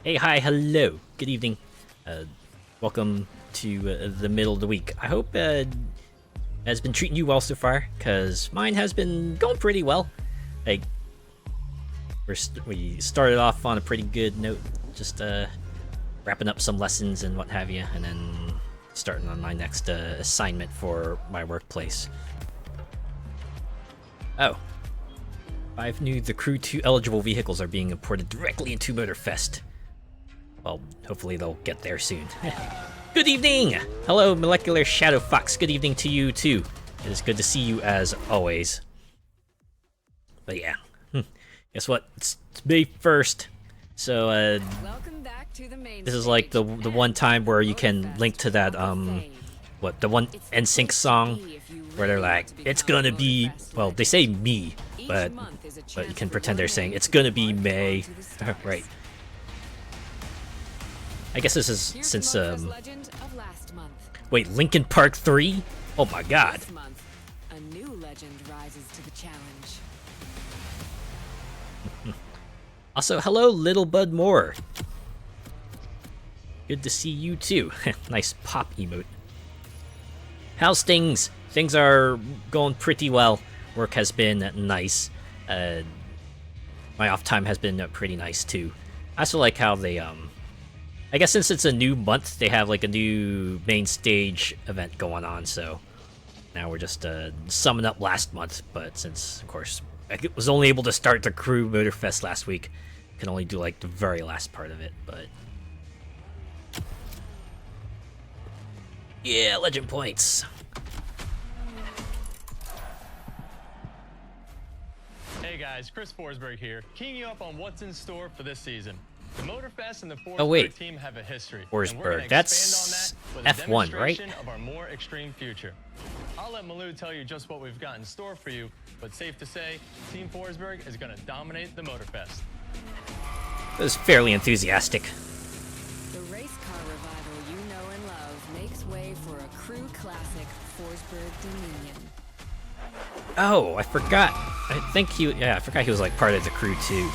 Hey, hi, hello, good evening. Welcome to the middle of the week. I hope has been treating you well so far, cause mine has been going pretty well. Like we started off on a pretty good note, just wrapping up some lessons and what have you, and then starting on my next assignment for my workplace. Oh, 5 new The Crew 2 eligible vehicles are being imported directly into Motorfest. Well, hopefully they'll get there soon. Good evening! Hello, Molecular Shadow Fox. Good evening to you, too. It is good to see you as always. But yeah, guess what? It's May 1st. So, Welcome back to the main this is like the one time where you can link to that, the one NSYNC song where they're like, it's gonna be, well, they say me, but you can pretend they're saying, it's gonna be May. Right. I guess this is since, wait, Linkin Park 3? Oh my god. This month, a new legend rises to the challenge. Also, hello, Little Bud Moore. Good to see you too. Nice pop emote. How's things? Things are going pretty well. Work has been nice. My off time has been pretty nice too. I also like how they, I guess since it's a new month, they have like a new main stage event going on, so now we're just summing up last month, but since, of course, I was only able to start the Crew Motorfest last week, can only do like the very last part of it, but yeah, legend points. Hey guys, Chris Forsberg here, keying you up on what's in store for this season. The Motorfest and the Oh, wait. Forsberg team have a history. Forsberg, and we're gonna that's expand on that with a F1, right? demonstration of our more extreme future. I'll let Malou tell you just what we've got in store for you, but safe to say, Team Forsberg is going to dominate the Motorfest. It was fairly enthusiastic. The race car revival you know and love makes way for a crew classic, Forsberg Dominion. Oh, I forgot. I forgot he was like part of the Crew too.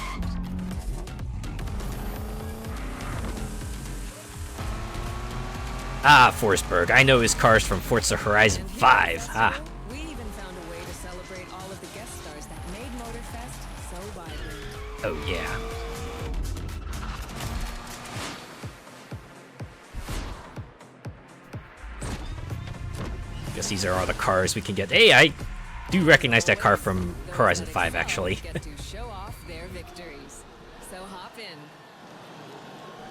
Ah, Forsberg. I know his cars from Forza Horizon 5. Ah. We even found a way to celebrate all of the guest stars that made Motorfest so vibrant. Oh, yeah. Guess these are all the cars we can get. Hey, I do recognize that car from Horizon 5, actually. Get to show off their victories. So hop in.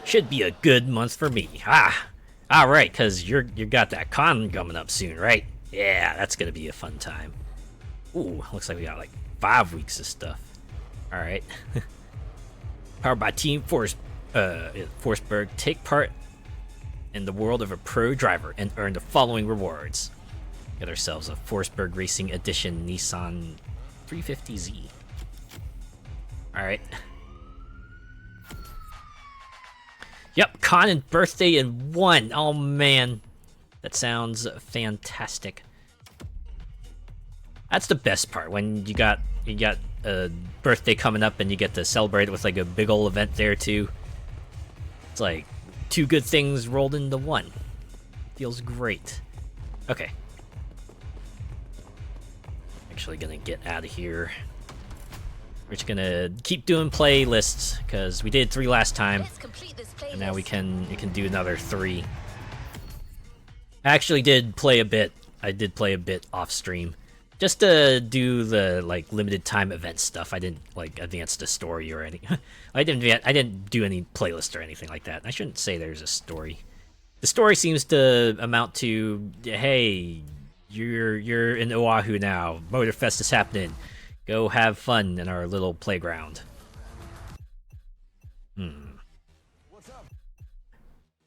Should be a good month for me. Ah, right, because you got that con coming up soon, right? Yeah, that's gonna be a fun time. Ooh, looks like we got like 5 weeks of stuff. All right. Powered by Team Forsberg, take part in the world of a pro driver and earn the following rewards. Get ourselves a Forsberg Racing Edition Nissan 350Z. All right. Yep, con and birthday in one. Oh man, that sounds fantastic. That's the best part, when you got a birthday coming up and you get to celebrate it with like a big old event there too. It's like 2 good things rolled into one. Feels great. Okay. Actually gonna get out of here. We're just gonna keep doing playlists because we did 3 last time, and now we can do another 3. I actually did play a bit. I did play a bit off stream, just to do the like limited time event stuff. I didn't like advance the story or anything. I didn't do any playlist or anything like that. I shouldn't say there's a story. The story seems to amount to, hey, you're in Oahu now. Motorfest is happening. Go have fun in our little playground.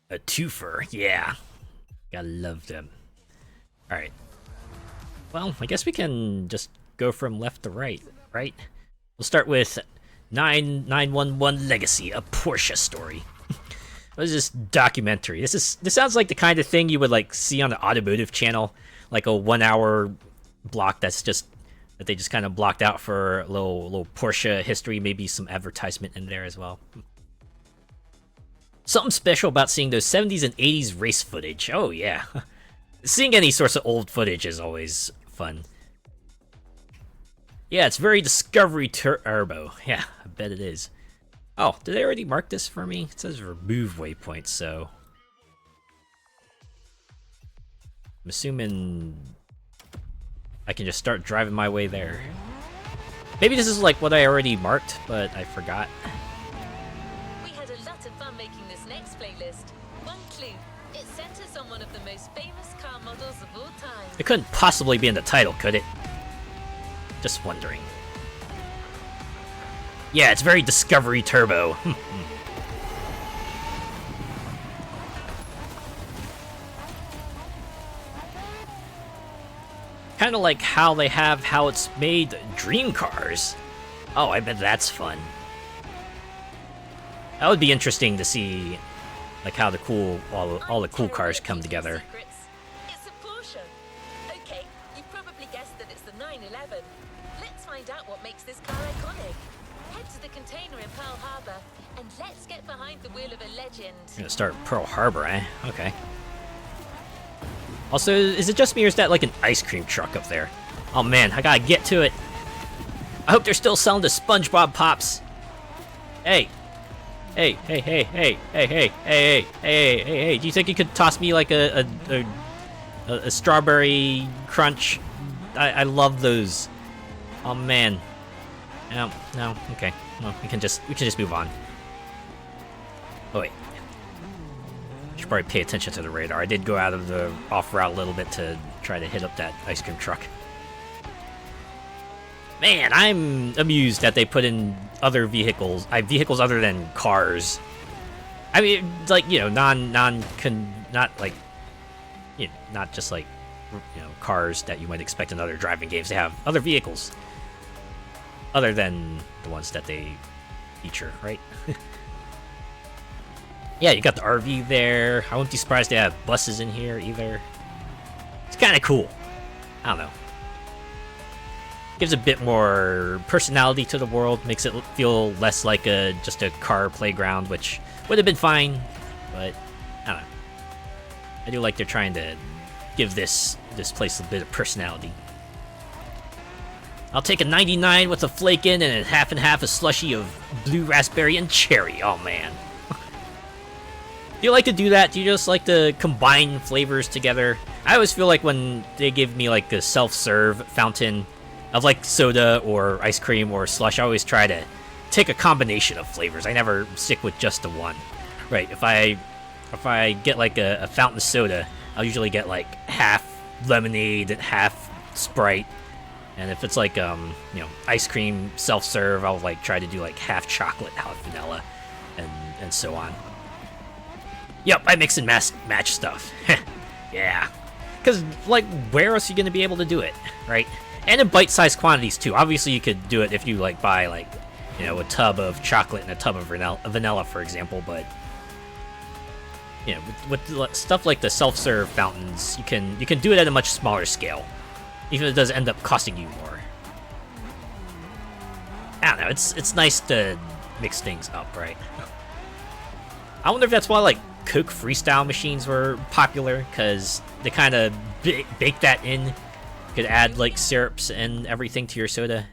A twofer, yeah. Gotta love them. Alright. Well, I guess we can just go from left to right, right? We'll start with 9911 Legacy, a Porsche story. What is this documentary? This sounds like the kind of thing you would like see on the automotive channel, like a 1-hour block that they just kind of blocked out for a little Porsche history, maybe some advertisement in there as well. Something special about seeing those 70s and 80s race footage. Oh yeah. Seeing any sorts of old footage is always fun. Yeah, it's very Discovery Turbo. Yeah, I bet it is. Oh, did they already mark this for me? It says remove waypoint, so... I'm assuming I can just start driving my way there. Maybe this is like what I already marked, but I forgot. We had a lot of fun making this next playlist. One clue, it centers on one of the most famous car models of all time. It couldn't possibly be in the title, could it? Just wondering. Yeah, it's very Discovery Turbo. Kind of like how they have how it's made dream cars. Oh, I bet that's fun. That would be interesting to see, like how the cool all the cool cars come together. It's a Porsche. Okay, you probably guessed that it's the 911. Let's find out what makes this car iconic. Head to the container in Pearl Harbor and let's get behind the wheel of a legend. You're gonna start Pearl Harbor, eh? Okay. Also, is it just me or is that like an ice cream truck up there? Oh man, I gotta get to it. I hope they're still selling the SpongeBob Pops. Hey. Hey, hey, hey, hey, hey, hey, hey, hey, hey, hey, do you think you could toss me like a strawberry crunch? I love those. Oh man. No, okay. Well, we can just move on. Oh wait. Should probably pay attention to the radar. I did go out of the off route a little bit to try to hit up that ice cream truck. Man, I'm amused that they put in other vehicles, vehicles other than cars. I mean, like, you know, not like, you know, not just like, you know, cars that you might expect in other driving games. They have other vehicles other than the ones that they feature, right? Yeah, you got the RV there. I wouldn't be surprised they have buses in here either. It's kind of cool. I don't know. Gives a bit more personality to the world. Makes it feel less like just a car playground, which would have been fine. But I don't know. I do like they're trying to give this place a bit of personality. I'll take a 99 with a flake in and a half and half a slushy of blue raspberry and cherry. Oh man. Do you like to do that? Do you just like to combine flavors together? I always feel like when they give me like a self-serve fountain of like soda or ice cream or slush, I always try to take a combination of flavors. I never stick with just the one. Right, if I get like a fountain soda, I'll usually get like half lemonade and half Sprite. And if it's like you know, ice cream self-serve, I'll like try to do like half chocolate, half vanilla, and so on. Yep, I mix and match stuff. Yeah. Because, like, where else are you going to be able to do it, right? And in bite-sized quantities, too. Obviously, you could do it if you, like, buy, like, you know, a tub of chocolate and a tub of vanilla, for example, but, you know, with stuff like the self-serve fountains, you can do it at a much smaller scale, even if it does end up costing you more. I don't know, it's nice to mix things up, right? I wonder if that's why, like, Coke Freestyle machines were popular, because they kind of bake that in. You could add like syrups and everything to your soda,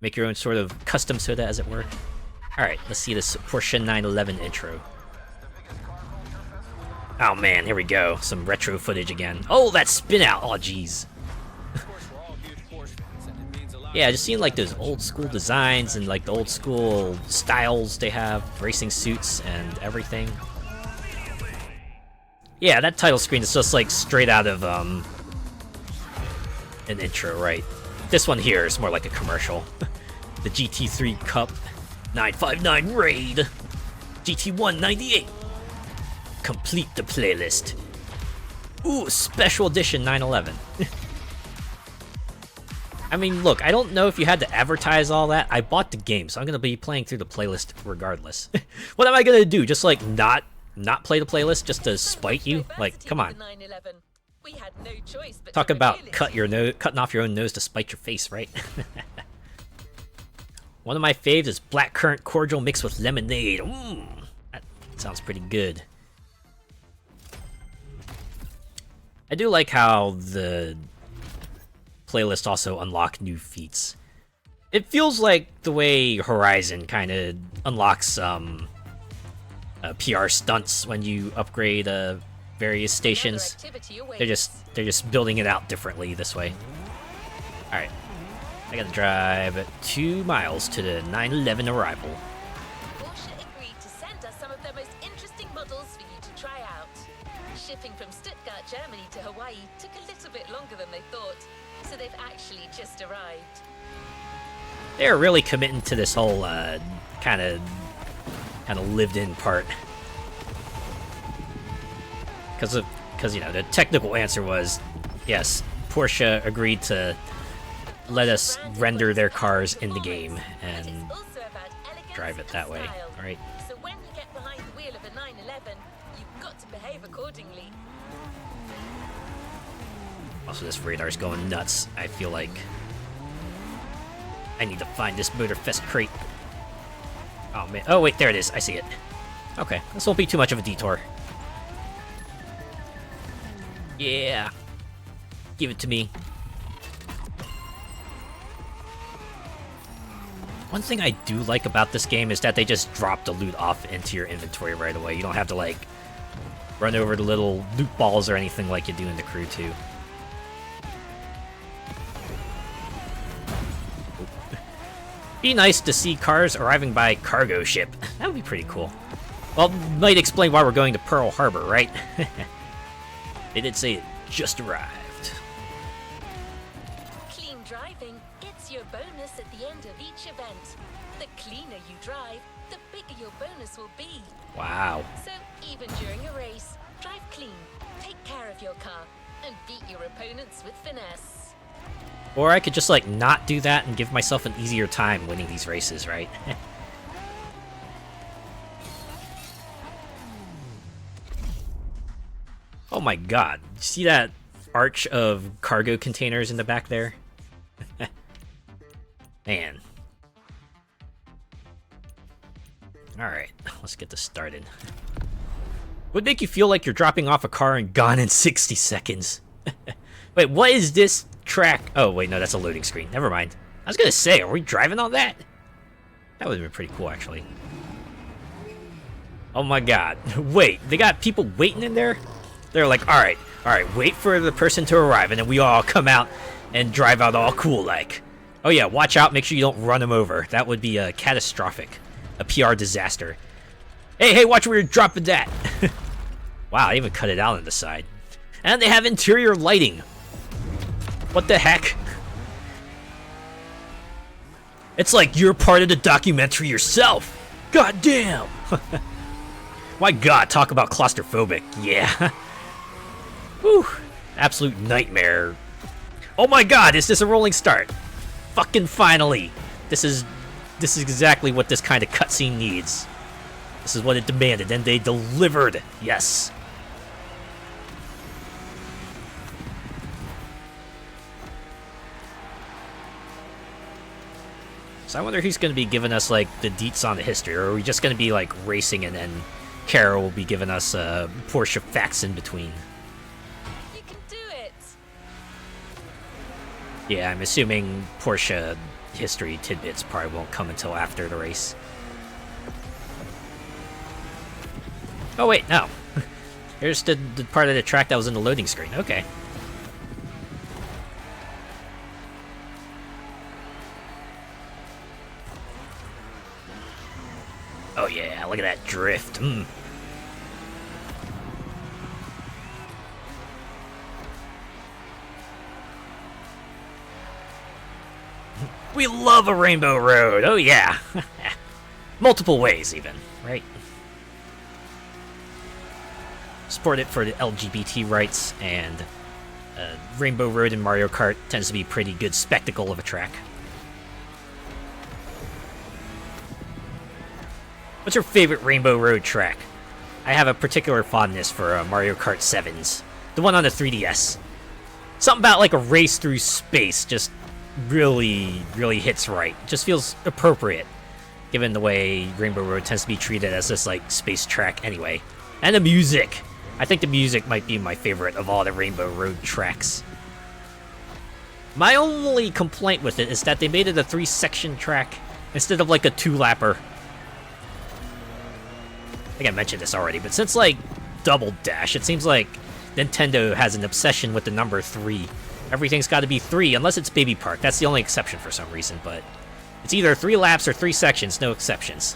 make your own sort of custom soda, as it were. Alright, let's see this Porsche 911 intro. Oh man, here we go. Some retro footage again. Oh, that spin out! Oh jeez. Yeah, just seeing like those old school designs and like the old school styles they have, racing suits and everything. Yeah, that title screen is just like straight out of an intro, right? This one here is more like a commercial. The GT3 Cup 959 Raid GT1 98. Complete the playlist. Ooh, special edition 911. I mean, look, I don't know if you had to advertise all that. I bought the game, so I'm gonna be playing through the playlist regardless. What am I gonna do? Just like not play the playlist just to spite you? Like, come on. Talk about cutting off your own nose to spite your face, right? One of my faves is black currant cordial mixed with lemonade. Sounds pretty good. I do like how the playlist also unlock new feats. It feels like the way Horizon kind of unlocks PR stunts when you upgrade various stations. They're just building it out differently this way. All right, I gotta drive 2 miles to the 911 arrival. Porsche agreed to send us some of their most interesting models for you to try out. Shipping from Stuttgart, Germany to Hawaii took a little bit longer than they thought, so they've actually just arrived. They're really committing to this whole kind of lived-in part. Because you know, the technical answer was yes, Porsche agreed to let us render their cars in the game and drive it that way. All right. So when you get behind the wheel of a 911, you've got to behave accordingly. Also, this radar's going nuts. I feel like I need to find this Motorfest crate. Oh man! Oh wait, there it is. I see it. Okay, this won't be too much of a detour. Yeah, give it to me. One thing I do like about this game is that they just drop the loot off into your inventory right away. You don't have to like run over the little loot balls or anything like you do in the Crew 2. Be nice to see cars arriving by cargo ship. That would be pretty cool. Well, might explain why we're going to Pearl Harbor, right? They did say it just arrived. Clean driving gets your bonus at the end of each event. The cleaner you drive, the bigger your bonus will be. Wow. So even during a race, drive clean, take care of your car, and beat your opponents with finesse. Or I could just like not do that and give myself an easier time winning these races, right? Oh my god, see that arch of cargo containers in the back there? Man. Alright, let's get this started. Would make you feel like you're dropping off a car and gone in 60 seconds. Wait, what is this track? Oh, wait, no, that's a loading screen. Never mind. I was gonna say, are we driving on that? That would have been pretty cool, actually. Oh my god. Wait, they got people waiting in there? They're like, alright, wait for the person to arrive, and then we all come out and drive out all cool like. Oh yeah, watch out, make sure you don't run them over. That would be catastrophic. A PR disaster. Hey, watch where you're dropping that. Wow, I even cut it out on the side. And they have interior lighting. What the heck? It's like you're part of the documentary yourself. God damn. My god, talk about claustrophobic. Yeah. Whew. Absolute nightmare. Oh my god, is this a rolling start? Fucking finally. This is exactly what this kind of cutscene needs. This is what it demanded, and they delivered. Yes. So I wonder who's going to be giving us, like, the deets on the history, or are we just going to be, like, racing and then Kara will be giving us Porsche facts in between? You can do it! Yeah, I'm assuming Porsche history tidbits probably won't come until after the race. Oh wait, no. Here's the part of the track that was in the loading screen. Okay. Oh yeah, look at that drift. We love a rainbow road. Oh yeah. Multiple ways even, right? Support it for the LGBT rights, and Rainbow Road in Mario Kart tends to be a pretty good spectacle of a track. What's your favorite Rainbow Road track? I have a particular fondness for Mario Kart 7's. The one on the 3DS. Something about like a race through space just really hits right. Just feels appropriate. given the way Rainbow Road tends to be treated as this like space track anyway. And the music! I think the music might be my favorite of all the Rainbow Road tracks. My only complaint with it is that they made it a 3-section track instead of like a 2-lapper. I think I mentioned this already, but since like Double Dash, it seems like Nintendo has an obsession with the number 3. Everything's got to be 3, unless it's Baby Park. That's the only exception for some reason, but it's either 3 laps or 3 sections, no exceptions.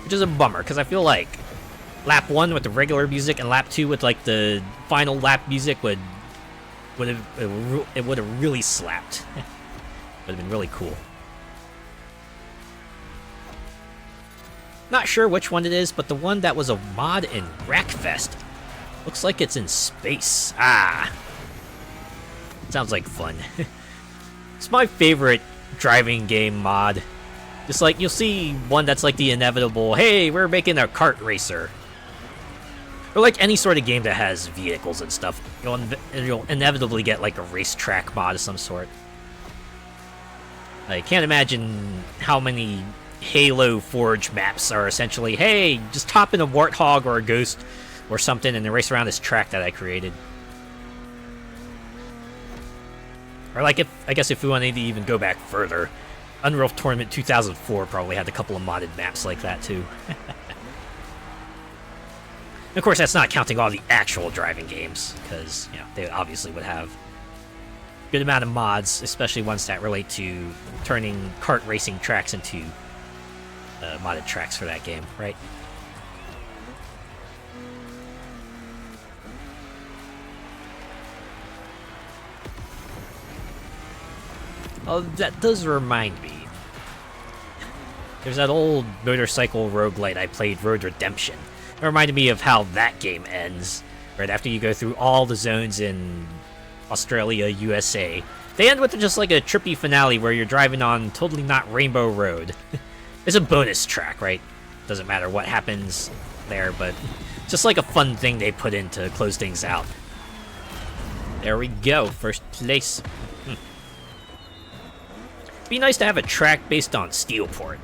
Which is a bummer, because I feel like lap 1 with the regular music and lap 2 with like the final lap music would have really slapped. Would have been really cool. Not sure which one it is, but the one that was a mod in Wreckfest looks like it's in space. Ah, sounds like fun. It's my favorite driving game mod. Just like you'll see one that's like the inevitable, hey, we're making a kart racer. Or like any sort of game that has vehicles and stuff, you'll inevitably get like a racetrack mod of some sort. I can't imagine how many Halo Forge maps are essentially, hey, just hop in a Warthog or a Ghost or something and then race around this track that I created. Or like, I guess if we wanted to even go back further, Unreal Tournament 2004 probably had a couple of modded maps like that too. Of course, that's not counting all the actual driving games, because, you know, they obviously would have a good amount of mods, especially ones that relate to turning kart racing tracks into modded tracks for that game, right? Oh, that does remind me. There's that old motorcycle roguelite I played, Road Redemption. It reminded me of how that game ends, right after you go through all the zones in Australia, USA. They end with just like a trippy finale where you're driving on totally not Rainbow Road. It's a bonus track, right? Doesn't matter what happens there, but just like a fun thing they put in to close things out. There we go, first place. Be nice to have a track based on Steelport.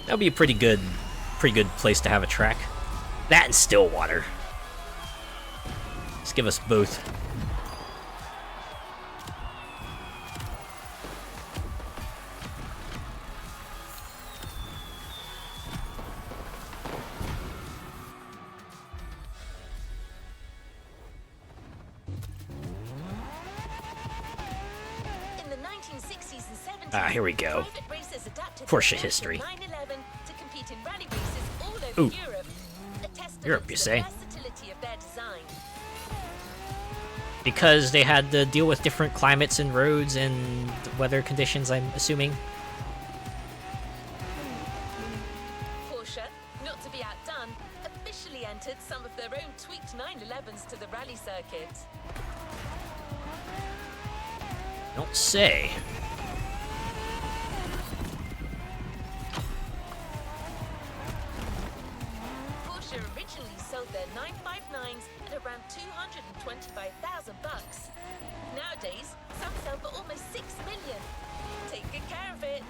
That would be a pretty good place to have a track. That and Stillwater. Let's give us both. In the 1960s and 70s, Ah, here we go. private racers adapted Porsche the history. 911 to compete in rally races all over Ooh. Europe. A testament Europe, to you the say? versatility of their design. Because they had to deal with different climates and roads and weather conditions, I'm assuming. Porsche, not to be outdone, officially entered some of their own tweaked 911s to the rally circuit. Don't say. Porsche originally sold their 959s at around $225,000. Nowadays, some sell for almost $6 million. Take good care of it.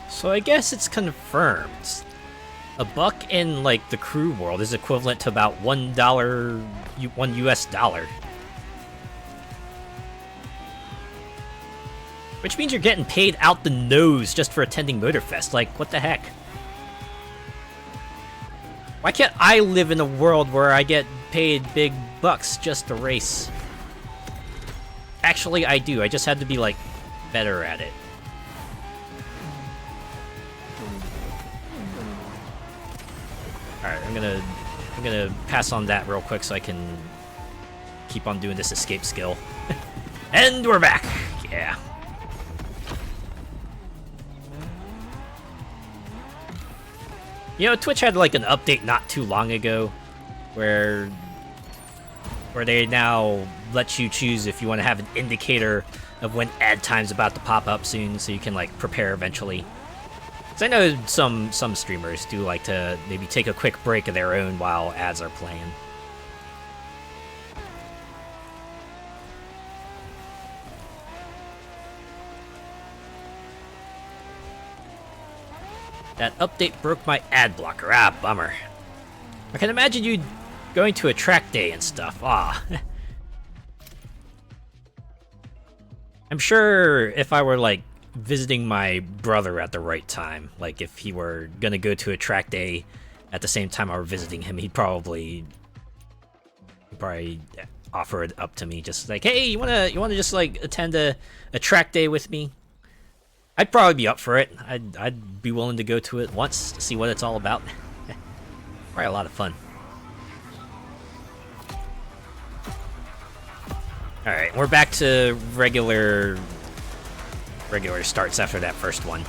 So I guess it's confirmed. $1 in, like, the crew world is equivalent to about $1, $1 US. Which means you're getting paid out the nose just for attending Motorfest. Like, what the heck? Why can't I live in a world where I get paid big bucks just to race? Actually, I do. I just had to be, like, better at it. Alright, I'm gonna pass on that real quick so I can keep on doing this escape skill. And we're back! Yeah. You know, Twitch had like an update not too long ago where they now let you choose if you want to have an indicator of when ad time's about to pop up soon so you can like prepare eventually. Because I know some streamers do like to maybe take a quick break of their own while ads are playing. That update broke my ad blocker. Ah, bummer. I can imagine you going to a track day and stuff. Ah. I'm sure if I were, like, visiting my brother at the right time, like if he were gonna go to a track day at the same time I were visiting him, he'd probably offer it up to me, just like, hey, you wanna just like attend a track day with me? I'd probably be up for it. I'd be willing to go to it once to see what it's all about. Probably a lot of fun. Alright, we're back to regular starts after that first one.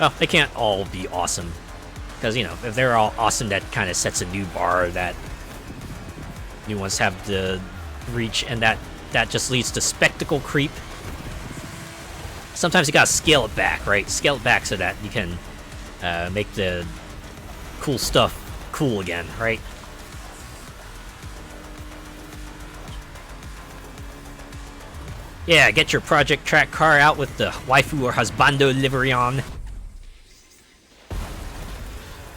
Oh, they can't all be awesome. Because, you know, if they're all awesome, that kind of sets a new bar that new ones have to reach, and that just leads to spectacle creep. Sometimes you gotta scale it back, right? Scale it back so that you can make the cool stuff cool again, right? Yeah, get your project track car out with the waifu or husbando livery on.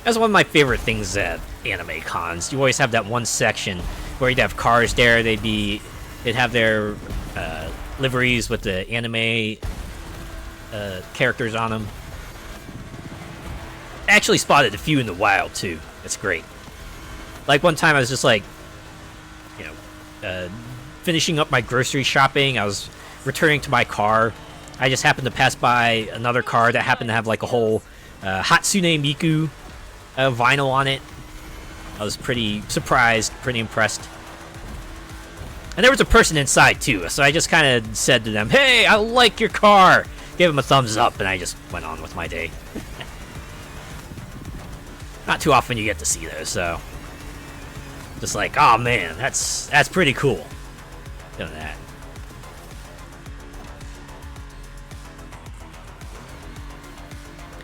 That's one of my favorite things at anime cons. You always have that one section where you'd have cars there. They'd have their liveries with the anime characters on them. I actually spotted a few in the wild too. That's great. Like one time I was just like, you know, finishing up my grocery shopping. I was returning to my car. I just happened to pass by another car that happened to have like a whole Hatsune Miku vinyl on it. I was pretty surprised, pretty impressed. And there was a person inside too, so I just kind of said to them, hey, I like your car! Gave them a thumbs up, and I just went on with my day. Not too often you get to see those, so... Just like, oh man, that's pretty cool. Doing that.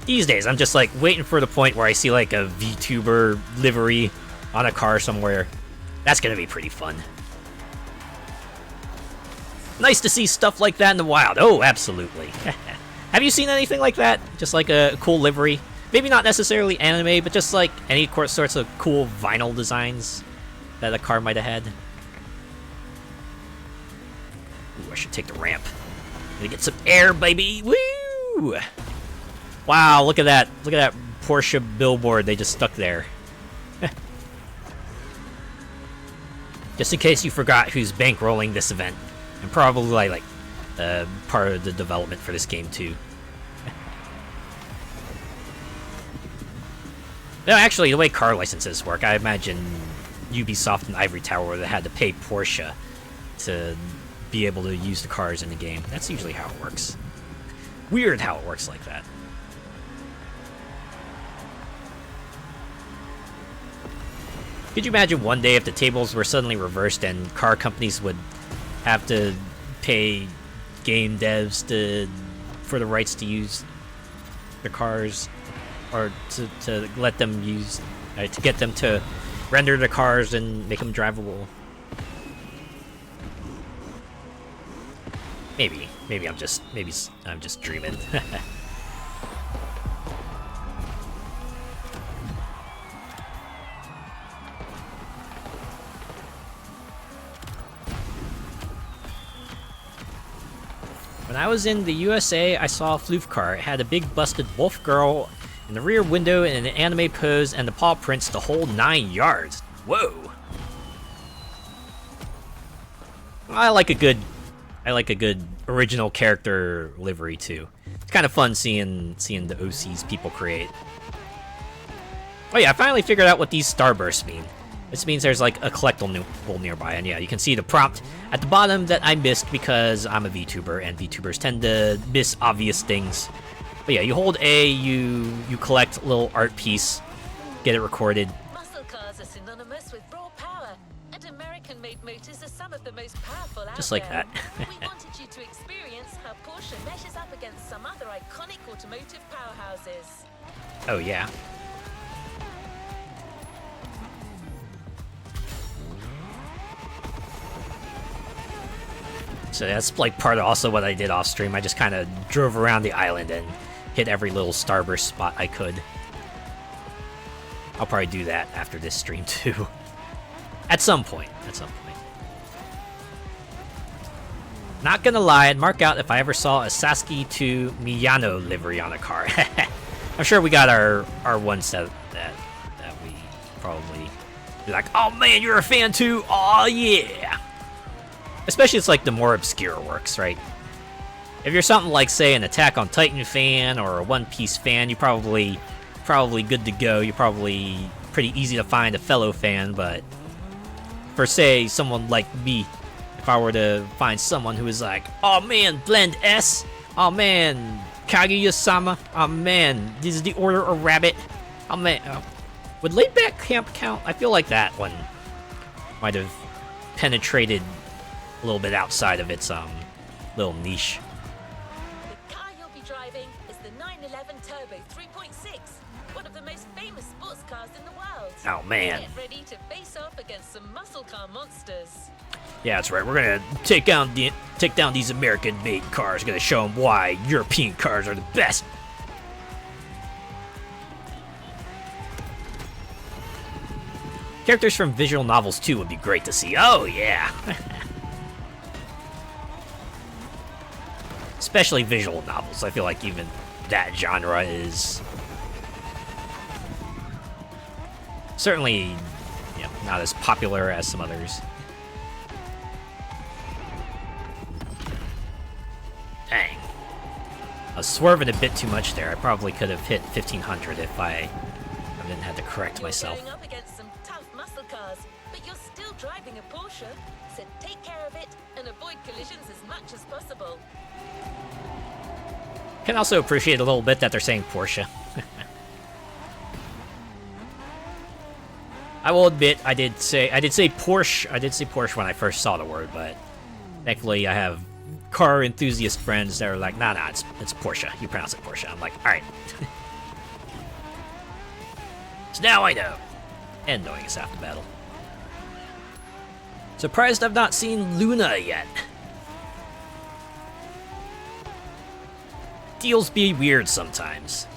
These days, I'm just like waiting for the point where I see like a VTuber livery on a car somewhere. That's gonna be pretty fun. Nice to see stuff like that in the wild. Oh, absolutely. Have you seen anything like that? Just like a cool livery? Maybe not necessarily anime, but just like any sorts of cool vinyl designs that a car might have had. Ooh, I should take the ramp. Gonna get some air, baby. Woo! Wow, look at that. Look at that Porsche billboard they just stuck there. Just in case you forgot who's bankrolling this event. And probably like part of the development for this game too. No, actually, the way car licenses work, I imagine Ubisoft and Ivory Tower would have had to pay Porsche to be able to use the cars in the game. That's usually how it works. Weird how it works like that. Could you imagine one day if the tables were suddenly reversed and car companies would have to pay game devs for the rights to use their cars, or to let them use, to get them to render the cars and make them drivable? Maybe I'm just dreaming. When I was in the USA, I saw a floof car. It had a big busted wolf girl in the rear window in an anime pose and the paw prints the whole 9 yards. Whoa! I like a good original character livery too. It's kind of fun seeing the OCs people create. Oh yeah, I finally figured out what these starbursts mean. This means there's like a collectible nearby, and yeah, you can see the prompt at the bottom that I missed because I'm a VTuber, and VTubers tend to miss obvious things. But yeah, you hold A, you collect a little art piece, get it recorded. Muscle cars are synonymous with raw power, and American-made motors are some of the most powerful out Just like there. that. We wanted you to experience how Porsche measures up against some other iconic automotive powerhouses. Oh yeah. So that's like part of also what I did off stream. I just kind of drove around the island and hit every little starburst spot I could. I'll probably do that after this stream too. At some point. Not gonna lie, I'd mark out if I ever saw a Sasuke to Miyano livery on a car. I'm sure we got our one set that we probably be like, oh man, you're a fan too? Oh yeah! Especially it's like the more obscure works, right? If you're something like, say, an Attack on Titan fan or a One Piece fan, you're probably good to go. You're probably pretty easy to find a fellow fan, but for, say, someone like me, if I were to find someone who is like, oh man, Blend S, oh man, Kaguya-sama, oh man, this is the Order of Rabbit, oh man, would Laid Back Camp count? I feel like that one might have penetrated a little bit outside of its little niche. The car you'll be driving is the 911 Turbo 3.6, one of the most famous sports cars in the world. Oh man. Get ready to face off against some muscle car monsters. Yeah, that's right. We're gonna take down these American-made cars. Gonna show them why European cars are the best. Characters from visual novels too would be great to see. Oh yeah. Especially visual novels. I feel like even that genre is certainly, yeah, not as popular as some others. Dang. I was swerving a bit too much there. I probably could have hit 1500 if I didn't have to correct myself. You're going up against some tough muscle cars, but you're still driving a Porsche, so take care of it and avoid collisions as much as possible. Can also appreciate a little bit that they're saying Porsche. I will admit, I did say Porsche. I did say Porsche when I first saw the word, but thankfully I have car enthusiast friends that are like, nah, it's Porsche. You pronounce it Porsche. I'm like, all right. So now I know. And knowing is half the battle. Surprised I've not seen Luna yet. Deals be weird sometimes.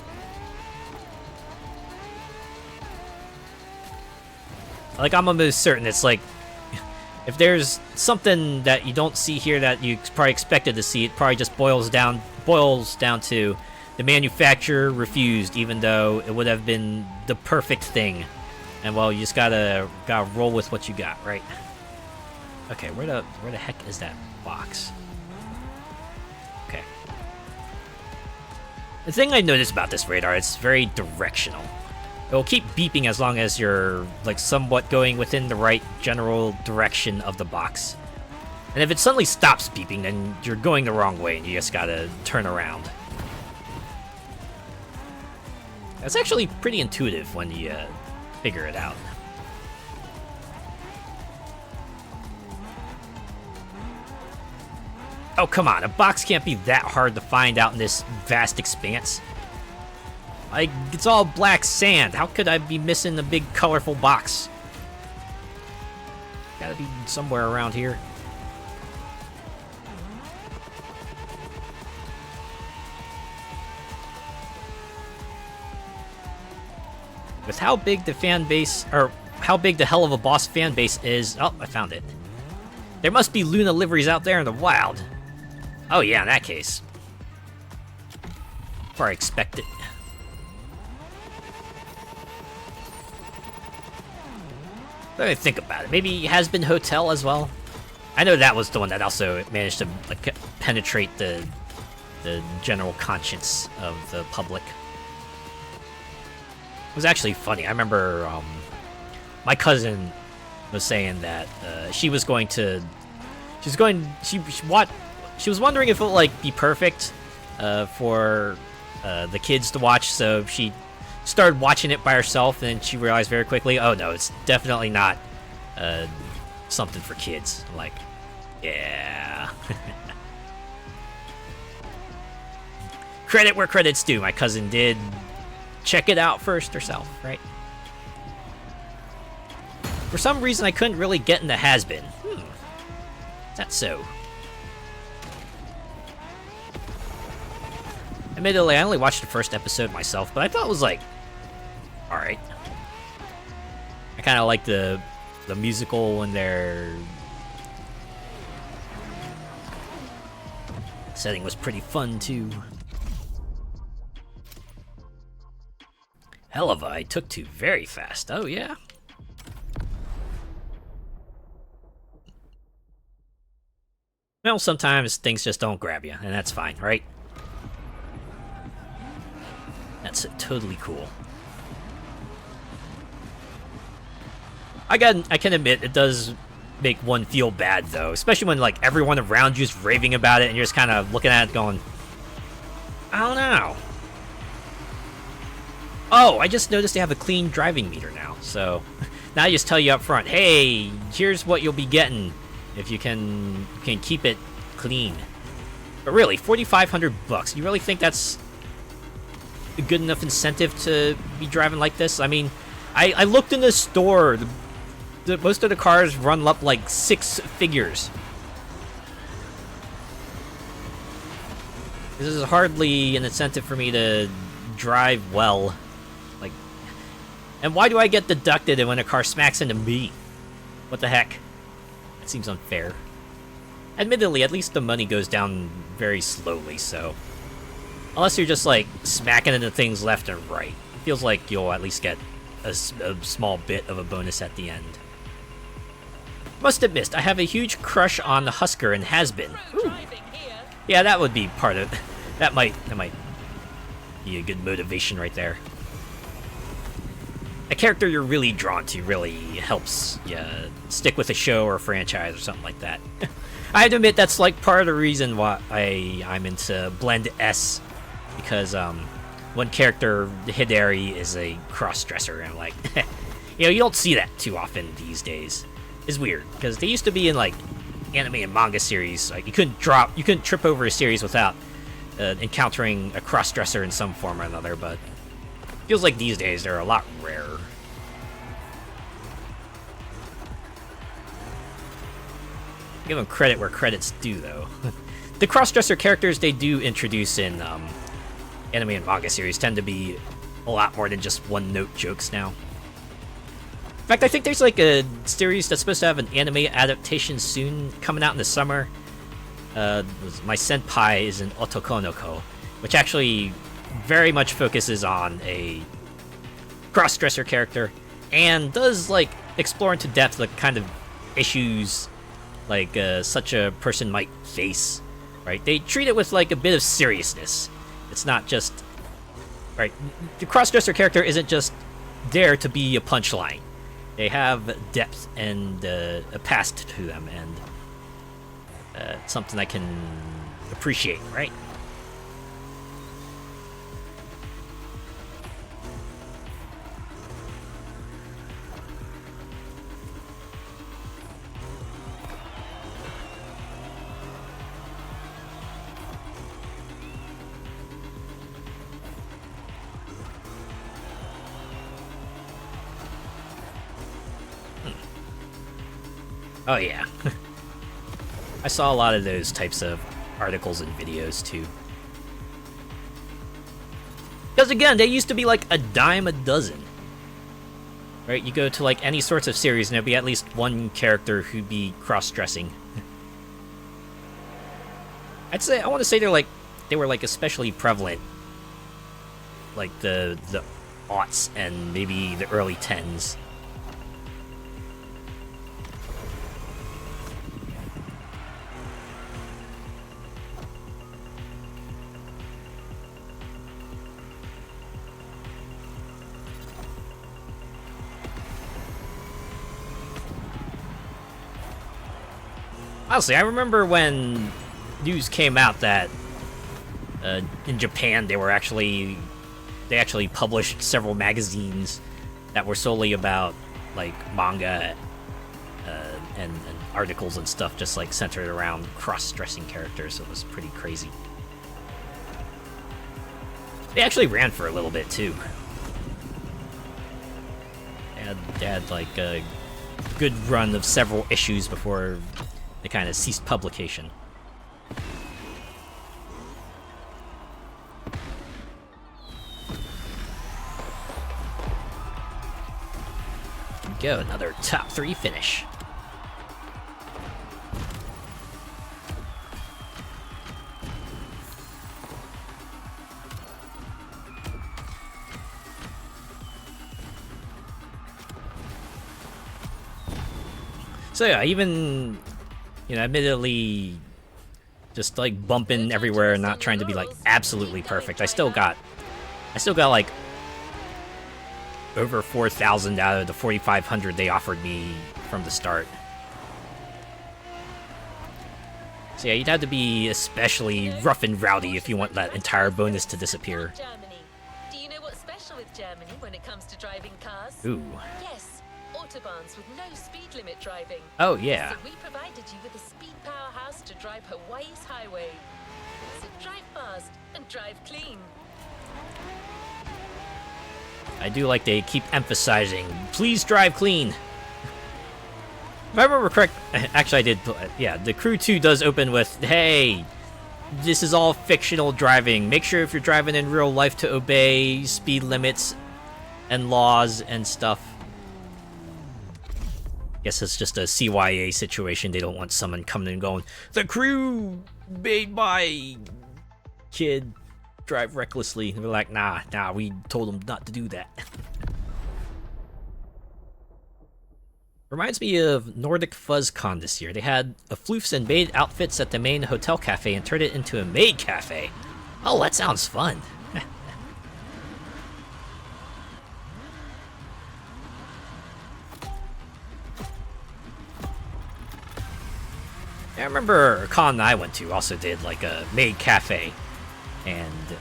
Like, I'm almost certain it's like, if there's something that you don't see here that you probably expected to see, it probably just boils down to the manufacturer refused, even though it would have been the perfect thing. And well, you just gotta roll with what you got, right? Okay, where the heck is that box? Okay. The thing I noticed about this radar, it's very directional. It will keep beeping as long as you're like somewhat going within the right general direction of the box. And if it suddenly stops beeping, then you're going the wrong way and you just gotta turn around. That's actually pretty intuitive when you figure it out. Oh, come on. A box can't be that hard to find out in this vast expanse. Like, it's all black sand. How could I be missing a big, colorful box? Gotta be somewhere around here. With how big the fan base, or how big the Hell of a Boss fan base is... Oh, I found it. There must be Luna liveries out there in the wild. Oh yeah, in that case. Or I expect it. Let me think about it. Maybe Has-Been Hotel as well. I know that was the one that also managed to like penetrate the general conscience of the public. It was actually funny. I remember my cousin was saying that she was wondering if it would like be perfect for the kids to watch, so she started watching it by herself, and then she realized very quickly, oh no, it's definitely not something for kids. I'm like, yeah. Credit where credit's due. My cousin did check it out first herself, right? For some reason, I couldn't really get into Has-Been. Is that so? Admittedly, I only watched the first episode myself, but I thought it was like, all right. I kind of like the musical when they're setting was pretty fun too. Hell of I took to very fast. Oh yeah. Well, sometimes things just don't grab you, and that's fine, right? That's totally cool. I can admit it does make one feel bad though, especially when like everyone around you is raving about it, and you're just kind of looking at it going, I don't know. Oh, I just noticed they have a clean driving meter now, so now I just tell you up front, hey, here's what you'll be getting if you can keep it clean. But really, $4,500. You really think that's a good enough incentive to be driving like this? I mean, I looked in the store. Most of the cars run up like 6 figures. This is hardly an incentive for me to drive well. Like, and why do I get deducted when a car smacks into me? What the heck? That seems unfair. Admittedly, at least the money goes down very slowly, so... Unless you're just, like, smacking into things left and right. It feels like you'll at least get a small bit of a bonus at the end. Must have missed. I have a huge crush on the Husker and has been. Ooh. Yeah, that would be part of... That might be a good motivation right there. A character you're really drawn to really helps you stick with a show or a franchise or something like that. I have to admit, that's like part of the reason why I'm into Blend S, because one character, Hidari, is a cross-dresser, and I'm like, you know, you don't see that too often these days. It's weird, because they used to be in like anime and manga series, like you couldn't trip over a series without encountering a cross-dresser in some form or another, but it feels like these days they're a lot rarer. Give them credit where credit's due, though. The cross-dresser characters they do introduce in anime and manga series tend to be a lot more than just one-note jokes now. In fact, I think there's like a series that's supposed to have an anime adaptation soon coming out in the summer. My senpai is an otokonoko, which actually very much focuses on a cross-dresser character and does like explore into depth the kind of issues like such a person might face, right? They treat it with like a bit of seriousness. It's not just, right? The cross-dresser character isn't just there to be a punchline. They have depth and a past to them, and something I can appreciate, right? Oh yeah. I saw a lot of those types of articles and videos too. Because again, they used to be like a dime a dozen. Right? You go to like any sorts of series and there'd be at least one character who'd be cross-dressing. I want to say they were like especially prevalent like the aughts and maybe the early 10s. Honestly, I remember when news came out that in Japan they actually published several magazines that were solely about like manga and articles and stuff just like centered around cross-dressing characters. So it was pretty crazy. They actually ran for a little bit too. They had like a good run of several issues before they kind of ceased publication. go, another top 3 finish. So yeah, even, you know, admittedly, just like bumping everywhere and not trying to be like absolutely perfect, I still got like over 4,000 out of the 4,500 they offered me from the start. So yeah, you'd have to be especially rough and rowdy if you want that entire bonus to disappear. Germany. Do you know what's special with Germany when it comes to driving cars? Ooh. Yes, autobahns with no speed limit driving. Oh yeah. So we provided you with a speed powerhouse to drive Hawaii's highway. So drive fast and drive clean. I do like they keep emphasizing, please drive clean. If I remember correct, actually I did, yeah, the Crew 2 does open with, hey, this is all fictional driving. Make sure if you're driving in real life to obey speed limits and laws and stuff. Guess it's just a CYA situation. They don't want someone coming and going, the Crew made my kid drive recklessly. And they're like, nah, we told them not to do that. Reminds me of Nordic FuzzCon this year. They had a floofs and maid outfits at the main hotel cafe and turned it into a maid cafe. Oh, that sounds fun. I remember a con I went to also did like a maid cafe. And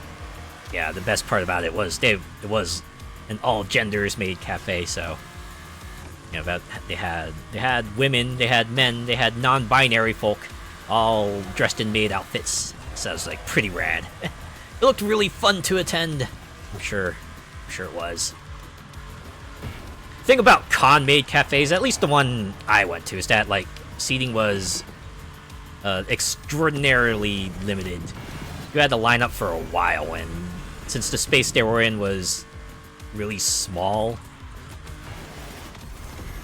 yeah, the best part about it was it was an all genders maid cafe, so you know, they had women, they had men, they had non-binary folk, all dressed in maid outfits. So it was like pretty rad. It looked really fun to attend. I'm sure it was. Thing about con maid cafes, at least the one I went to, is that like seating was extraordinarily limited. You had to line up for a while, and since the space they were in was really small,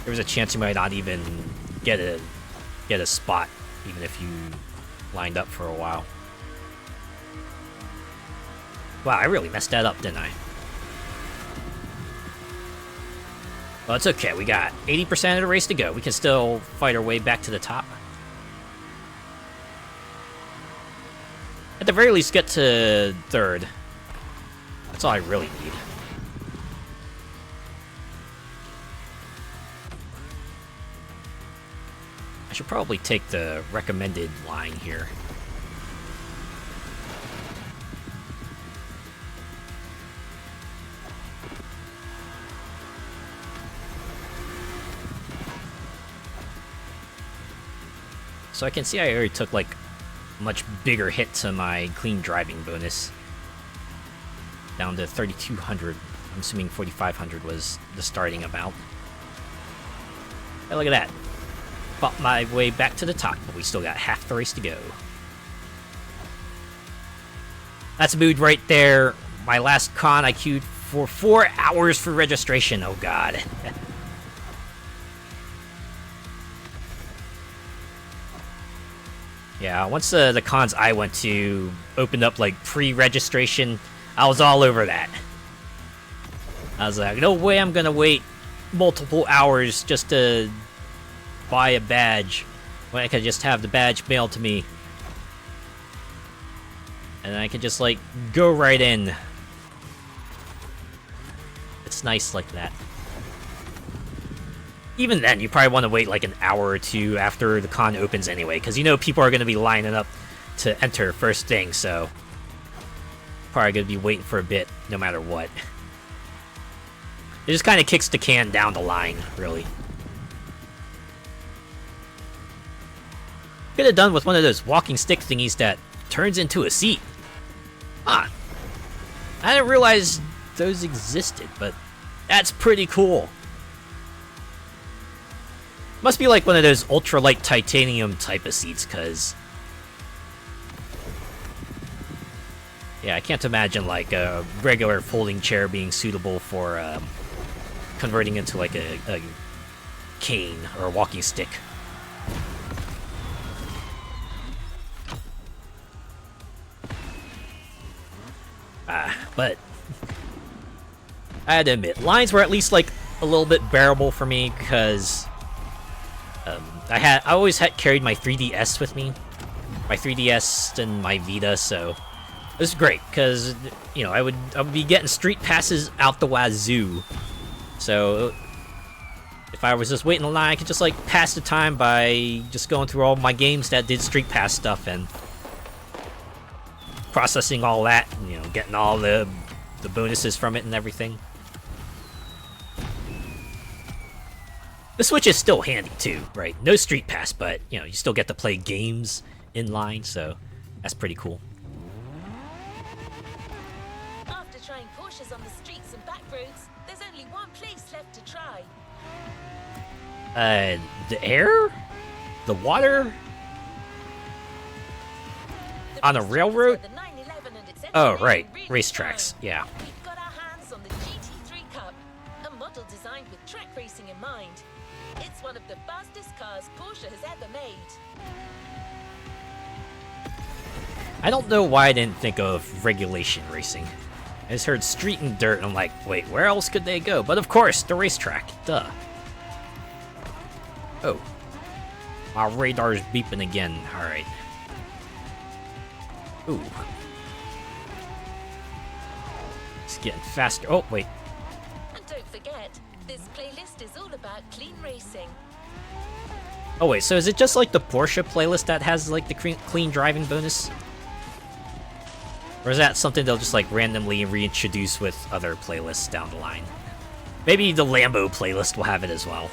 there was a chance you might not even get a spot, even if you lined up for a while. Wow, I really messed that up, didn't I? Well, it's okay. We got 80% of the race to go. We can still fight our way back to the top. At the very least, get to third. That's all I really need. I should probably take the recommended line here. So I can see I already took like much bigger hit to my clean driving bonus. Down to 3,200. I'm assuming 4,500 was the starting amount. Hey, look at that. Fought my way back to the top, but we still got half the race to go. That's a mood right there. My last con, I queued for 4 hours for registration. Oh god. Yeah, once the cons I went to opened up like pre-registration, I was all over that. I was like, no way I'm gonna wait multiple hours just to buy a badge when I could just have the badge mailed to me. And I could just like go right in. It's nice like that. Even then, you probably want to wait like an hour or two after the con opens anyway, because you know people are going to be lining up to enter first thing, so probably going to be waiting for a bit no matter what. It just kind of kicks the can down the line, really. Could have done with one of those walking stick thingies that turns into a seat. Huh. I didn't realize those existed, but that's pretty cool. Must be like one of those ultralight titanium type of seats, because yeah, I can't imagine like a regular folding chair being suitable for converting into like a cane or a walking stick. But I had to admit, lines were at least like a little bit bearable for me because I always had carried my 3DS with me, my 3DS and my Vita, so it was great because you know I would be getting street passes out the wazoo. So if I was just waiting in line, I could just like pass the time by just going through all my games that did street pass stuff and processing all that, and, you know, getting all the bonuses from it and everything. The Switch is still handy too, right? No Street Pass, but you know, you still get to play games in line, so that's pretty cool. After trying Porsches on the streets and back roads, there's only one place left to try. The air? The water? On a railroad? Oh, right. Racetracks, yeah. We've got our hands on the GT3 Cup, a model designed with track racing in mind. It's one of the fastest cars Porsche has ever made. I don't know why I didn't think of regulation racing. I just heard street and dirt, and I'm like, wait, where else could they go? But of course, the racetrack, duh. Oh. My radar's beeping again, alright. Ooh. It's getting faster. Oh, wait. And don't forget, this playlist is all about clean racing. Oh, wait, so is it just like the Porsche playlist that has like the clean driving bonus? Or is that something they'll just like randomly reintroduce with other playlists down the line? Maybe the Lambo playlist will have it as well.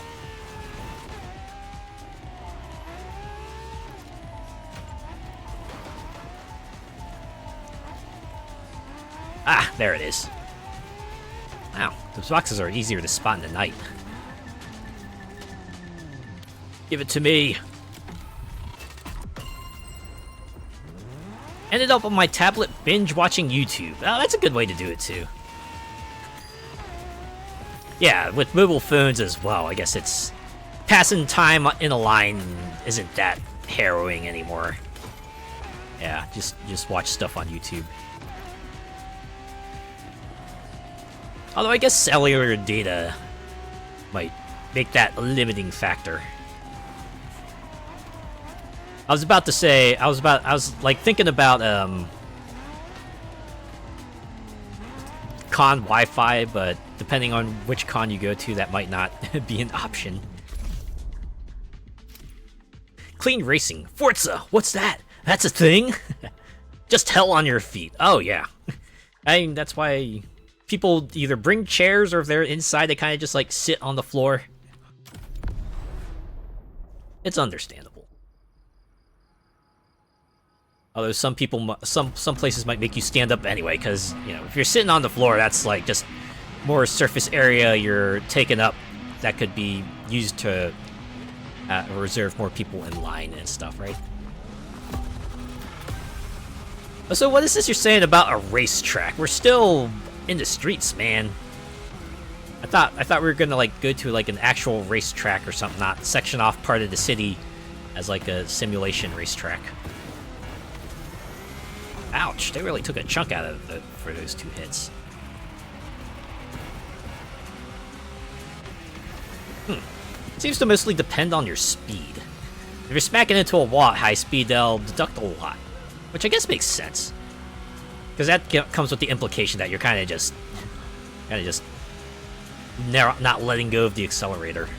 Ah, there it is. Wow, those boxes are easier to spot in the night. Give it to me. Ended up on my tablet binge watching YouTube. Oh, that's a good way to do it too. Yeah, with mobile phones as well. I guess it's passing time in a line isn't that harrowing anymore. Yeah, just watch stuff on YouTube. Although I guess cellular data might make that a limiting factor. I was about to say, I was like thinking about con Wi-Fi, but depending on which con you go to, that might not be an option. Clean racing, Forza, what's that? That's a thing? Just hell on your feet. Oh yeah, I mean that's why people either bring chairs or if they're inside, they kind of just like sit on the floor. It's understandable. Although some people, some places might make you stand up anyway, because you know if you're sitting on the floor, that's like just more surface area you're taking up that could be used to reserve more people in line and stuff, right? So what is this you're saying about a racetrack? We're still in the streets, man. I thought we were gonna like go to like an actual racetrack or something, not section off part of the city as like a simulation racetrack. Ouch, they really took a chunk out of it for those two hits. Seems to mostly depend on your speed. If you're smacking into a wall at high speed, they'll deduct a lot, which I guess makes sense. Because that comes with the implication that you're kind of just not letting go of the accelerator.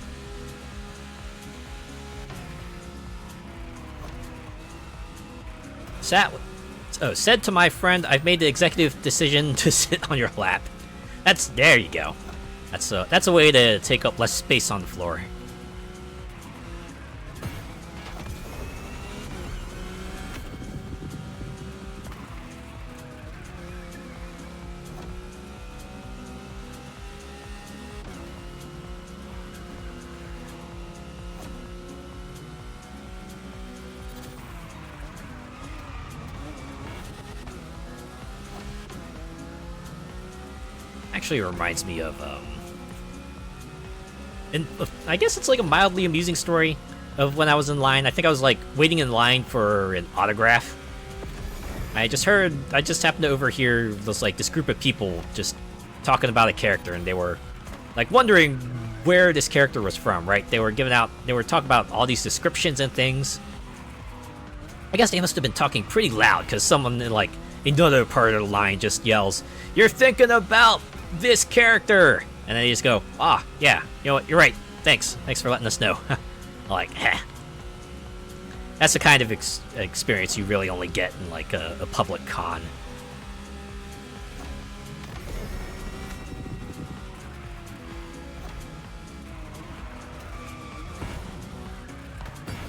Said to my friend, I've made the executive decision to sit on your lap. There you go. That's a way to take up less space on the floor. Actually reminds me of And I guess it's like a mildly amusing story of when I was in line. I think I was like waiting in line for an autograph. I just happened to overhear this group of people just talking about a character, and they were like wondering where this character was from, right? They were talking about all these descriptions and things. I guess they must have been talking pretty loud, because someone in like another part of the line just yells, "You're thinking about this character!" And then they just go, "Ah, yeah, you know what, you're right, thanks for letting us know." Like, heh. That's the kind of experience you really only get in like a public con.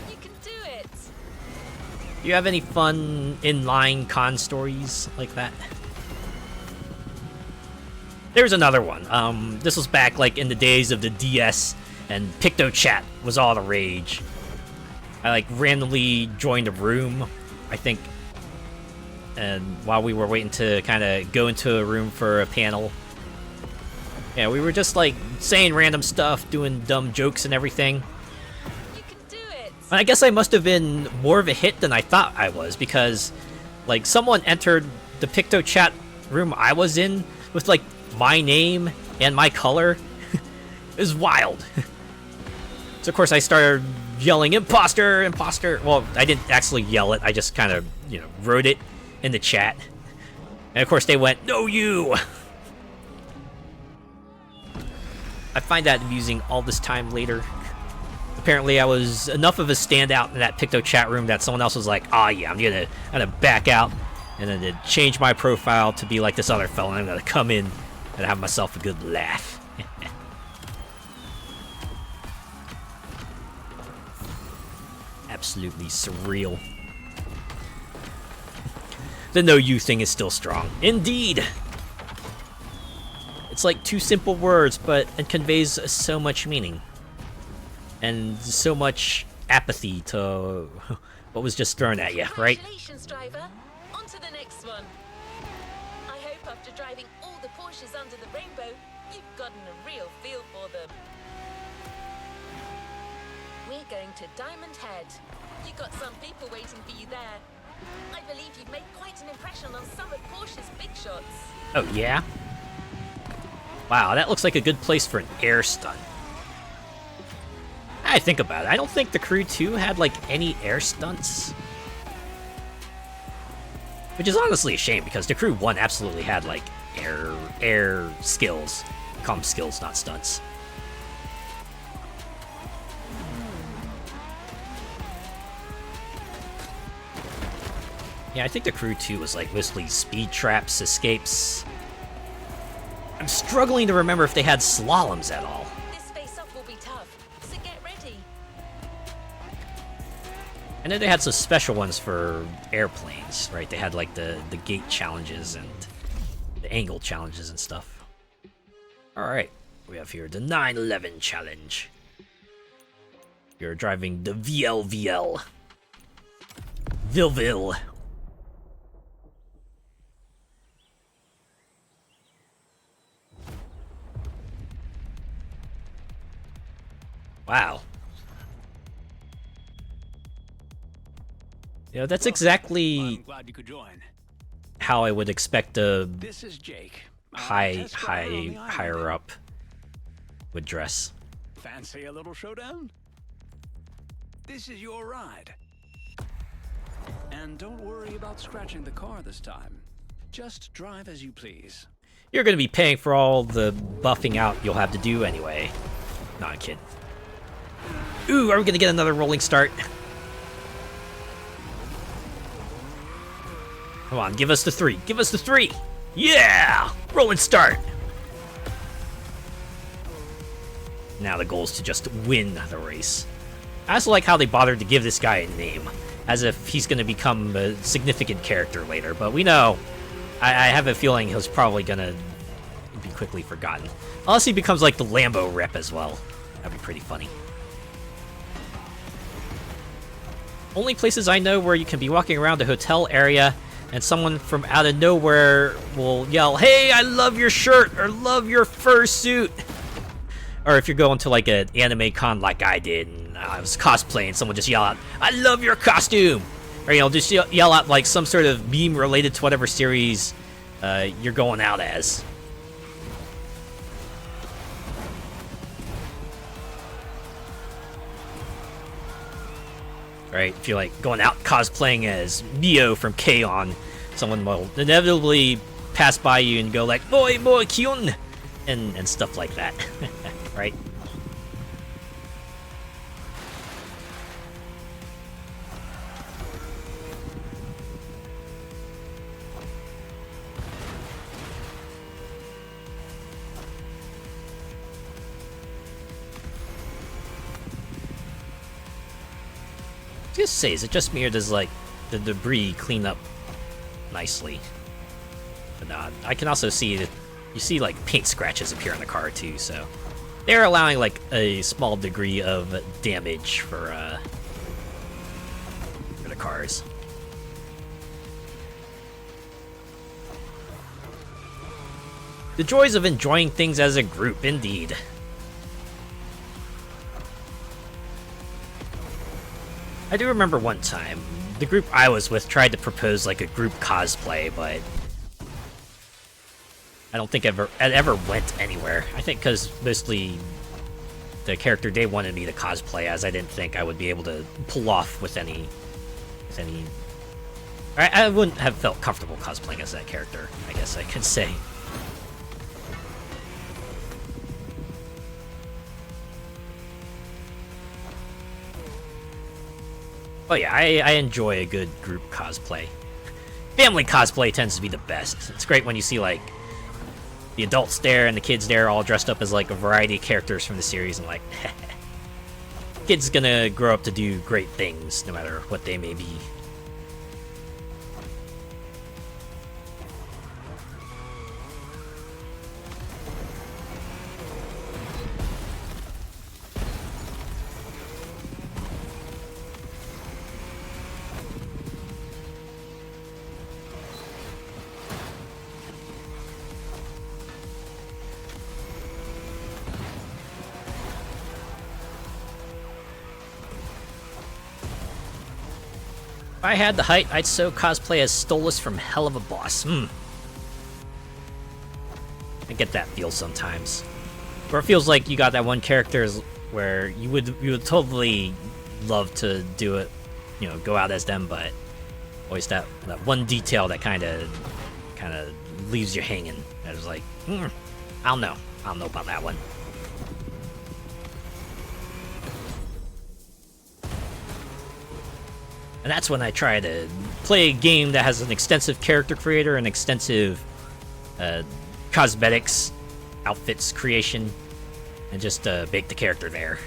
You can do it. Do you have any fun in-line con stories like that? There's another one. This was back like in the days of the DS, and PictoChat was all the rage. I like randomly joined a room, I think, and while we were waiting to kind of go into a room for a panel, yeah, we were just like saying random stuff, doing dumb jokes and everything. You can do it. I guess I must have been more of a hit than I thought I was, because like someone entered the PictoChat room I was in with like my name and my color. It was wild. So of course I started yelling, "Imposter, imposter!" Well, I didn't actually yell it, I just kind of, wrote it in the chat. And of course they went, "No, you!" I find that amusing all this time later. Apparently I was enough of a standout in that PictoChat room that someone else was like, "Ah, yeah, I'm gonna back out, and then to change my profile to be like this other fella, and I'm gonna come in and have myself a good laugh." Absolutely surreal. The "no you" thing is still strong. Indeed! It's like two simple words, but it conveys so much meaning. And so much apathy to what was just thrown at you, right? Congratulations, driver. On to the next one. I hope after driving all the Porsches under the rainbow, you've gotten a real feel for them. We're going to Diamond Head. You got some people waiting for you there. I believe you've made quite an impression on some of Porsche's big shots. Oh, yeah? Wow, that looks like a good place for an air stunt. I think about it, I don't think the Crew 2 had, like, any air stunts. Which is honestly a shame, because the Crew 1 absolutely had, like, air skills. Call them skills, not stunts. Yeah, I think the Crew 2 was like mostly speed traps, escapes. I'm struggling to remember if they had slaloms at all. This face-off will be tough, so get ready. I know they had some special ones for airplanes, right? They had like the gate challenges and the angle challenges and stuff. Alright, we have here the 911 challenge. You're driving the VLVL. Vilville. Wow. You know, that's exactly I'm glad you could join. how I would expect a This is Jake. higher up would dress. Fancy a little showdown? This is your ride. And don't worry about scratching the car this time. Just drive as you please. You're gonna be paying for all the buffing out you'll have to do anyway. Not a kid. Ooh, are we gonna get another rolling start? Come on, give us the 3. Give us the 3. Yeah! Rolling start. Now the goal is to just win the race. I also like how they bothered to give this guy a name, as if he's going to become a significant character later, but we know. I have a feeling he's probably going to be quickly forgotten. Unless he becomes like the Lambo rep as well. That'd be pretty funny. Only places I know where you can be walking around a hotel area and someone from out of nowhere will yell, "Hey, I love your shirt," or "Love your fursuit," or if you're going to like an anime con like I did, and I was cosplaying, someone just yell out, "I love your costume!" Or, you know, just yell out like some sort of meme related to whatever series you're going out as. Right? If you're like going out cosplaying as Mio from K-On!, someone will inevitably pass by you and go like, "Boy, boy, Kyun!" and stuff like that. Right? Just say, is it just me or does like the debris clean up nicely? But nah, I can also see that you see like paint scratches appear on the car too, so they're allowing like a small degree of damage for the cars. The joys of enjoying things as a group, indeed. I do remember one time, the group I was with tried to propose like a group cosplay, but I don't think it ever went anywhere. I think because mostly the character they wanted me to cosplay as, I didn't think I would be able to pull off with any. I wouldn't have felt comfortable cosplaying as that character, I guess I could say. Oh yeah, I enjoy a good group cosplay. Family cosplay tends to be the best. It's great when you see like the adults there and the kids there all dressed up as like a variety of characters from the series, and like, kid's gonna grow up to do great things no matter what they may be. If I had the height, I'd so cosplay as Stolas from Hell of a Boss. I get that feel sometimes. Where it feels like you got that one character where you would totally love to do it, you know, go out as them, but always that one detail that kind of leaves you hanging. And it's like, I don't know about that one. And that's when I try to play a game that has an extensive character creator and extensive cosmetics, outfits creation, and just bake the character there.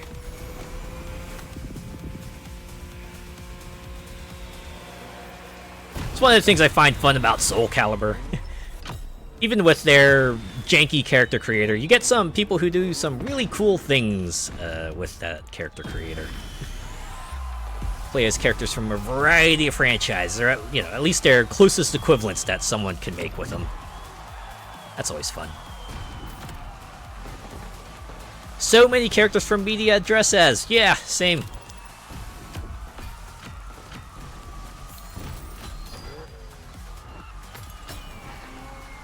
It's one of the things I find fun about Soul Calibur. Even with their janky character creator, you get some people who do some really cool things with that character creator. Play as characters from a variety of franchises, or at least their closest equivalents that someone can make with them. That's always fun. So many characters from media dress as. Yeah, same.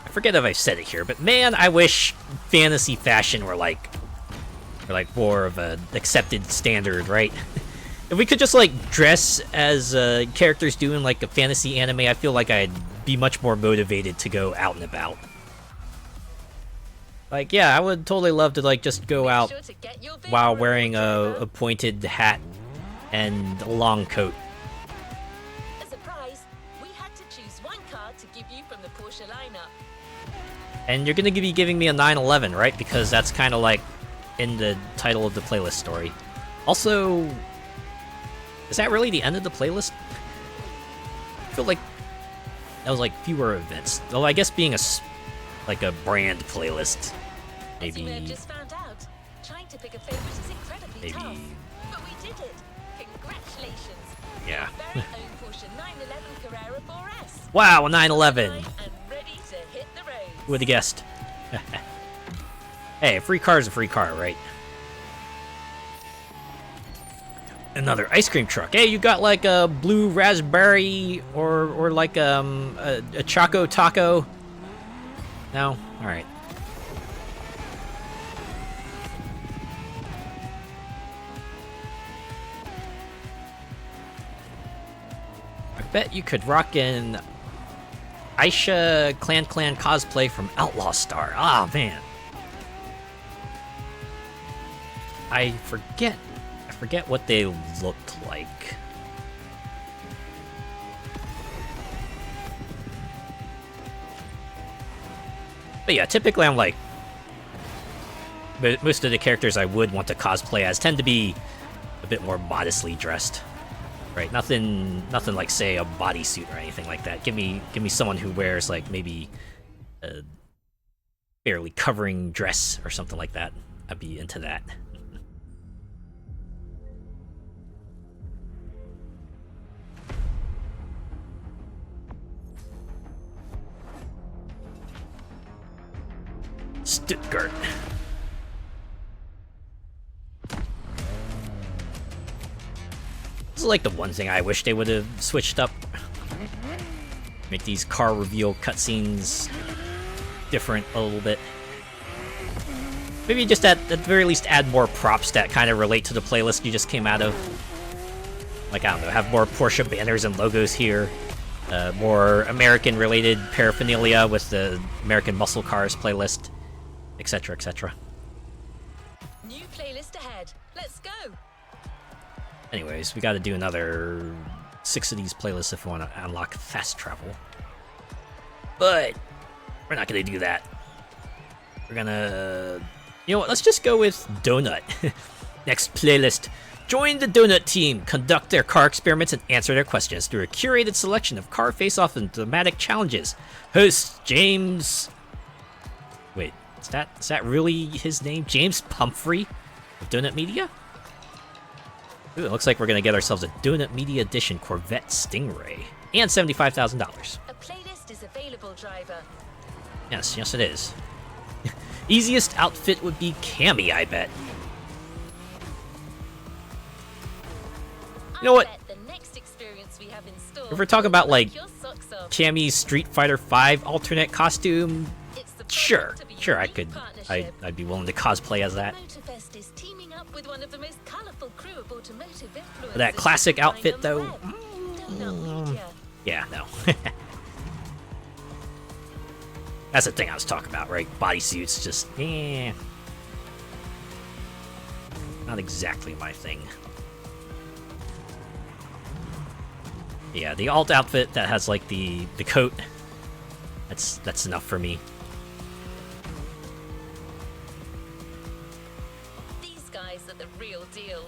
I forget if I've said it here, but man, I wish fantasy fashion were like more of an accepted standard, right? If we could just like dress as characters doing like a fantasy anime, I feel like I'd be much more motivated to go out and about. Like, yeah, I would totally love to like just go out while wearing a pointed hat and a long coat. As a prize, we had to choose one car to give you from the Porsche lineup. And you're gonna be giving me a 911, right? Because that's kind of like in the title of the playlist story. Also, is that really the end of the playlist? I feel like that was like fewer events. Though I guess being a brand playlist, maybe. As you may have just found out, trying to pick a favorite is incredibly tough. But we did it. Congratulations. Yeah. Very own Porsche 911 Carrera 4S. Wow, a 911. And ready to hit the road. Who would have guessed? Hey, a free car is a free car, right? Another ice cream truck. Hey, you got like a blue raspberry or like a choco taco? No? Alright. I bet you could rock an Aisha Clan cosplay from Outlaw Star. Ah, man. I forget what they looked like. But yeah, typically I'm like, but most of the characters I would want to cosplay as tend to be a bit more modestly dressed, right? Nothing like, say, a bodysuit or anything like that. Give me someone who wears like maybe a barely covering dress or something like that. I'd be into that. Stuttgart. This is like the one thing I wish they would have switched up. Make these car reveal cutscenes different a little bit. Maybe just at the very least add more props that kind of relate to the playlist you just came out of. Like, I don't know, have more Porsche banners and logos here. More American-related paraphernalia with the American Muscle Cars playlist, etc., etc. New playlist ahead. Let's go. Anyways, we gotta do another 6 of these playlists if we want to unlock fast travel. But we're not gonna do that. We're gonna... You know what, let's just go with Donut. Next playlist. Join the Donut team, conduct their car experiments, and answer their questions through a curated selection of car face-off and thematic challenges. Host James... Wait, is that really his name? James Pumphrey of Donut Media? Ooh, it looks like we're gonna get ourselves a Donut Media Edition Corvette Stingray. And $75,000. A playlist is available, driver. Yes, it is. Easiest outfit would be Cammy, I bet. You know what? The next experience we have in store If we're talking about, like, your socks off. Cammy's Street Fighter V alternate costume, It's the sure, perfect to be I unique could, partnership. I'd be willing to cosplay as that. Motorfest is teaming up with one of the most colourful crew of automotive influencers. That classic you can find outfit, on though, the web. Donut Media. Yeah, no. That's the thing I was talking about, right? Bodysuits, just, not exactly my thing. Yeah, the alt outfit that has, like, the coat, that's enough for me. These guys are the real deal.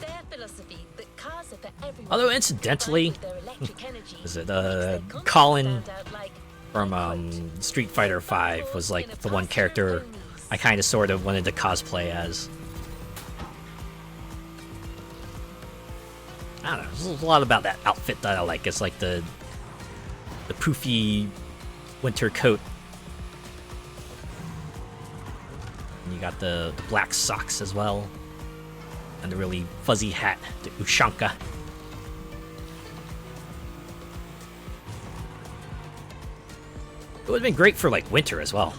Their philosophy that cars are for everyone. Although, incidentally, Combined with their electric energy, is it, makes their content Colin stand out like, from Street Fighter V was, like, the one character I kind of sort of wanted to cosplay as. I don't know, there's a lot about that outfit that I like. It's like the poofy winter coat. And you got the black socks as well. And the really fuzzy hat, the Ushanka. It would have been great for, like, winter as well.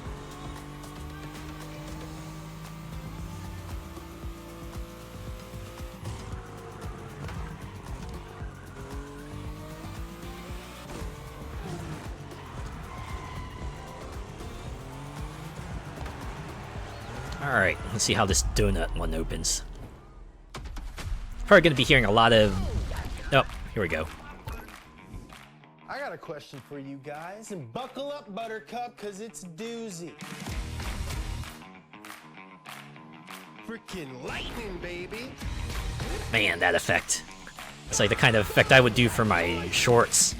Alright, let's see how this donut one opens. Probably going to be hearing a lot of... Oh, here we go. I got a question for you guys, and buckle up, Buttercup, cause it's a doozy. Freaking lightning, baby! Man, that effect. It's like the kind of effect I would do for my shorts.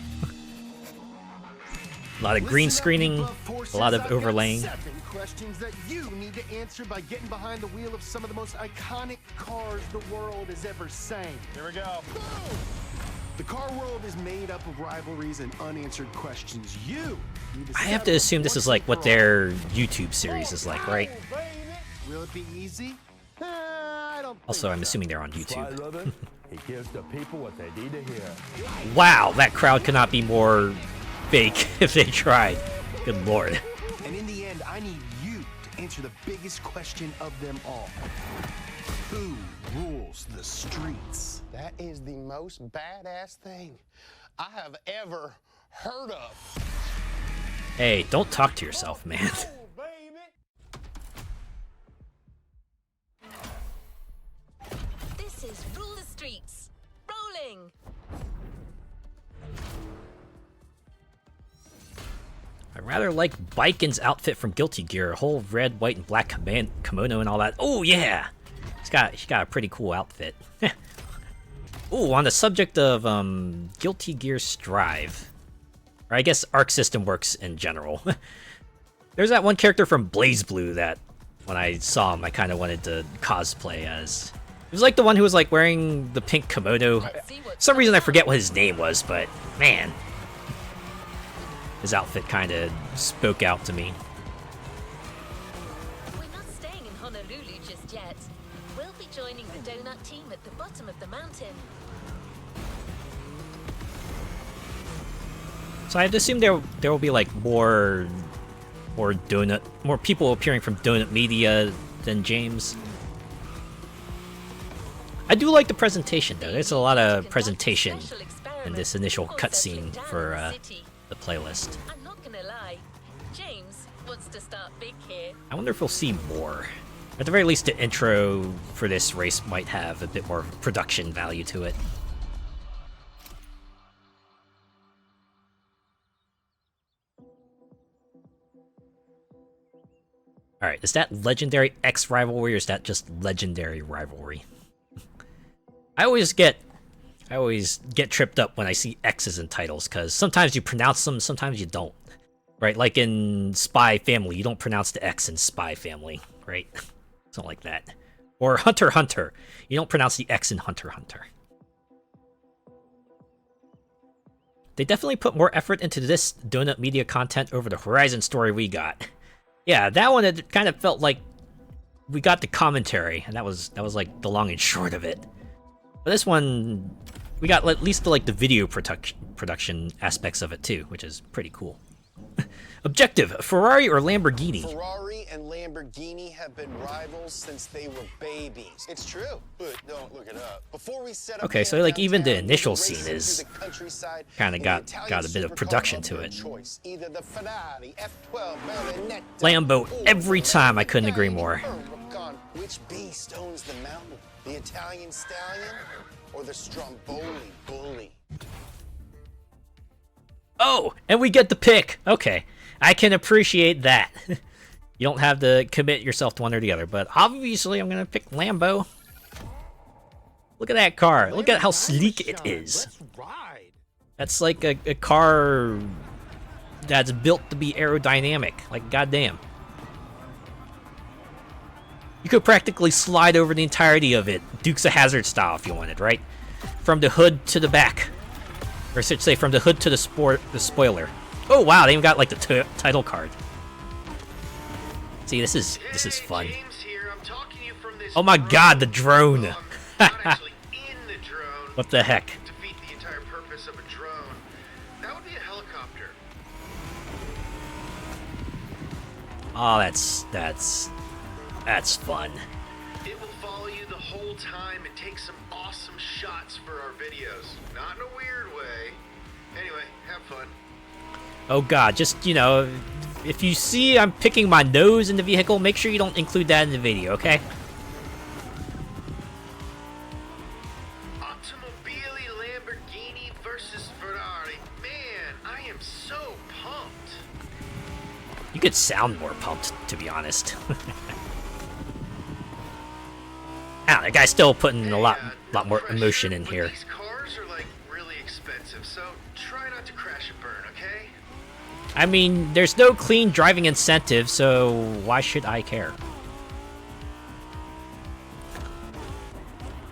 A lot of green screening, a lot of overlaying. 7 questions that you need to answer by getting behind the wheel of some of the most iconic cars the world has ever seen. Here we go. The car world is made up of rivalries and unanswered questions. You need to I have to settle assume this is once like and what for their YouTube series is like, right? all. Will it be easy? I don't don't Also, think I'm so. assuming they're on Spy YouTube. Lover, he gives the people what they need to hear. Wow, that crowd could not be more fake if they tried. Good lord. And in the end, I need you to answer the biggest question of them all. Who rules the streets? That is the most badass thing I have ever heard of. Hey, don't talk to yourself, man. This is Rule the Streets. Rolling. I rather like Biken's outfit from Guilty Gear, a whole red, white, and black kimono and all that. Oh yeah, he's got a pretty cool outfit. Ooh, on the subject of Guilty Gear Strive, or I guess Arc System Works in general. There's that one character from Blaze Blue that, when I saw him, I kind of wanted to cosplay as. It was like the one who was like wearing the pink kimono. For some reason I forget what his name was, but man, his outfit kind of spoke out to me. We're not staying in Honolulu just yet. We'll be joining the donut team at the bottom of the mountain. So I'd assume there will be like more people appearing from Donut Media than James. I do like the presentation though. There's a lot of presentation in this initial cutscene for the playlist. I'm not gonna lie, James wants to start big here. I wonder if we'll see more. At the very least, the intro for this race might have a bit more production value to it. Alright, is that legendary X rivalry or is that just legendary rivalry? I always get tripped up when I see X's in titles, because sometimes you pronounce them, sometimes you don't. Right, like in Spy Family, you don't pronounce the X in Spy Family, right? Something like that. Or Hunter x Hunter, you don't pronounce the X in Hunter x Hunter. They definitely put more effort into this Donut Media content over the Horizon story we got. Yeah, that one, it kind of felt like we got the commentary, and that was like the long and short of it. But this one, we got at least the video production aspects of it too, which is pretty cool. Objective: Ferrari or Lamborghini? Ferrari and Lamborghini have been rivals since they were babies. It's true, but don't look it up. Before we set up Okay, so like even the downtown, initial we were scene racing is through the countryside kind of in got the Italian a bit of supercar production to of it. your choice. Either the Ferrari F12 Marinetta Lambo or every the time, I couldn't agree Lamborghini more. Huracan. Which beast owns the mountain? The Italian stallion or the Stromboli bully? Oh, and we get the pick. Okay, I can appreciate that. You don't have to commit yourself to one or the other, but obviously I'm gonna pick Lambo. Look at that car. Look at how sleek it is. That's like a car that's built to be aerodynamic. Like, goddamn. You could practically slide over the entirety of it, Dukes of Hazzard style if you wanted, right? From the hood to the back. Or I should say, from the hood to the spoiler. Oh wow, they even got like the title card. See, this is fun. Oh my god, the drone! What the heck? Defeat the entire purpose of a drone. That would be a helicopter. Oh, that's fun. It will follow you the whole time and take some awesome shots for our videos. Not in a weird way. Anyway, have fun. Oh god, just, you know, if you see I'm picking my nose in the vehicle, make sure you don't include that in the video, okay? Automobili Lamborghini versus Ferrari. Man, I am so pumped. You could sound more pumped, to be honest. Ah, that guy's still putting a lot more emotion in here. These cars are like really expensive, so try not to crash and burn, okay? I mean, there's no clean driving incentive, so why should I care?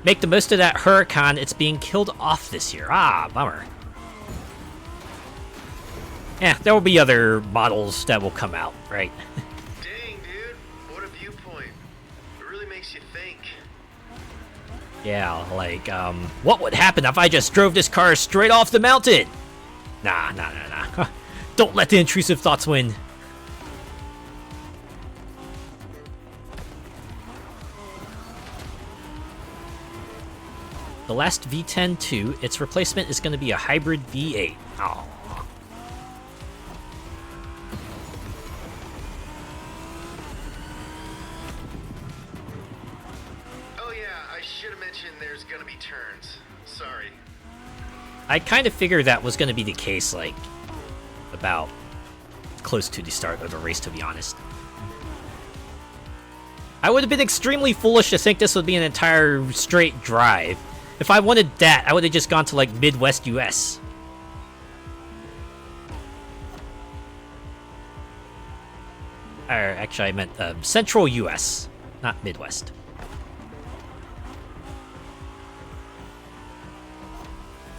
Make the most of that Huracan. It's being killed off this year. Ah, bummer. Yeah, there will be other models that will come out, right? Dang, dude, what a viewpoint. It really makes you think. Yeah, like, what would happen if I just drove this car straight off the mountain? Nah. Don't let the intrusive thoughts win. The last V10-2, its replacement is going to be a hybrid V8. Oh. Oh yeah, I should have mentioned there's gonna be turns. Sorry. I kind of figured that was going to be the case, like, about close to the start of the race, to be honest. I would have been extremely foolish to think this would be an entire straight drive. If I wanted that, I would have just gone to, like, Midwest US. Or, actually, I meant Central US, not Midwest.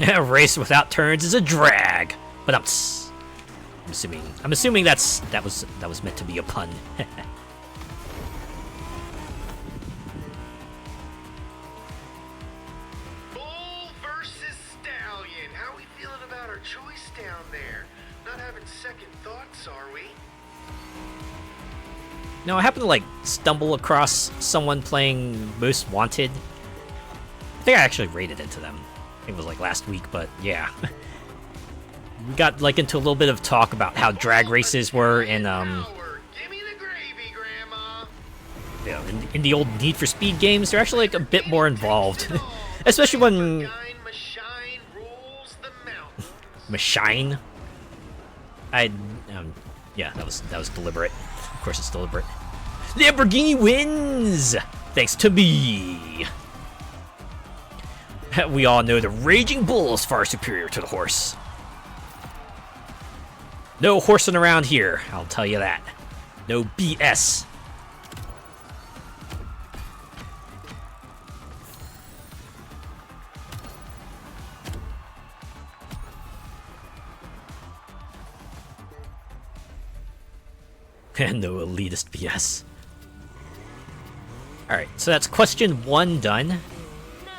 A race without turns is a drag. But I'm assuming that was meant to be a pun. Bull versus Stallion. How we feeling about our choice down there? Not having second thoughts, are we? No, I happened to, like, stumble across someone playing Most Wanted. I think I actually raided into them. I think it was, like, last week, but yeah. We got, like, into a little bit of talk about how drag races were in, Give me the gravy, Grandma. you know, in the old Need for Speed games. They're actually, like, a bit more involved. Especially when... Machine rules the mountains. Machine? Yeah, that was deliberate. Of course it's deliberate. Lamborghini wins! Thanks to me! We all know the Raging Bull is far superior to the horse. No horsing around here, I'll tell you that. No BS. And no elitist BS. Alright, so that's question 1 done. Now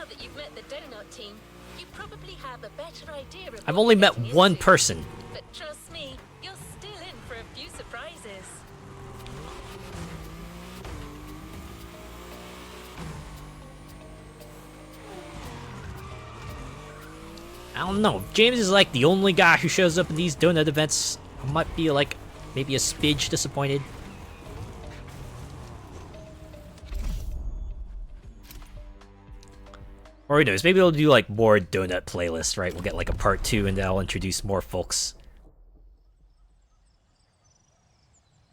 that you've met the donut team, you probably have a better idea of I've what only you're met getting one into. person. But trust me, you're still in for a few surprises. I don't know. If James is like the only guy who shows up in these donut events, I might be like maybe a smidge disappointed. Or who knows, maybe they'll do like more donut playlists, right? We'll get like a part 2 and they'll introduce more folks.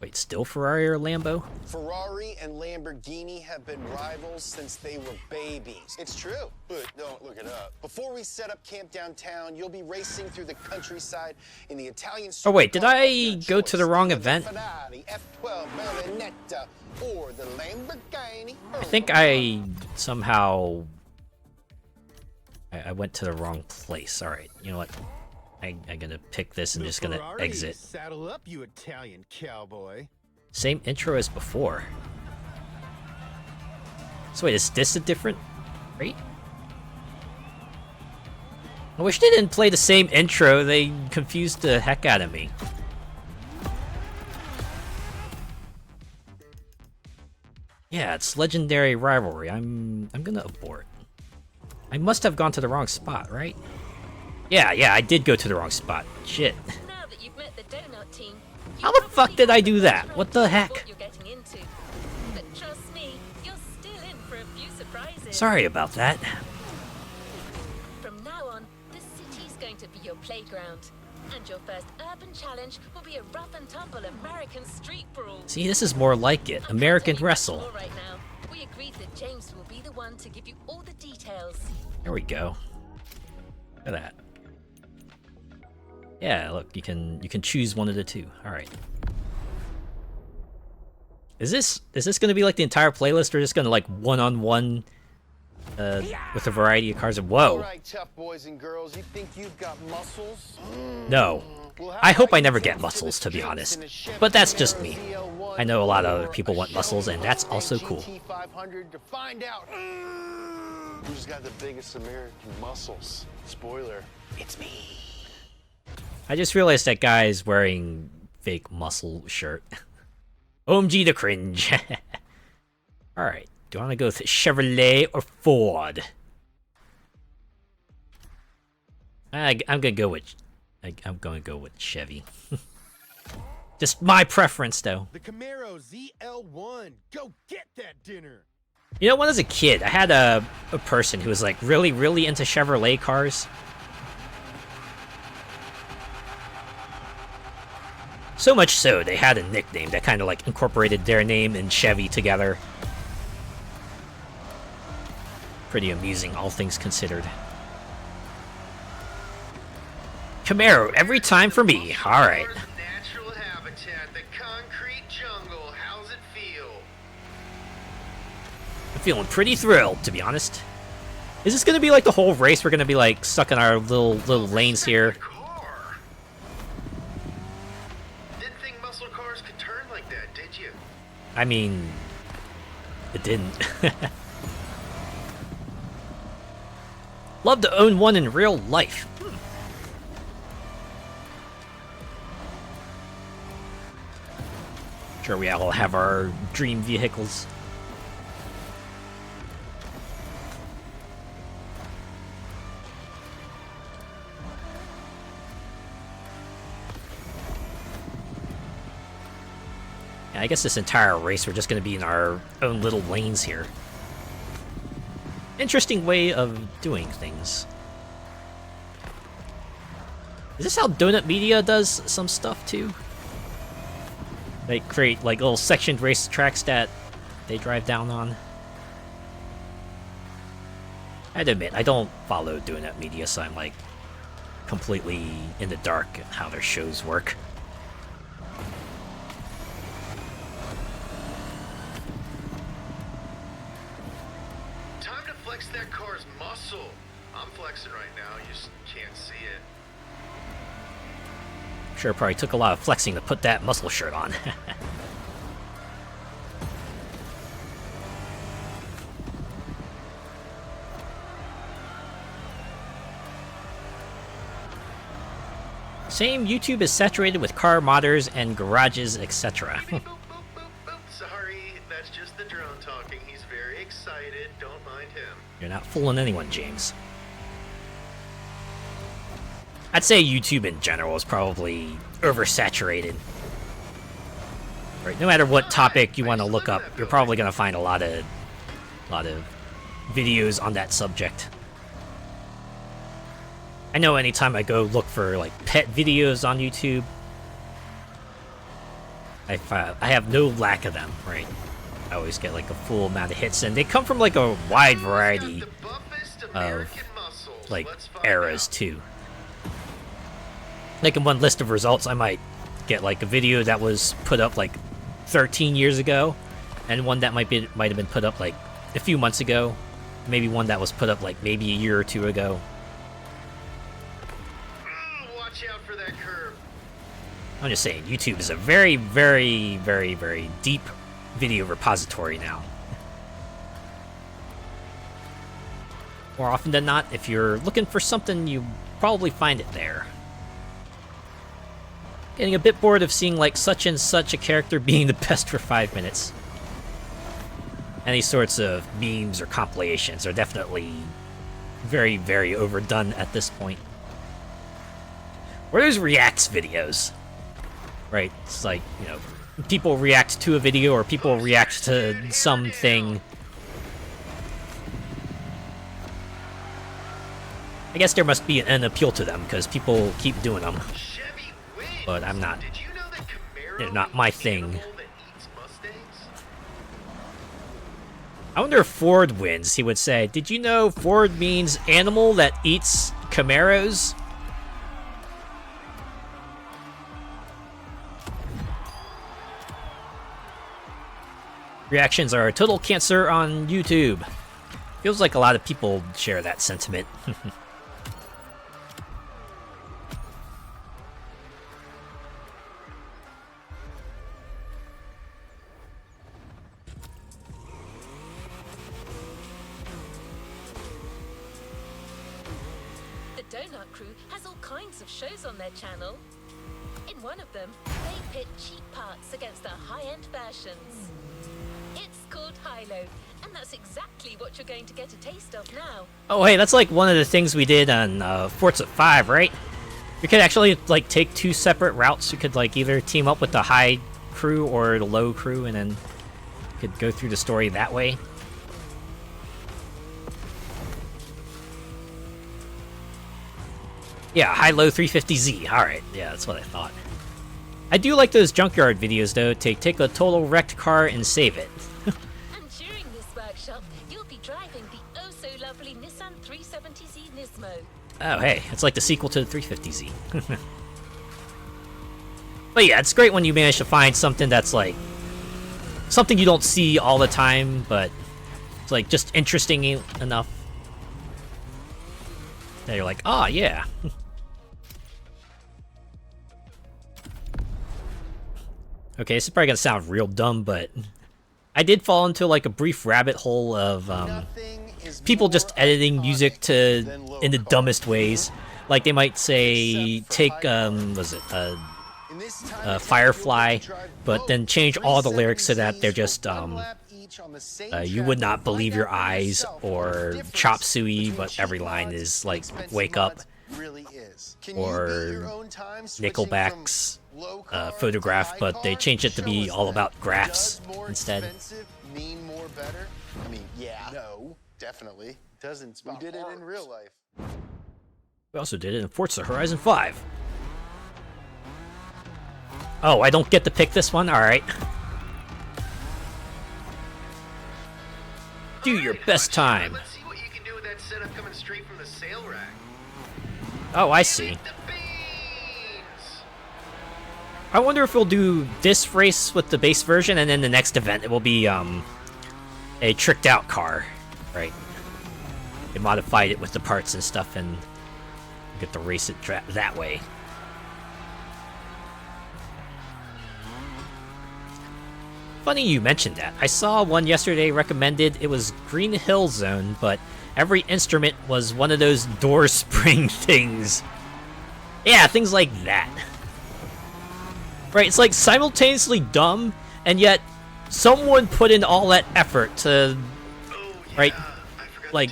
Wait, still Ferrari or Lambo? Ferrari and Lamborghini have been rivals since they were babies. It's true, but don't look it up. Before we set up camp downtown, you'll be racing through the countryside in the Italian. Oh wait, did I go to the wrong event? Ferrari, F12 Berlinetta, or the Lamborghini. I think I somehow... I went to the wrong place. Alright, you know what? I'm gonna pick this and just gonna exit. Saddle up, you Italian cowboy. Same intro as before. So wait, is this a different rate? I wish they didn't play the same intro. They confused the heck out of me. Yeah, it's legendary rivalry. I'm gonna abort. I must have gone to the wrong spot, right? Yeah, I did go to the wrong spot. Shit. Now that you've met the donut team, you How the fuck probably did I have a do that? better What the idea of heck? what you're getting into. But trust me, you're still in for a few surprises. Sorry about that. From now on, the city's going to be your playground. And your first urban challenge will be a rough and tumble American street brawl. See, this is more like it. American Wrestle. Right now, we agreed that James will be the one to give you all the details. There we go. Look at that. Yeah, look, you can choose one of the two. All right. Is this gonna be like the entire playlist, or just gonna like one-on-one with a variety of cars? Whoa. All right, tough boys and girls, you think you've got muscles? No. I hope I never get muscles, to be honest. But that's just me. I know a lot of other people want muscles, and that's also cool. GT500 to find out Who's got the biggest American muscles? Spoiler, it's me. I just realized that guy is wearing fake muscle shirt. OMG the cringe. Alright, do I want to go with Chevrolet or Ford? I'm gonna go with Chevy. Just my preference, though. The Camaro ZL1. Go get that dinner. You know, when I was a kid, I had a person who was like really, really into Chevrolet cars. So much so, they had a nickname that kind of like incorporated their name and Chevy together. Pretty amusing, all things considered. Camaro, every time for me. Alright. Natural habitat, the concrete jungle. How's it feel? I'm feeling pretty thrilled, to be honest. Is this gonna be like the whole race? We're gonna be like stuck in our little lanes here. Didn't think muscle cars could turn like that, did you? I mean, it didn't. Love to own one in real life. Sure, we all have our dream vehicles. Yeah, I guess this entire race we're just going to be in our own little lanes here. Interesting way of doing things. Is this how Donut Media does some stuff too? They create like little sectioned race tracks that they drive down on. I had to admit, I don't follow Donut Media, so I'm like completely in the dark at how their shows work. Time to flex that car's muscle. I'm flexing right now, you just can't see it. Sure, probably took a lot of flexing to put that muscle shirt on. Same, YouTube is saturated with car modders and garages, etc. Sorry, that's just the drone talking. He's very excited. Don't mind him. You're not fooling anyone, James. I'd say YouTube in general is probably oversaturated. Right, no matter what topic you want to look up, you're probably going to find a lot of videos on that subject. I know anytime I go look for like pet videos on YouTube, I have no lack of them, right? I always get like a full amount of hits, and they come from like a wide variety of like eras too. Like in one list of results, I might get like a video that was put up like 13 years ago, and one that might have been put up like a few months ago, maybe one that was put up like maybe a year or two ago. Watch out for that curve. I'm just saying, YouTube is a very, very, very, very deep video repository now. More often than not, if you're looking for something, you probably find it there. Getting a bit bored of seeing like such and such a character being the best for 5 minutes. Any sorts of memes or compilations are definitely very, very overdone at this point. Or there's reacts videos, right? It's like, you know, people react to a video or people react to something. I guess there must be an appeal to them because people keep doing them. But I'm not. They're not my thing. I wonder if Ford wins. He would say, "Did you know Ford means animal that eats Camaros?" Reactions are a total cancer on YouTube. Feels like a lot of people share that sentiment. Donut Crew has all kinds of shows on their channel. In one of them, they pit cheap parts against the high-end versions. It's called Hilo, and that's exactly what you're going to get a taste of now. Oh, hey, that's like one of the things we did on Forza 5, right? We could actually like take 2 separate routes. We could like either team up with the high crew or the low crew, and then could go through the story that way. Yeah, high-low 350Z. Alright, yeah, that's what I thought. I do like those junkyard videos, though. Take a total wrecked car and save it. And during this workshop, you'll be driving the oh-so-lovely Nissan 370Z Nismo. Oh, hey, it's like the sequel to the 350Z. But yeah, it's great when you manage to find something that's like... something you don't see all the time, but it's like just interesting enough. That you're like, oh, yeah. Okay, this is probably gonna sound real dumb, but I did fall into like a brief rabbit hole of people just editing music in the dumbest ways. Like they might say, take was it Firefly, but then change all the lyrics so that they're just you would not believe your eyes, or Chop Suey, but every line is like wake up, or Nickelback's Photograph, but they changed it to be all about graphs instead. Mean more better? I mean, yeah. No, definitely. Doesn't. We did it in real life. We also did it in Forza Horizon 5. Oh, I don't get to pick this one? Alright. Do your best time. Let's see what you can do with that setup coming straight from the sale rack. Oh, I see. I wonder if we'll do this race with the base version, and then the next event it will be a tricked out car, right? They modified it with the parts and stuff, and get to race it that way. Funny you mentioned that. I saw one yesterday recommended. It was Green Hill Zone, but every instrument was one of those door spring things. Yeah, things like that. Right, it's like simultaneously dumb, and yet someone put in all that effort to, right, like,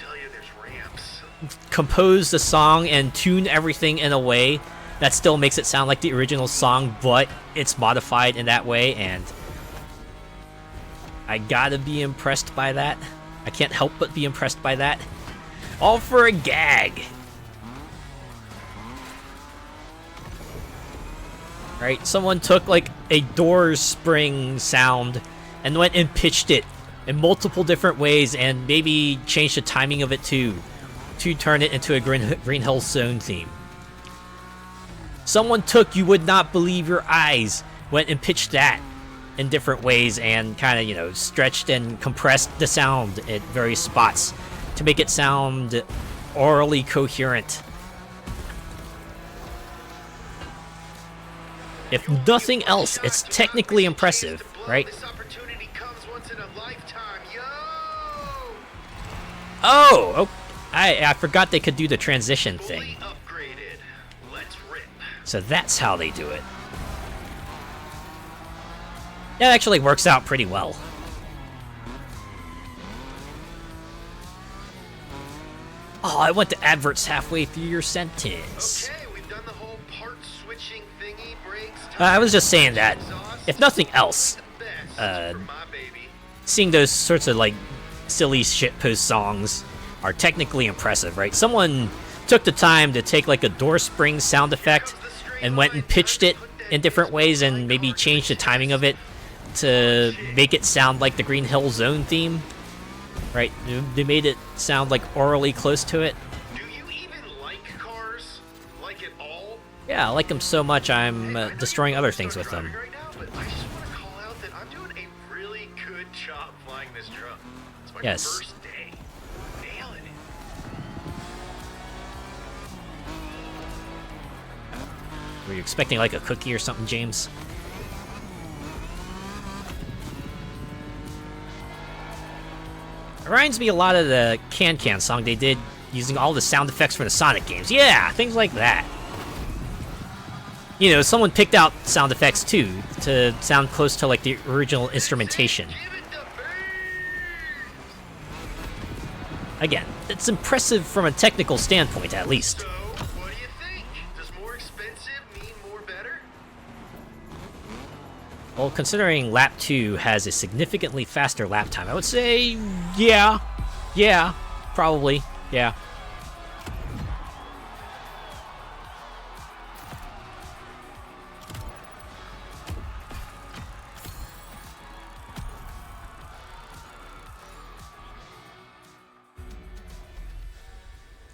compose the song and tune everything in a way that still makes it sound like the original song, but it's modified in that way, and I gotta be impressed by that. I can't help but be impressed by that. All for a gag. Right, someone took like a door spring sound and went and pitched it in multiple different ways, and maybe changed the timing of it too, to turn it into a Green Hill Zone theme. Someone took You Would Not Believe Your Eyes, went and pitched that in different ways, and kind of, you know, stretched and compressed the sound at various spots to make it sound orally coherent. If nothing else, it's technically impressive, right? Oh, I forgot they could do the transition thing. So that's how they do it. That actually works out pretty well. Oh, I went to adverts halfway through your sentence. Okay, we've done the whole part switching thingy, brakes, I was just saying that, if nothing else, seeing those sorts of like silly shitpost songs are technically impressive, right? Someone took the time to take like a door spring sound effect and went and pitched it in different ways, and maybe changed the timing of it to make it sound like the Green Hill Zone theme, right? They made it sound like orally close to it. Do you even like cars? Like it all? Yeah, I like them so much I'm destroying other things with them. Right now, but I just want to call out that I'm doing a really good job flying this drum. It's my Yes. first day. Nailing it. Were you expecting like a cookie or something, James? Reminds me a lot of the Can Can song they did using all the sound effects from the Sonic games. Yeah, things like that. You know, someone picked out sound effects too to sound close to like the original instrumentation. Again, it's impressive from a technical standpoint, at least. So, what do you think? Does more expensive mean more better? Well, considering lap 2 has a significantly faster lap time, I would say, yeah, probably, yeah.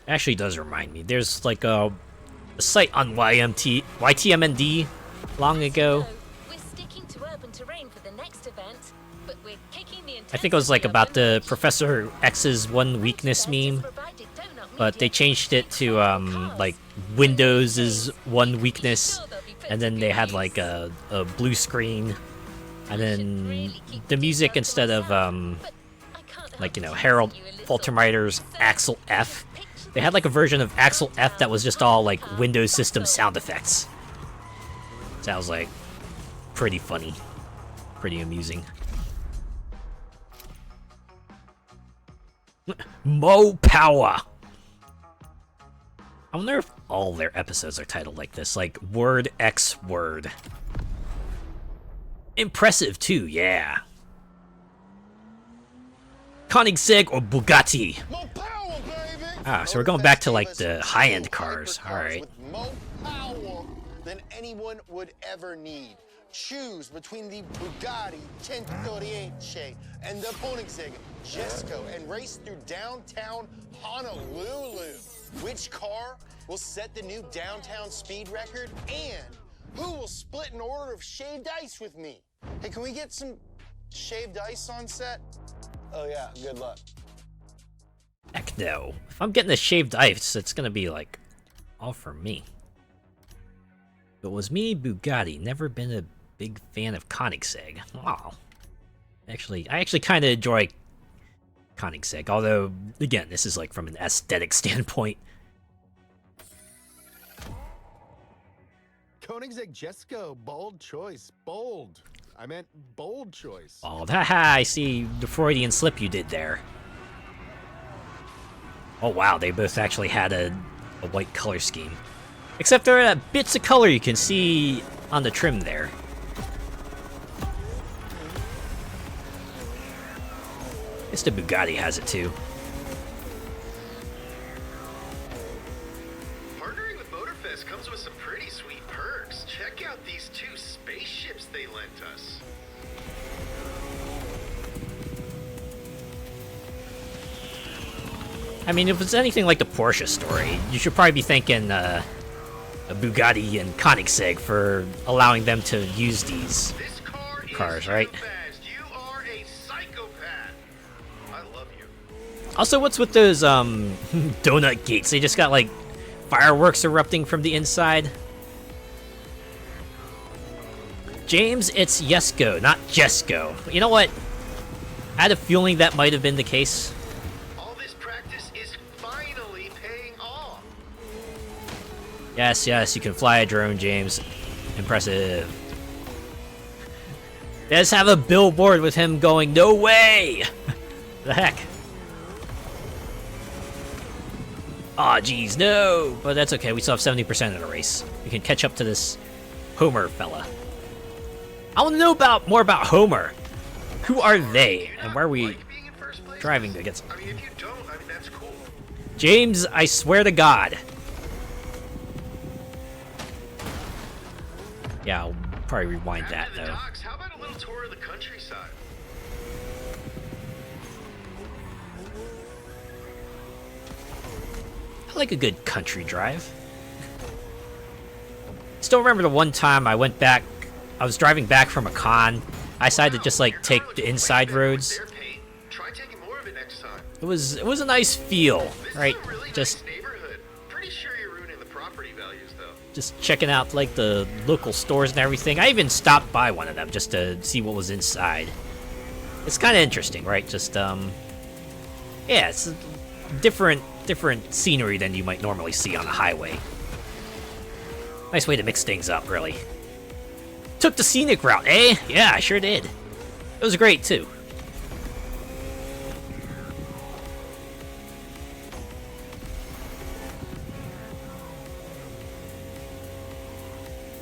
Actually does remind me, there's like a site on YTMND long ago. We're sticking to urban terrain for the next event, but we're kicking the I think it was like about the Professor X's one weakness meme, but they changed it to like Windows's one weakness, and then they had like a blue screen, and then the music instead of like, you know, Harold Faltermeier's Axel F, they had like a version of Axel F that was just all like Windows system sound effects. Sounds like pretty funny, pretty amusing. Mo Power. I wonder if all their episodes are titled like this, like Word X Word. Impressive too, yeah. Koenigsegg or Bugatti? Ah, so we're going back to like the high-end cars. All right. With more power than anyone would ever need. Choose between the Bugatti 1038 and the Koenigsegg Jesco and race through downtown Honolulu. Which car will set the new downtown speed record? And who will split an order of shaved ice with me? Hey, can we get some shaved ice on set? Oh yeah, good luck. Heck no. If I'm getting a shaved ice, it's gonna be like all for me. If it was me, Bugatti, never been a big fan of Koenigsegg. Wow. I actually kind of enjoy Koenigsegg, although, again, this is like from an aesthetic standpoint. Koenigsegg Jesco, bold choice. Bold. I meant bold choice. Oh, haha, I see the Freudian slip you did there. Oh wow, they both actually had a white color scheme. Except there are bits of color you can see on the trim there. I guess the Bugatti has it too. Partnering with Motorfest comes with some pretty sweet perks. Check out these two spaceships they lent us. I mean, if it's anything like the Porsche story, you should probably be thanking a Bugatti and Koenigsegg for allowing them to use these cars, right? You are a psychopath. I love you. Also, what's with those donut gates? They just got like fireworks erupting from the inside. James, it's Jesco, not Jesco. You know what? I had a feeling that might have been the case. Yes, yes, you can fly a drone, James. Impressive. Let's have a billboard with him going, no way! The heck? Aw, geez, no! But that's okay, we still have 70% of the race. We can catch up to this Homer fella. I want to know more about Homer. Who are they, and where are we driving to get some? I mean, if you don't, I mean, that's cool. James, I swear to God. Yeah, I'll probably rewind that, though. Docks, how about a little tour of the countryside? I like a good country drive. Still remember the one time I went back, I was driving back from a con. I decided to just like take the inside roads. Try taking more of it next time. It was a nice feel, right? Just Pretty sure you're ruining the property values, though. just checking out like the local stores and everything. I even stopped by one of them just to see what was inside. It's kind of interesting, right? Just yeah, it's a different different scenery than you might normally see on a highway. Nice way to mix things up, really. Took the scenic route, eh? Yeah, I sure did. It was great, too.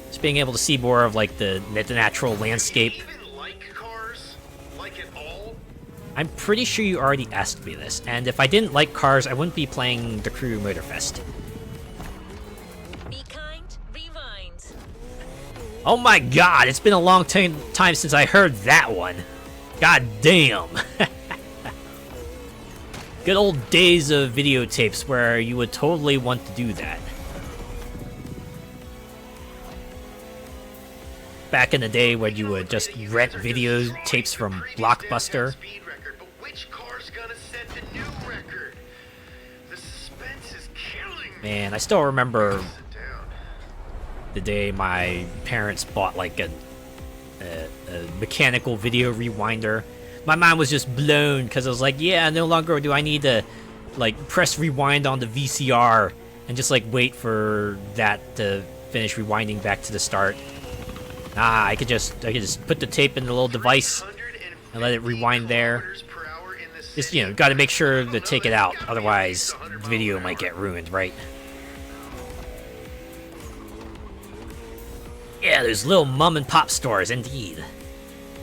Just being able to see more of, like, the natural landscape. Do you even like cars? Like it all? I'm pretty sure you already asked me this, and if I didn't like cars, I wouldn't be playing the Crew Motorfest. Be kind, rewind. Oh my god, it's been a long time since I heard that one. God damn. Good old days of videotapes where you would totally want to do that. Back in the day when you would just rent videotapes from Blockbuster. Speed record, but which car's gonna set the new record? The suspense is killing me. Man, I still remember Sit down. the day my parents bought like a mechanical video rewinder. My mind was just blown because I was like, yeah, no longer do I need to like press rewind on the VCR and just like wait for that to finish rewinding back to the start. Nah, I could just put the tape in the little device and let it rewind there. Just, you know, got to make sure to take it out, otherwise the video might get ruined, right? Yeah, those little mom and pop stores, indeed.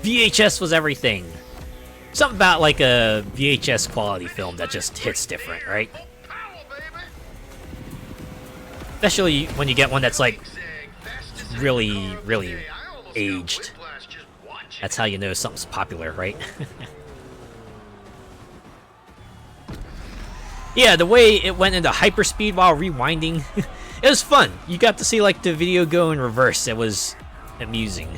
VHS was everything. Something about like a VHS quality film that just hits different, right? Especially when you get one that's like really, really aged. That's how you know something's popular, right? Yeah, the way it went into hyperspeed while rewinding, it was fun. You got to see like the video go in reverse. It was amusing.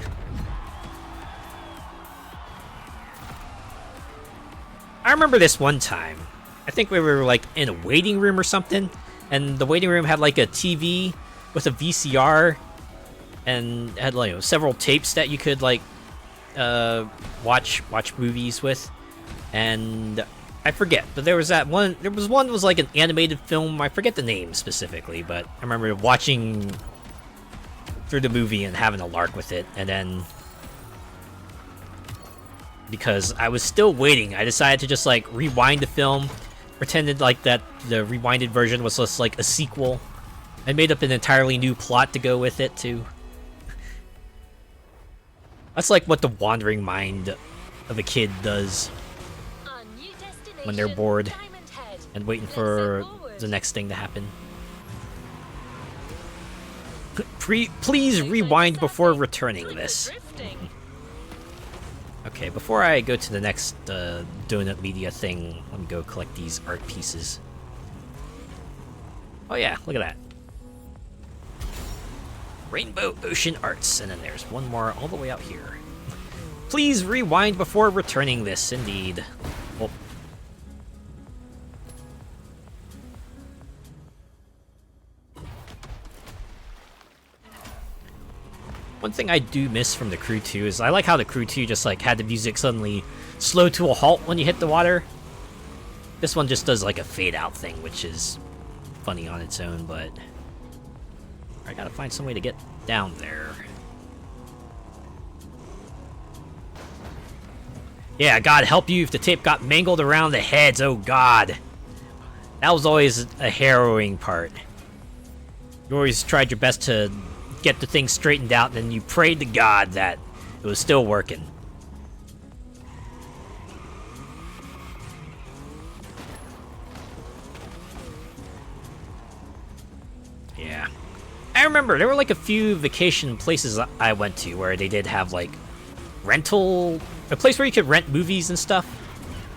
I remember this one time. I think we were like in a waiting room or something, and the waiting room had like a TV with a VCR and had like, you know, several tapes that you could like watch movies with. And I forget, but there was that one. There was one that was like an animated film. I forget the name specifically, but I remember watching through the movie and having a lark with it. And then, because I was still waiting, I decided to just like rewind the film, pretended like that the rewinded version was just like a sequel. I made up an entirely new plot to go with it too. That's like what the wandering mind of a kid does when they're bored and waiting for the next thing to happen. Please rewind before returning this. Okay, before I go to the next Donut Media thing, let me go collect these art pieces. Oh yeah, look at that. Rainbow Ocean Arts, and then there's one more all the way out here. Please rewind before returning this, indeed. Oh. One thing I do miss from the Crew 2 is I like how the Crew 2 just like had the music suddenly slow to a halt when you hit the water. This one just does like a fade out thing, which is funny on its own, but I gotta find some way to get down there. Yeah, God help you if the tape got mangled around the heads, oh God. That was always a harrowing part. You always tried your best to get the thing straightened out, and then you prayed to God that it was still working. Yeah. I remember there were like a few vacation places I went to where they did have like a place where you could rent movies and stuff.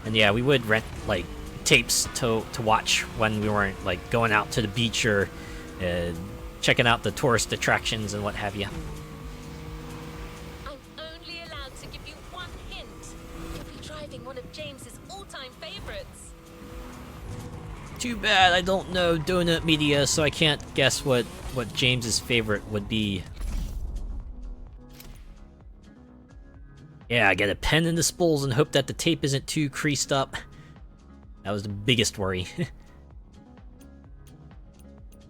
And yeah, we would rent like tapes to watch when we weren't like going out to the beach or checking out the tourist attractions and what have you. I'm only allowed to give you one hint. You'll be driving one of James's all-time favorites. Too bad I don't know Donut Media, so I can't guess what James's favorite would be. Yeah, I get a pen in the spools and hope that the tape isn't too creased up. That was the biggest worry.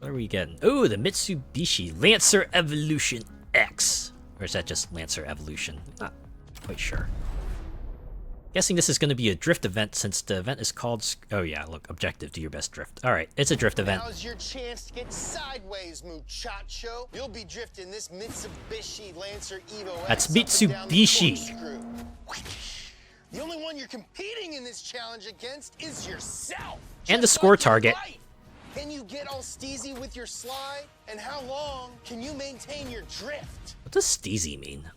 What are we getting? Oh, the Mitsubishi Lancer Evolution X. Or is that just Lancer Evolution? Not quite sure. Guessing this is going to be a drift event since the event is called... Oh yeah, look, objective, do your best drift. Alright, it's a drift event. Now's your chance to get sideways, muchacho. You'll be drifting this Mitsubishi Lancer Evo X. That's Mitsubishi. The only one you're competing in this challenge against is yourself. And the score target. Can you get all steezy with your slide? And how long can you maintain your drift? What does steezy mean?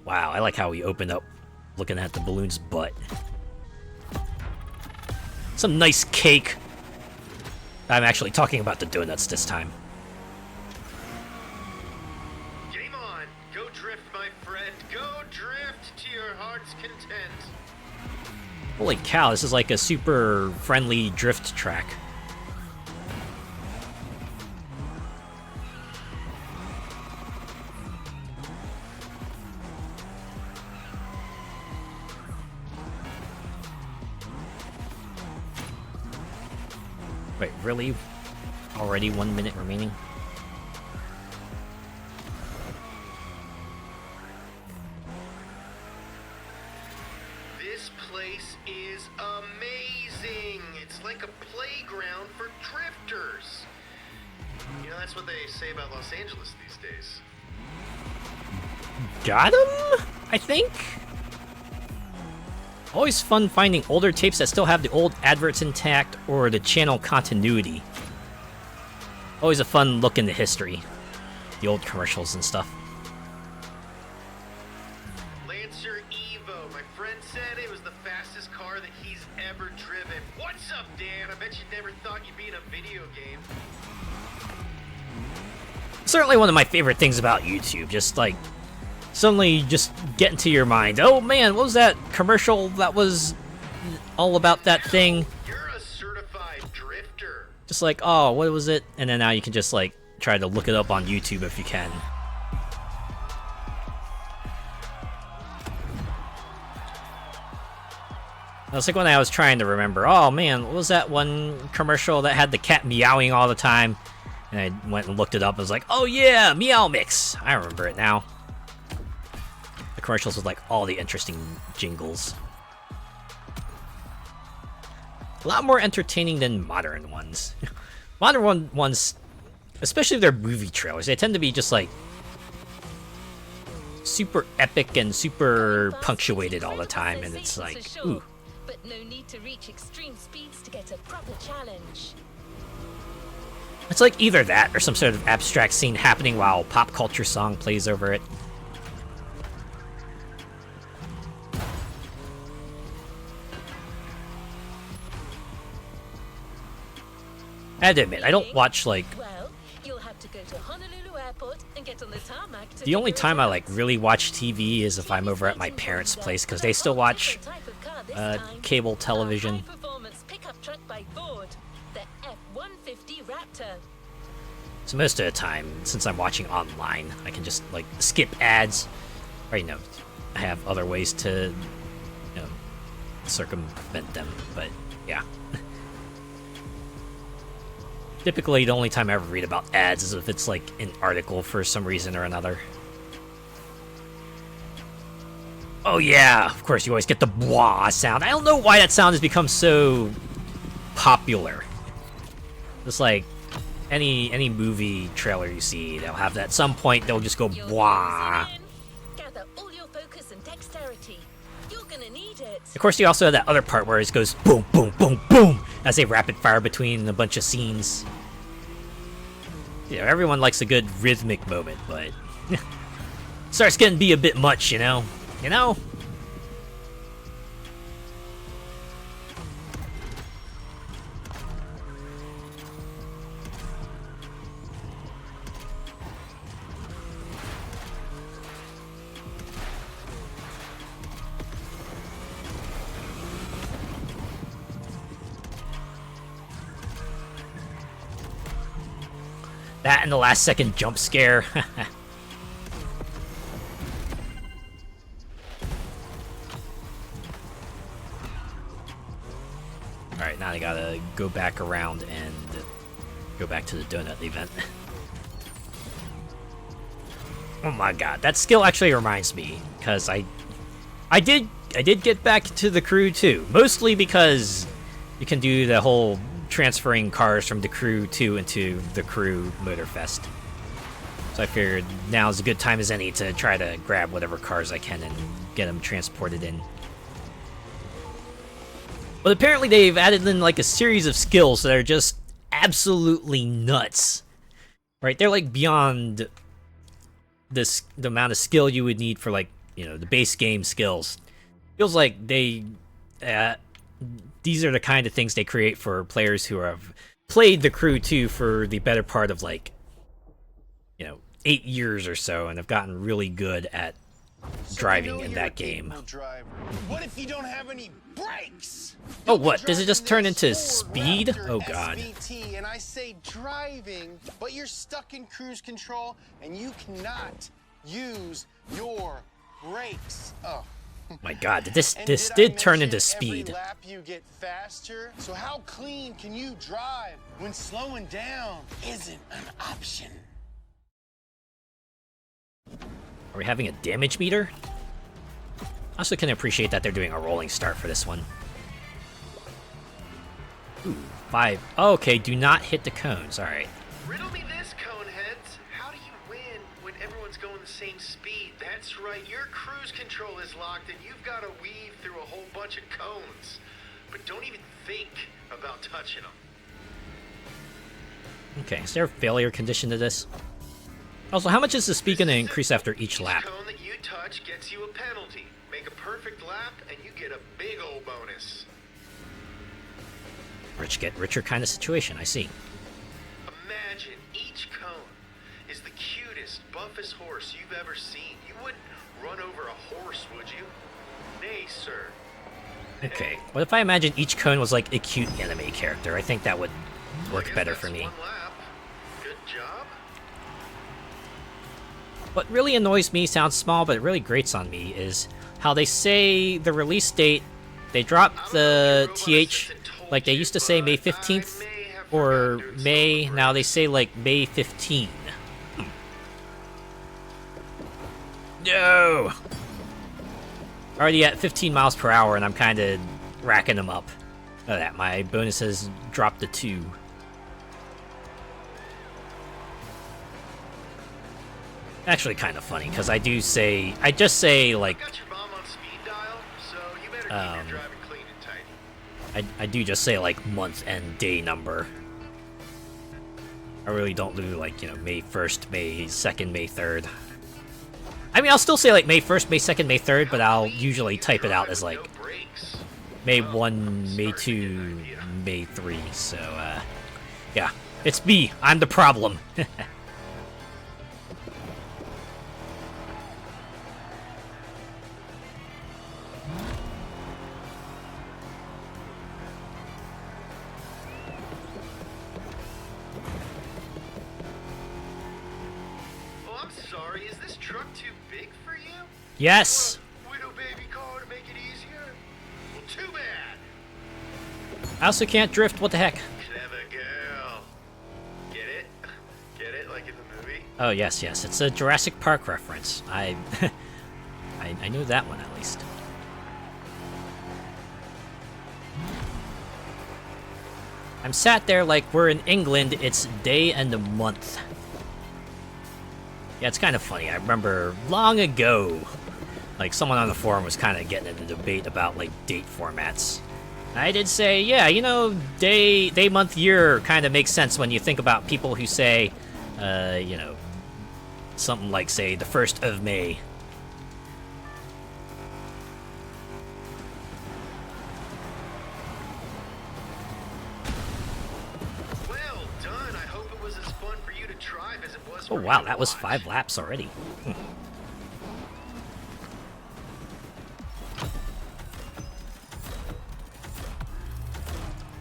Wow, I like how we opened up looking at the balloon's butt. Some nice cake. I'm actually talking about the donuts this time. Game on. Go drift, my friend. Go drift to your heart's content. Holy cow, this is like a super friendly drift track. Wait, really? Already 1 minute remaining? This place is amazing. It's like a playground for drifters. You know, that's what they say about Los Angeles these days. Got him? I think? Always fun finding older tapes that still have the old adverts intact or the channel continuity. Always a fun look into history. The old commercials and stuff. Lancer Evo. My friend said it was the fastest car that he's ever driven. What's up, Dan? I bet you never thought you'd be in a video game. Certainly one of my favorite things about YouTube. Just like suddenly just get into your mind. Oh man, what was that commercial that was all about that thing? You're a certified drifter. Just like, oh, what was it? And then now you can just like try to look it up on YouTube if you can. That's like when I was trying to remember, oh man, what was that one commercial that had the cat meowing all the time? And I went and looked it up and was like, oh yeah, Meow Mix. I remember it now. Commercials with like all the interesting jingles. A lot more entertaining than modern ones. Modern ones, especially their movie trailers, they tend to be just like super epic and super punctuated all the time, and it's like, ooh. But no need to reach extreme speeds to get a proper challenge. It's like either that or some sort of abstract scene happening while pop culture song plays over it. I have to admit, I don't watch like... Well, you'll have to go to Honolulu Airport and get on the tarmac to The only time I like really watch TV is if I'm over at my parents' place, because they still watch cable television. High-performance pickup truck by Ford, the F-150 Raptor. So most of the time, since I'm watching online, I can just like skip ads. Or, you know, I have other ways to, you know, circumvent them, but yeah. Typically, the only time I ever read about ads is if it's like an article for some reason or another. Oh yeah, of course you always get the blah sound. I don't know why that sound has become so popular. Just like any movie trailer you see, they'll have that at some point they'll just go blah. Gather all your focus and dexterity. You're gonna need it. Of course, you also have that other part where it goes boom, boom, boom, boom as they rapid fire between a bunch of scenes. You know, everyone likes a good rhythmic moment, but starts getting to be a bit much, you know? You know? That and the last second jump scare. Alright, now kind of gotta go back around and go back to the donut event. Oh my god, that skill actually reminds me, because I did get back to the crew too, mostly because you can do the whole transferring cars from the crew 2 into the crew Motorfest. So I figured now's a good time as any to try to grab whatever cars I can and get them transported in. But apparently they've added in like a series of skills that are just absolutely nuts. Right? They're like beyond the amount of skill you would need for like, you know, the base game skills. Feels like these are the kind of things they create for players who have played the crew 2 for the better part of like, you know, 8 years or so, and have gotten really good at driving in that game. What if you don't have any brakes? Oh, what? Does it just turn into speed? Oh god. SVT, and I say driving, but you're stuck in cruise control and you cannot use your brakes. Oh. My god, this did turn into speed. Every lap you get faster. So how clean can you drive when slowing down isn't an option? Are we having a damage meter? I also can appreciate that they're doing a rolling start for this one. Ooh, 5. Okay, do not hit the cones. Alright. Riddle me this, coneheads. How do you win when everyone's going the same speed? That's right, your cruise control is locked and you've got to weave through a whole bunch of cones. But don't even think about touching them. Okay, is there a failure condition to this? Also, how much is the speed going to increase after each lap? Cone that you touch gets you a penalty. Make a perfect lap and you get a big old bonus. Rich get richer kind of situation, I see. Imagine each cone is the cutest, buffest horse you've ever seen. You wouldn't run over a horse, would you? Nay, sir. Okay, what if I imagine each cone was like a cute anime character? I think that would work better for me. One lap. Good job. What really annoys me, sounds small, but it really grates on me, is how they say the release date, they dropped the TH, like they used to say May 15th, or May, now they say like May 15. No! Already at 15 miles per hour, and I'm kind of racking them up. Look at that, my bonus has dropped to 2. Actually kind of funny, because I just say, like, Got your bomb on speed dial, so you better keep your driving clean and tidy. I do just say, like, month and day number. I really don't do, like, you know, May 1st, May 2nd, May 3rd. I mean, I'll still say, like, May 1st, May 2nd, May 3rd, but I'll usually type it out as, like, May 1, May 2, May 3, so, yeah. It's me. I'm the problem. Yes! Widow baby car to make it easier? Well, too bad! I also can't drift, what the heck? Clever girl. Get it? Get it, like in the movie? Oh, yes, it's a Jurassic Park reference. I knew that one, at least. I'm sat there like we're in England, it's day and a month. Yeah, it's kind of funny. I remember long ago, like, someone on the forum was kind of getting into debate about, like, date formats. I did say, yeah, you know, day, month, year kind of makes sense when you think about people who say, you know, something like, say, the 1st of May. Well done. I hope it was as fun for you to drive as it was Oh, for me wow, to that was watch. 5 laps already.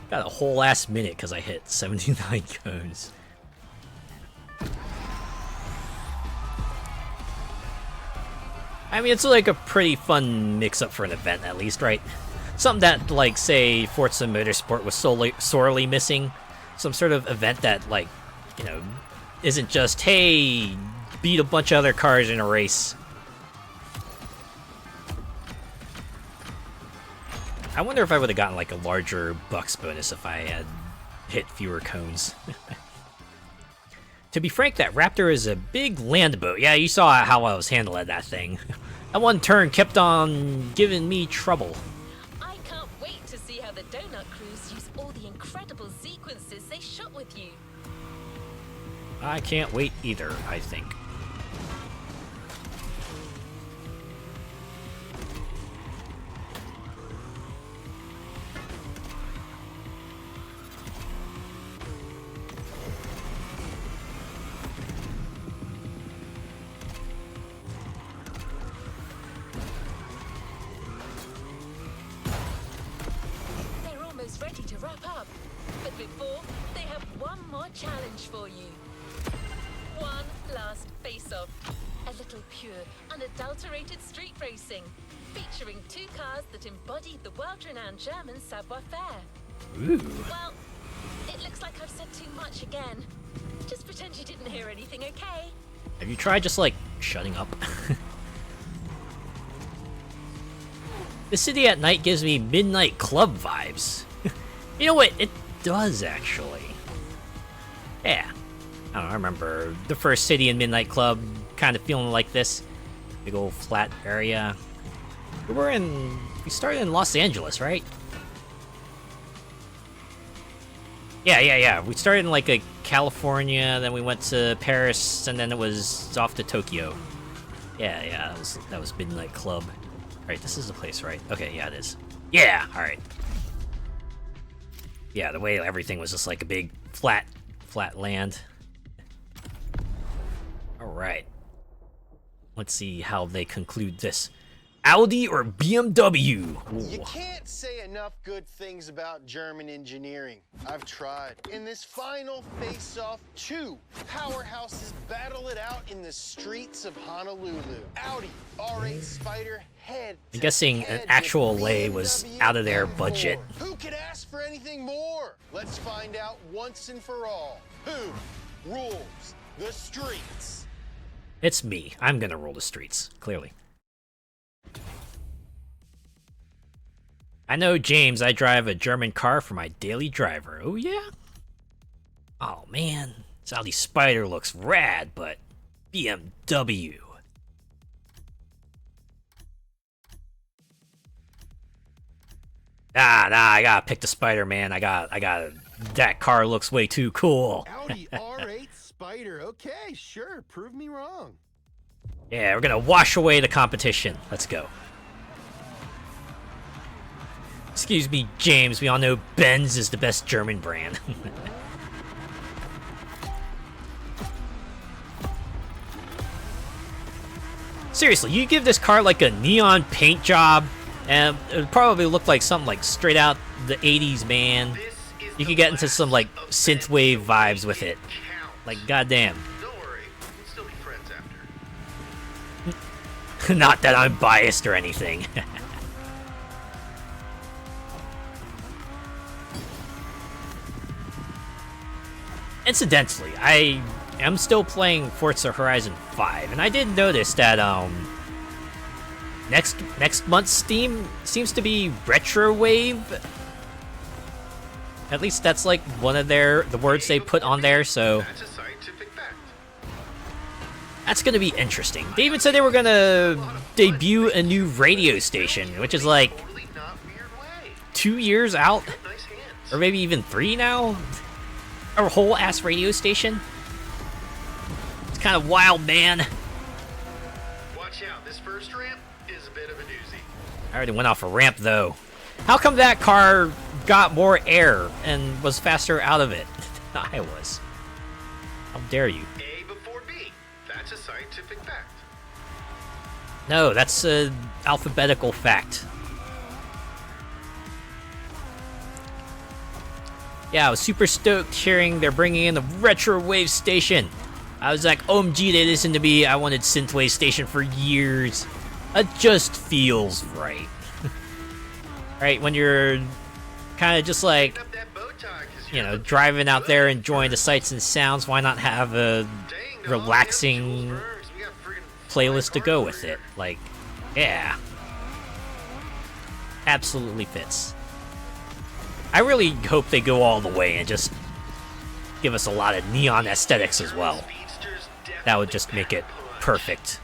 Got a whole last minute because I hit 79 cones. I mean, it's like a pretty fun mix-up for an event, at least, right? something that, like, say, Forza Motorsport was sorely missing. Some sort of event that, like, you know, isn't just, hey, beat a bunch of other cars in a race. I wonder if I would have gotten, like, a larger bucks bonus if I had hit fewer cones. To be frank, that Raptor is a big land boat. Yeah, you saw how I was handling that thing. That one turn kept on giving me trouble. I can't wait to see how the Donut Crews use all the incredible sequences they shot with you. I can't wait either, I think. Ready to wrap up, but before, they have one more challenge for you. One last face-off. A little pure, unadulterated street racing, featuring 2 cars that embody the world-renowned German savoir-faire. Ooh. Well, it looks like I've said too much again. Just pretend you didn't hear anything, okay? Have you tried just, like, shutting up? The city at night gives me midnight club vibes. You know what? It does, actually. Yeah. I don't know, I remember the first City and Midnight Club kind of feeling like this. Big old flat area. We started in Los Angeles, right? Yeah. We started in, like, a California, then we went to Paris, and then it was off to Tokyo. Yeah, that was Midnight Club. Alright, this is the place, right? Okay, yeah, it is. Yeah, alright. Yeah, the way everything was just like a big flat land. Alright. Let's see how they conclude this. Audi or BMW? Ooh. You can't say enough good things about German engineering. I've tried. In this final face-off, 2 powerhouses battle it out in the streets of Honolulu. Audi R8 Spider head. I'm guessing an actual lay was out of their budget. Who could ask for anything more? Let's find out once and for all. Who rules the streets? It's me. I'm gonna rule the streets, clearly. I know, James, I drive a German car for my daily driver. Oh, yeah? Oh, man. This Audi Spider looks rad, but BMW. Nah, I gotta pick the Spider, man. I got that car looks way too cool. Audi R8 Spider. Okay, sure. Prove me wrong. Yeah, we're gonna wash away the competition. Let's go. Excuse me, James. We all know Benz is the best German brand. Seriously, you give this car like a neon paint job, and it would probably look like something like straight out the 80s, man. You could get into some like synthwave vibes with it. Like, goddamn. Don't worry, we can still be friends after. Not that I'm biased or anything. Incidentally, I am still playing Forza Horizon 5, and I did notice that next month's Steam seems to be Retrowave. At least that's like one of the words they put on there, so That's a scientific fact. that's gonna be interesting. They even said they were gonna debut a new radio station, which is like Totally not weird way. 2 years out, Nice hands. or maybe even 3 now. A whole ass radio station. It's kind of wild, man. Watch out, this first ramp is a bit of a doozy. I already went off a ramp though. How come that car got more air and was faster out of it than I was? How dare you? A before B. That's a scientific fact. No, that's an alphabetical fact. Yeah, I was super stoked hearing they're bringing in the Retrowave station. I was like, OMG, they listened to me. I wanted Synthwave station for years. It just feels right. Right, when you're kind of just like, you know, driving out there enjoying the sights and sounds, why not have a relaxing playlist to go with it? Like, yeah. Absolutely fits. I really hope they go all the way and just give us a lot of neon aesthetics as well. That would just make it perfect.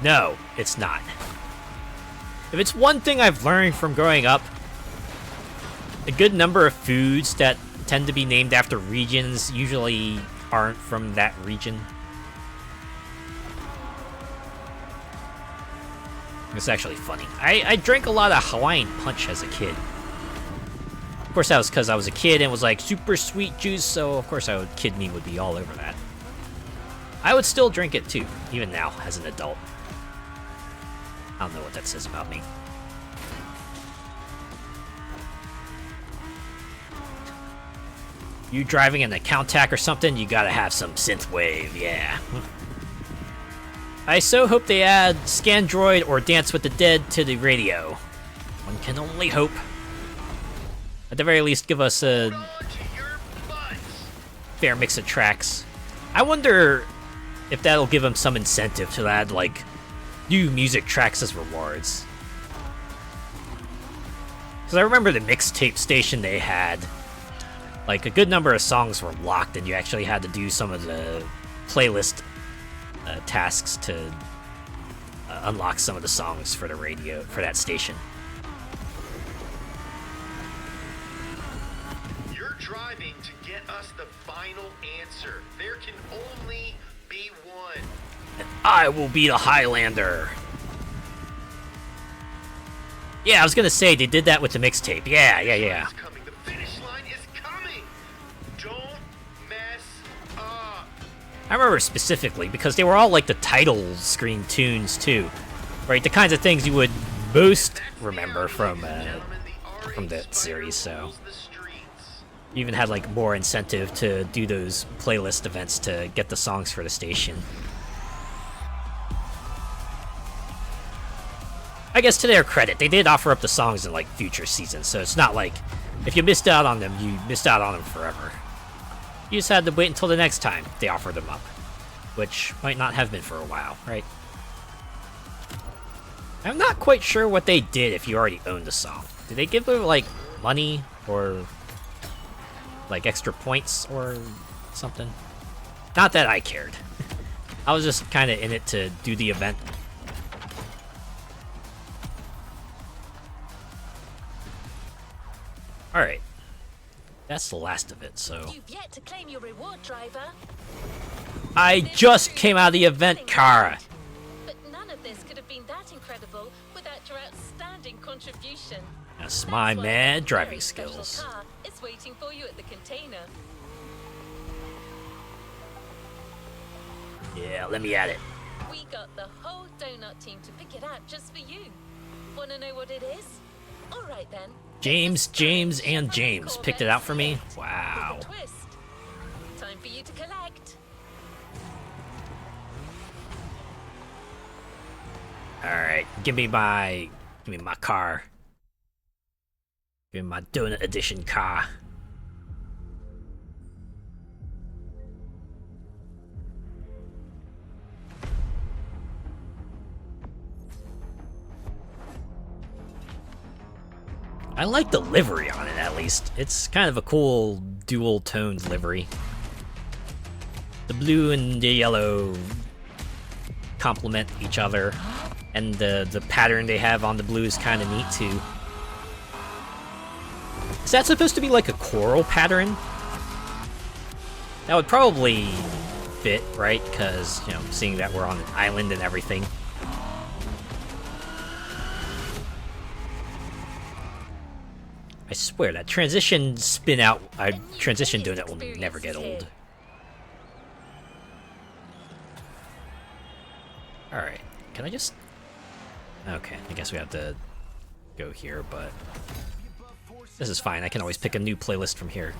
No, it's not. If it's one thing I've learned from growing up, a good number of foods that tend to be named after regions usually aren't from that region. It's actually funny. I drank a lot of Hawaiian Punch as a kid. Of course, that was because I was a kid and it was like super sweet juice, so of course kid me would be all over that. I would still drink it too, even now, as an adult. I don't know what that says about me. You driving in a Countach or something, you gotta have some synthwave, yeah. I so hope they add Scandroid or Dance with the Dead to the radio. One can only hope. At the very least, give us a fair mix of tracks. I wonder if that'll give them some incentive to add, like, new music tracks as rewards. Because I remember the mixtape station they had, like, a good number of songs were locked, and you actually had to do some of the playlist tasks to unlock some of the songs for the radio, for that station. You're driving to get us the final answer. There can only be one. And I will be the Highlander. Yeah, I was gonna say, they did that with the mixtape. Yeah. The finish line is coming. Don't mess up. I remember specifically because they were all like the title screen tunes too, right? The kinds of things you would most remember from that series. So you even had like more incentive to do those playlist events to get the songs for the station. I guess to their credit, they did offer up the songs in like future seasons, so it's not like if you missed out on them, you missed out on them forever. You just had to wait until the next time they offered them up, which might not have been for a while, right? I'm not quite sure what they did if you already owned the song. Did they give them, like, money or, like, extra points or something? Not that I cared. I was just kind of in it to do the event. Alright. That's the last of it, so... You've yet to claim your reward, driver. I just came out of the event, Kara! But none of this could have been that incredible without your outstanding contribution. That's my mad driving skills. Car is waiting for you at the container. Yeah, let me at it. We got the whole donut team to pick it out just for you. Wanna know what it is? Alright then. James picked it out for me? Wow. Twist. Time for you to collect. Alright, give me my car. Give me my donut edition car. I like the livery on it, at least. It's kind of a cool dual-toned livery. The blue and the yellow complement each other, and the pattern they have on the blue is kind of neat, too. Is that supposed to be like a coral pattern? That would probably fit, right? Because, you know, seeing that we're on an island and everything. I swear, that transition doing it will never get old. Alright, can I just... Okay, I guess we have to go here, but... This is fine, I can always pick a new playlist from here.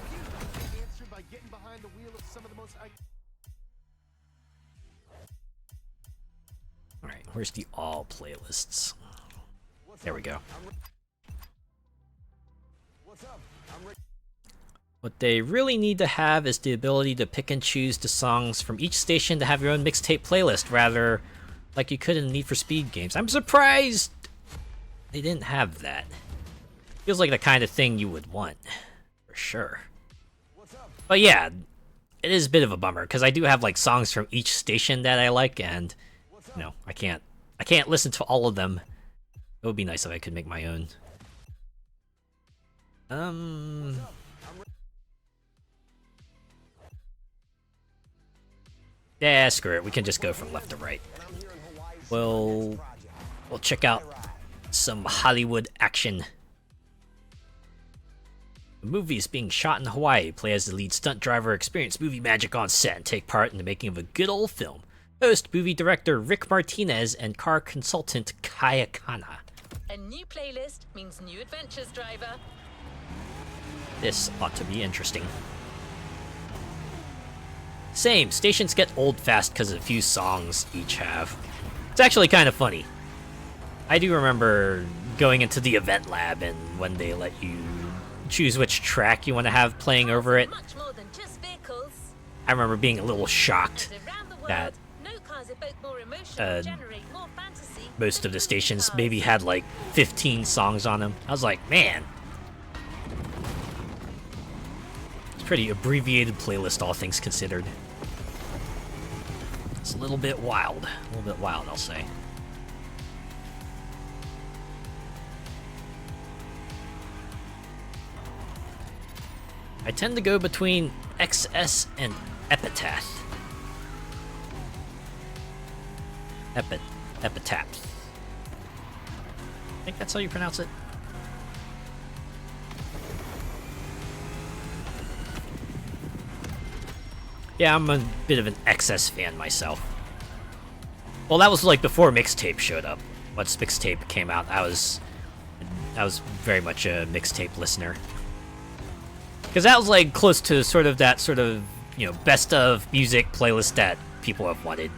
Alright, Where's the all playlists? There we go. What they really need to have is the ability to pick and choose the songs from each station to have your own mixtape playlist, rather like you could in Need for Speed games. I'm surprised they didn't have that. Feels like the kind of thing you would want, for sure. But yeah, it is a bit of a bummer, because I do have like songs from each station that I like, and you know, I can't listen to all of them. It would be nice if I could make my own. Yeah, screw it. We can just go from left to right. We'll check out some Hollywood action. The movie is being shot in Hawaii. Play as the lead stunt driver, experience movie magic on set, and take part in the making of a good old film. Host, movie director Rick Martinez, and car consultant Kaya Kana. A new playlist means new adventures, driver. This ought to be interesting. Same, stations get old fast because of a few songs each have. It's actually kind of funny. I do remember going into the event lab, and when they let you choose which track you want to have playing over it, Much more than just vehicles. I remember being a little shocked And around the world, that no cars evoke more emotion and generate more fantasy most of than the stations cars. maybe had like 15 songs on them. I was like, man. It's a pretty abbreviated playlist, all things considered. It's a little bit wild. A little bit wild, I'll say. I tend to go between XS and Epitaph. Epitaph. I think that's how you pronounce it. Yeah, I'm a bit of an XS fan myself. Well, that was like before mixtape showed up. Once mixtape came out, I was very much a mixtape listener. Because that was like close to that you know, best of music playlist that people have wanted.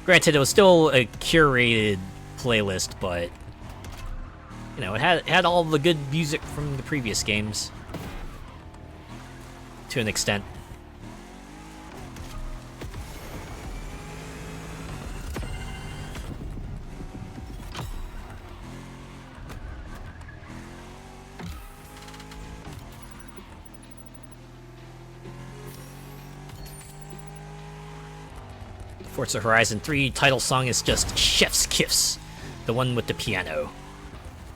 Granted, it was still a curated playlist, but you know, it had all the good music from the previous games to an extent. Forza Horizon 3 title song is just Chef's Kiss, the one with the piano.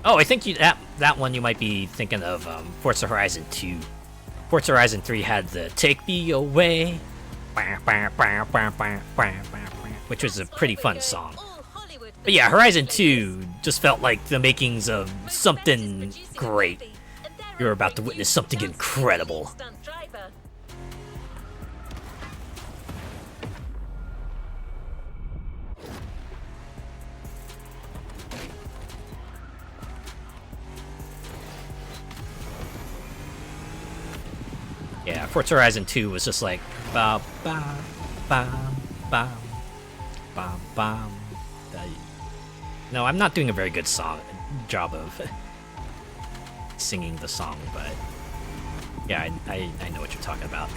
Oh, I think that one you might be thinking of Forza Horizon 2. Forza Horizon 3 had the Take Me Away, which was a pretty fun song. But yeah, Horizon 2 just felt like the makings of something great. You're about to witness something incredible. Yeah, Forza Horizon 2 was just like ba ba ba ba ba ba. No, I'm not doing a very good job of singing the song, but yeah, I know what you're talking about.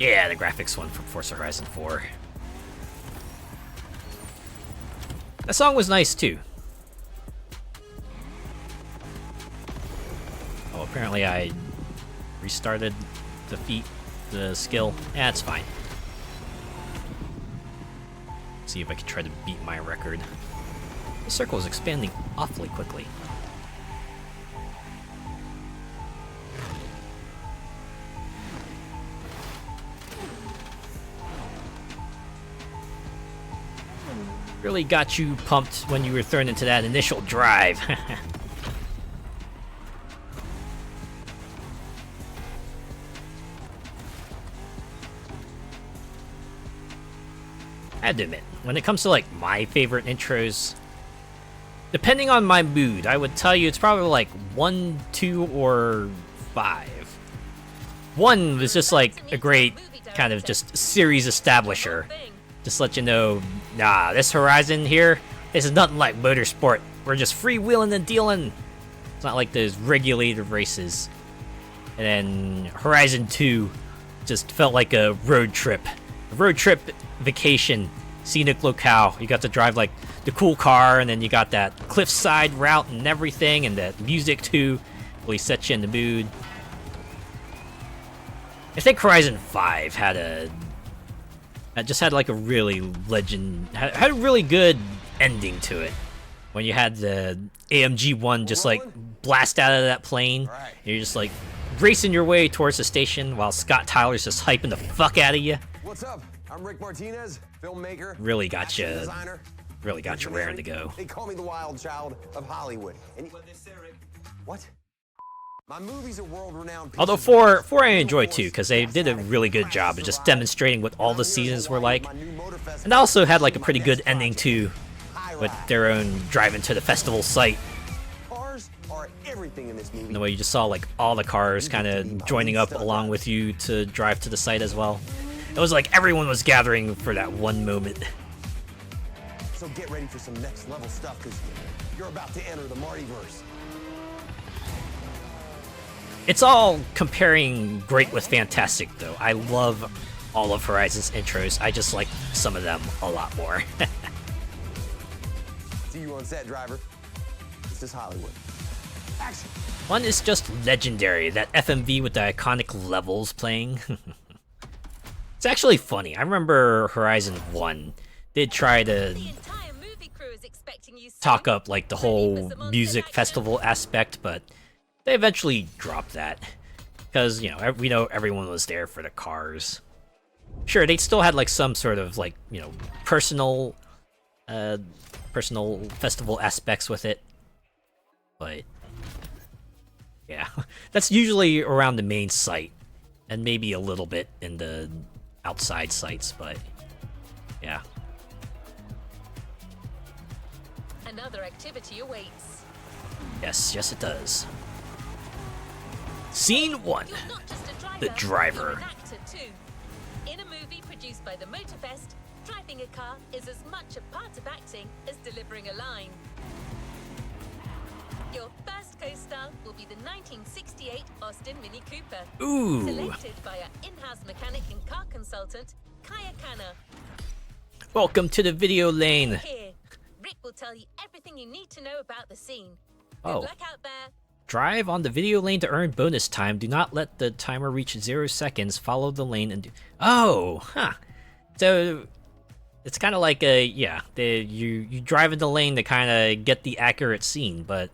Yeah, the graphics one from Forza Horizon 4. That song was nice too. Oh, apparently I restarted the skill. Yeah, it's fine. See if I can try to beat my record. The circle is expanding awfully quickly. Really got you pumped when you were thrown into that initial drive. I have to admit, when it comes to like my favorite intros, Depending on my mood, I would tell you it's probably like 1, 2, or 5. 1 was just like a great kind of just series establisher. Just let you know, nah, this Horizon here, this is nothing like motorsport. We're just freewheeling and dealing. It's not like those regulated races. And then Horizon 2 just felt like a road trip. A road trip vacation, scenic locale. You got to drive like the cool car, and then you got that cliffside route and everything, and the music too really sets you in the mood. I think Horizon 5 had just had like a really had a really good ending to it. When you had the AMG 1 just like blast out of that plane, and you're just like racing your way towards the station while Scott Tyler's just hyping the fuck out of you. What's up? I'm Rick Martinez, filmmaker, really got you designer. Really got you raring to go. They call me the wild child of Hollywood. And what? My movies are world-renowned. Although 4 I enjoyed too, because they did a really good job of just demonstrating what all the seasons were like, and also had like a pretty good ending too, with their own driving to the festival site. Cars are everything in this movie. And the way you just saw like all the cars kind of joining up along with you to drive to the site as well. It was like everyone was gathering for that one moment. So get ready for some next level stuff, because you're about to enter the Martyverse. It's all comparing great with fantastic, though. I love all of Horizon's intros. I just like some of them a lot more. See you on set, driver. This is Hollywood. Action! One is just legendary, that FMV with the iconic levels playing. It's actually funny. I remember Horizon 1 did try to talk up like the whole music festival aspect, but they eventually dropped that. Because, you know, we know everyone was there for the cars. Sure, they still had like some sort of like, you know, personal festival aspects with it. But yeah, that's usually around the main site, and maybe a little bit in the outside sites, but yeah. Another activity awaits. Yes, it does. Scene 1. You're not just a driver, The driver. You're an actor too. In a movie produced by the Motorfest, driving a car is as much a part of acting as delivering a line. Your first co-star will be the 1968 Austin Mini Cooper. Ooh. Selected by our in-house mechanic and car consultant, Kaya Khanna. Welcome to the video lane. Here, Rick will tell you everything you need to know about the scene. Oh. Good luck out there. Drive on the video lane to earn bonus time. Do not let the timer reach 0 seconds. Follow the lane and do... Oh, huh. So it's kind of like you drive in the lane to kind of get the accurate scene, but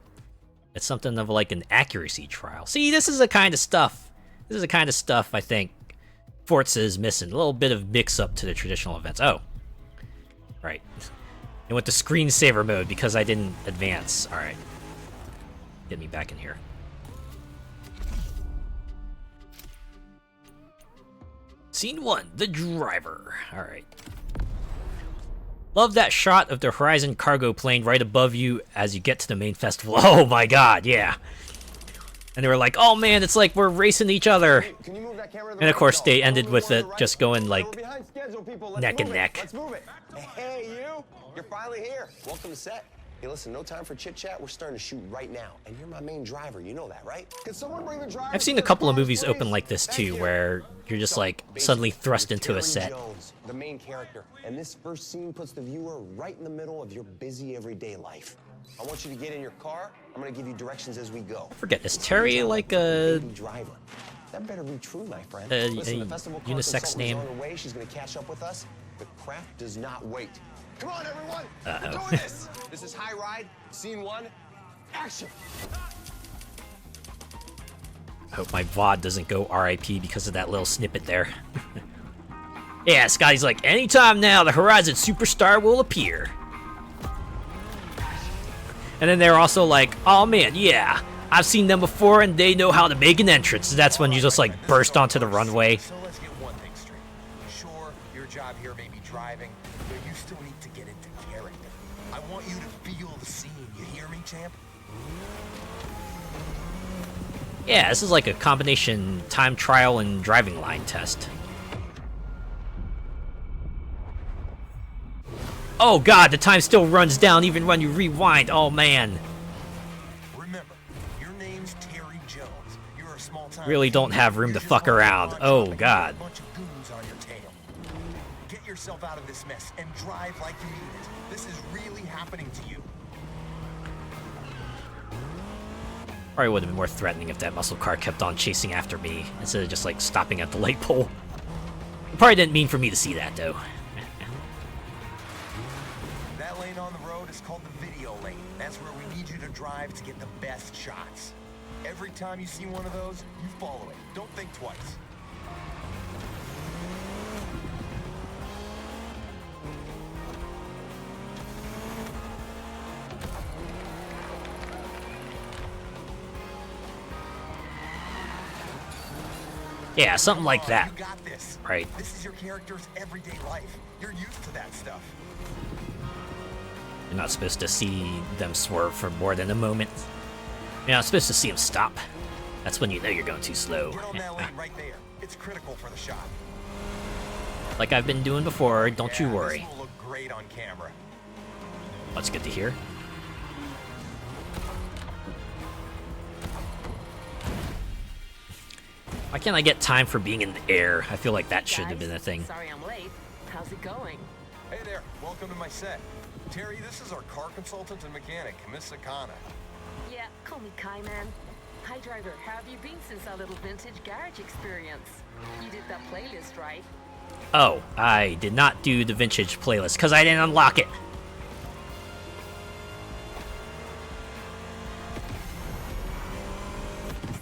it's something of like an accuracy trial. See, this is the kind of stuff. This is the kind of stuff I think Forza is missing. A little bit of mix-up to the traditional events. Oh, right. It went to screensaver mode because I didn't advance. All right. Get me back in here. Scene 1, the driver. Alright. Love that shot of the Horizon cargo plane right above you as you get to the main festival. Oh my god, yeah. And they were like, oh man, it's like we're racing each other. And of course they ended with it just going like neck and neck. Let's move it. Hey, you. You're finally here. Welcome to set. Hey, listen, no time for chit-chat. We're starting to shoot right now. And you're my main driver. You know that, right? Can someone bring the driver? I've seen a couple of movies open like this too, where you're just like suddenly thrust into a set. Jones, the main character. And this first scene puts the viewer right in the middle of your busy everyday life. I want you to get in your car. I'm going to give you directions as we go. I forget, is Terry like a driver? That better be true, my friend. Listen, the festival unisex name? On her way. She's going to catch up with us. The craft does not wait. Come on, everyone! We're doing this! This is High Ride, Scene 1, action! I hope my VOD doesn't go RIP because of that little snippet there. Yeah, Scotty's like, anytime now, the Horizon superstar will appear. And then they're also like, oh man, yeah, I've seen them before and they know how to make an entrance. That's when you just like burst onto the runway. So let's get one thing straight. Sure, your job here may be driving, but you still need to get into character. I want you to feel the scene, you hear? champ? Yeah, this is like a combination time trial and driving line test. Oh god, the time still runs down even when you rewind. Oh man. Remember, your name's Terry Jones. You're a small-time Really don't have room to fuck around. Oh god. bunch of goons on your tail. Get yourself out of this mess and drive like you mean it. This is really happening to you. Probably would have been more threatening if that muscle car kept on chasing after me instead of just like stopping at the light pole. It probably didn't mean for me to see that though. That lane on the road is called the video lane. That's where we need you to drive to get the best shots. Every time you see one of those, you follow it. Don't think twice. Yeah, something like that. You got this. Right. This is your character's everyday life. You're used to that stuff. You're not supposed to see them swerve for more than a moment. You're not supposed to see them stop. That's when you know you're going too slow. Get on that lane right there. It's critical for the shot. Like I've been doing before, don't you worry. This will look great on camera. That's good to hear. Why can't I get time for being in the air? I feel like that should have been a thing. Sorry I'm late. How's it going? Hey there, welcome to my set. Terry, this is our car consultant and mechanic, Miss Akana. Yeah, call me Kai, man. Hi, driver. How have you been since our little vintage garage experience? You did that playlist, right? Oh, I did not do the vintage playlist because I didn't unlock it.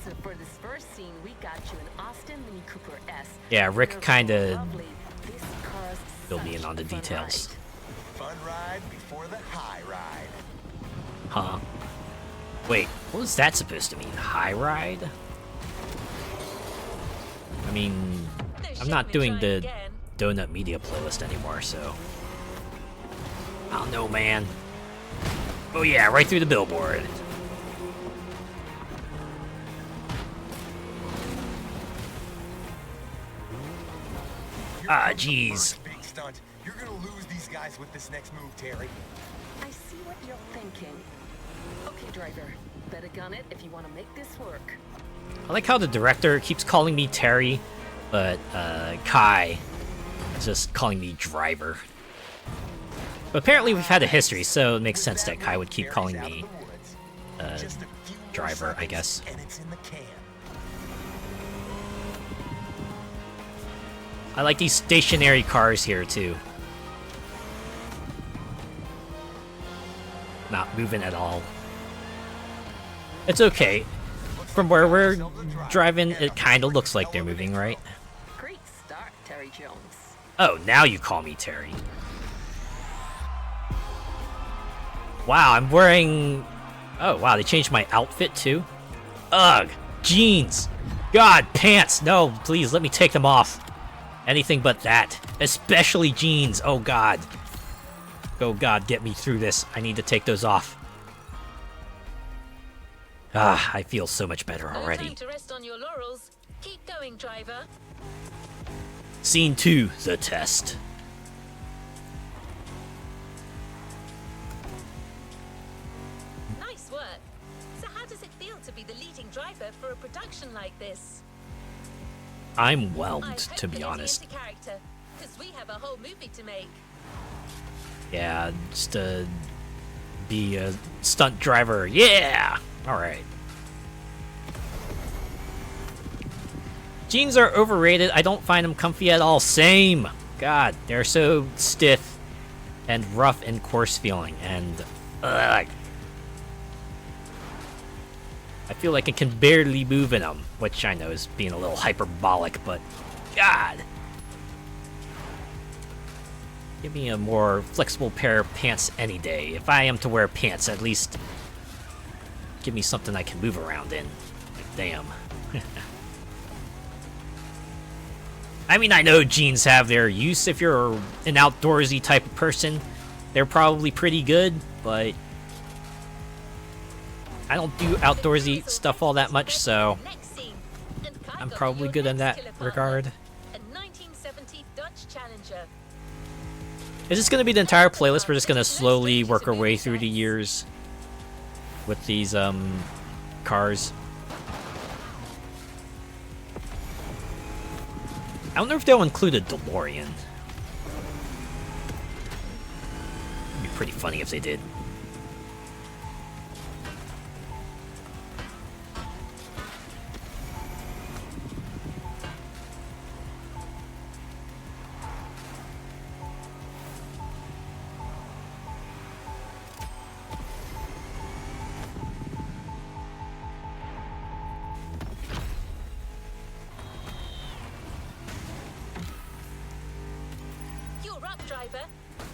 So for this first scene, we got you an Austin Mini Cooper S. Yeah, Rick kind of Lovely. This car's filled me in such on the a fun details. Fun ride before the high ride. Huh. Wait, what was that supposed to mean? High ride? I mean, I'm not doing the Donut Media playlist anymore, so... I don't know, man. Oh yeah, right through the billboard. Ah, jeez. Big stunt. You're gonna lose these guys with this next move, Terry. I see what you're thinking. Okay, driver. Better gun it if you want to make this work. I like how the director keeps calling me Terry, but Kai is just calling me Driver. But apparently we've had a history, so it makes sense that Kai would keep calling me Driver, I guess. And it's in the can. I like these stationary cars here, too. Not moving at all. It's okay. From where we're driving, it kind of looks like they're moving, right? Great start, Terry Jones. Oh, now you call me Terry. Wow, I'm wearing... Oh, wow, they changed my outfit, too? Ugh, jeans. God, pants. No, please, let me take them off. Anything but that. Especially jeans. Oh, God. Oh, God, get me through this. I need to take those off. Ah, I feel so much better already. No time to rest on your laurels. Keep going, driver. Scene 2, the test. Nice work. So how does it feel to be the leading driver for a production like this? I'm I whelmed, hope to you're be getting honest. into character, 'cause we have a whole movie to make. Yeah, just to be a stunt driver. Yeah! Alright. Jeans are overrated. I don't find them comfy at all. Same! God, they're so stiff and rough and coarse feeling, and ugh. I feel like I can barely move in them, which I know is being a little hyperbolic, but God! Give me a more flexible pair of pants any day. If I am to wear pants, at least give me something I can move around in. Like, damn. I mean, I know jeans have their use if you're an outdoorsy type of person. They're probably pretty good, but I don't do outdoorsy stuff all that much, so I'm probably good in that regard. A 1970 Dutch Challenger. Is this going to be the entire playlist? We're just going to slowly work our way through the years with these cars. I wonder if they'll include a DeLorean. It'd be pretty funny if they did.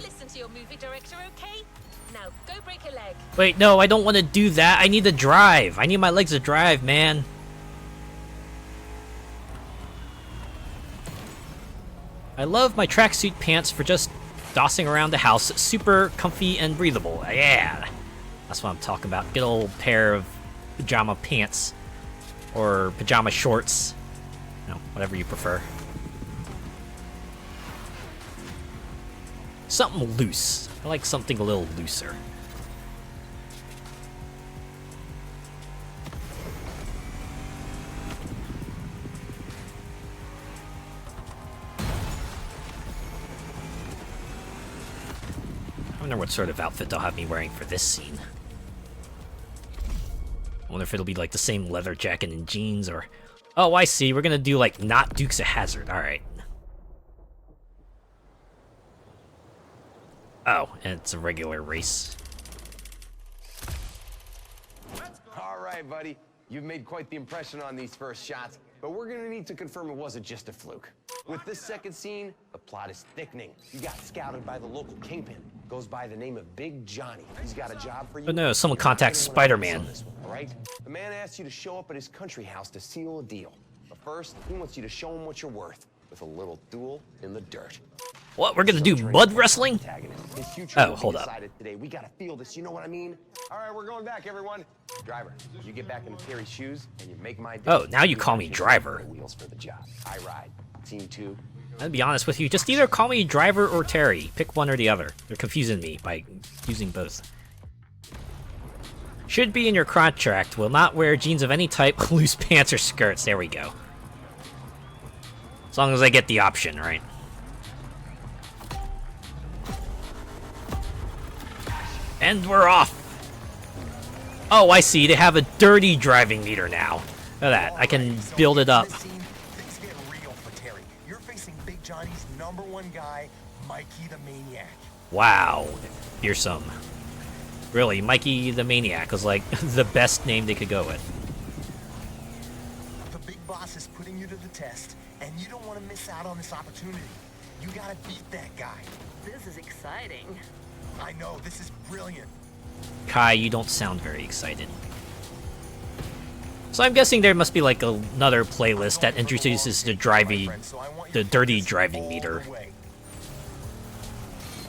Listen to your movie director, okay? Now, go break a leg. Wait, no, I don't want to do that. I need to drive. I need my legs to drive, man. I love my tracksuit pants for just dossing around the house. Super comfy and breathable. Yeah. That's what I'm talking about. Good old pair of pajama pants. Or pajama shorts. No, whatever you prefer. Something loose. I like something a little looser. I wonder what sort of outfit they'll have me wearing for this scene. I wonder if it'll be like the same leather jacket and jeans, or... Oh, I see. We're gonna do like not Dukes of Hazzard. Alright. Oh, and it's a regular race. All right, buddy. You've made quite the impression on these first shots, but we're gonna need to confirm it wasn't just a fluke. With this second scene, the plot is thickening. You got scouted by the local kingpin. Goes by the name of Big Johnny. He's got a job for you. Oh no, someone contacts Spider-Man. All right? The man asks you to show up at his country house to seal a deal. But first, he wants you to show him what you're worth with a little duel in the dirt. What? We're gonna do mud wrestling? Oh, hold up. Today. We gotta feel this, you know what I mean? All right, we're going back, everyone. Driver, you get back into Terry's shoes and you make my day. Oh, now you call me driver. Wheels for the job. I ride. Scene 2. I'll be honest with you, just either call me driver or Terry. Pick one or the other. They're confusing me by using both. Should be in your contract. Will not wear jeans of any type, loose pants or skirts. There we go. As long as I get the option, right? And we're off! Oh, I see. They have a dirty driving meter now. Look at that. I can build it up. Things get real for Terry. You're facing Big Johnny's #1 guy, Mikey the Maniac. Wow. Fearsome. Really, Mikey the Maniac was like the best name they could go with. The big boss is putting you to the test, and you don't want to miss out on this opportunity. You gotta beat that guy. This is exciting. I know, this is brilliant. Kai, you don't sound very excited. So I'm guessing there must be like another playlist that introduces the dirty driving meter.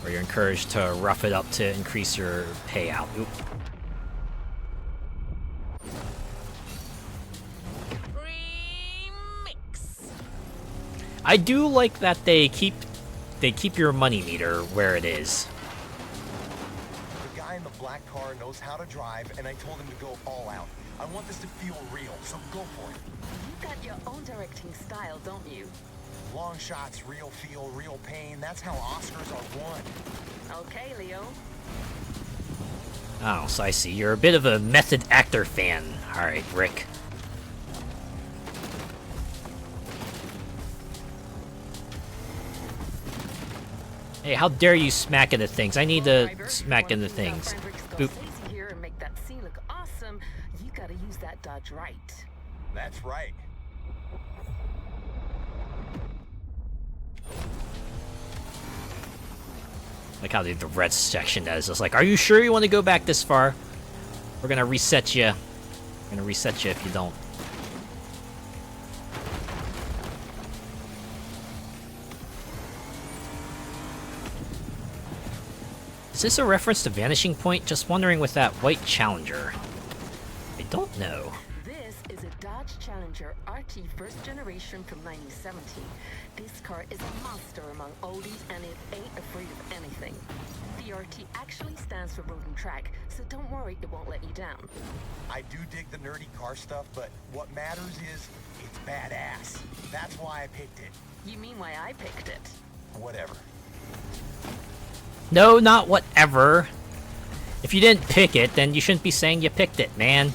Where you're encouraged to rough it up to increase your payout. Oop. I do like that they keep your money meter where it is. The guy in the black car knows how to drive, and I told him to go all out. I want this to feel real, so go for it. You've got your own directing style, don't you? Long shots, real feel, real pain. That's how Oscars are won. Okay, Leo. Oh, so I see. You're a bit of a method actor fan. Alright, Rick. Hey, how dare you smack into things? I need to smack into things. Boop. Here and make that scene look awesome. You gotta use that dodge right. That's right. Like how the red section is. It's like, are you sure you want to go back this far? We're gonna reset you. We're gonna reset you if you don't. Is this a reference to Vanishing Point? Just wondering with that white Challenger. I don't know. This is a Dodge Challenger RT first generation from 1970. This car is a monster among oldies and it ain't afraid of anything. The RT actually stands for road and track, so don't worry, it won't let you down. I do dig the nerdy car stuff, but what matters is it's badass. That's why I picked it. You mean why I picked it? Whatever. No, not whatever. If you didn't pick it, then you shouldn't be saying you picked it, man.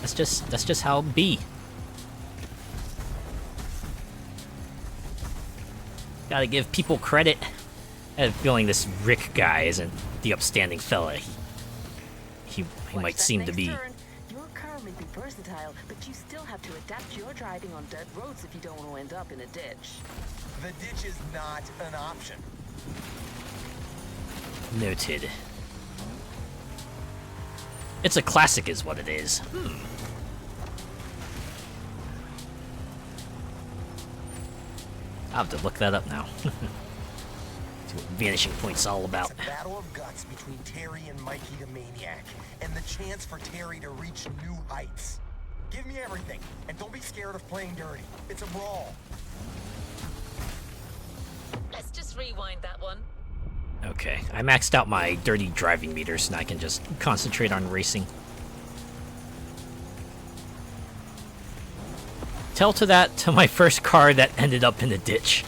That's just how it be. Gotta give people credit. I have a feeling this Rick guy isn't the upstanding fella he might seem to be. Your car may be versatile, but you still have to adapt your driving on dirt roads if you don't want to end up in a ditch. The ditch is not an option. Noted. It's a classic is what it is. I'll have to look that up now. See what Vanishing Point's all about. It's a battle of guts between Terry and Mikey the Maniac, and the chance for Terry to reach new heights. Give me everything, and don't be scared of playing dirty. It's a brawl. Let's just rewind that one. Okay, I maxed out my dirty driving meters, and I can just concentrate on racing. Tell to that to my first car that ended up in the ditch.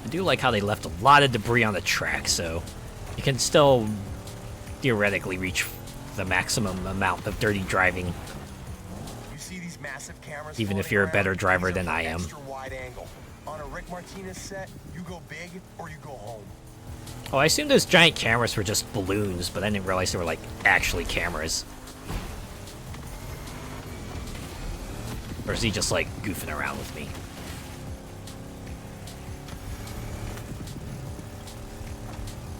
I do like how they left a lot of debris on the track, so you can still theoretically reach the maximum amount of dirty driving. You see these massive cameras even if you're a better driver than I am. Extra wide angle. On a Rick Martinez set, you go big or you go home. Oh, I assumed those giant cameras were just balloons, but I didn't realize they were like actually cameras. Or is he just like goofing around with me?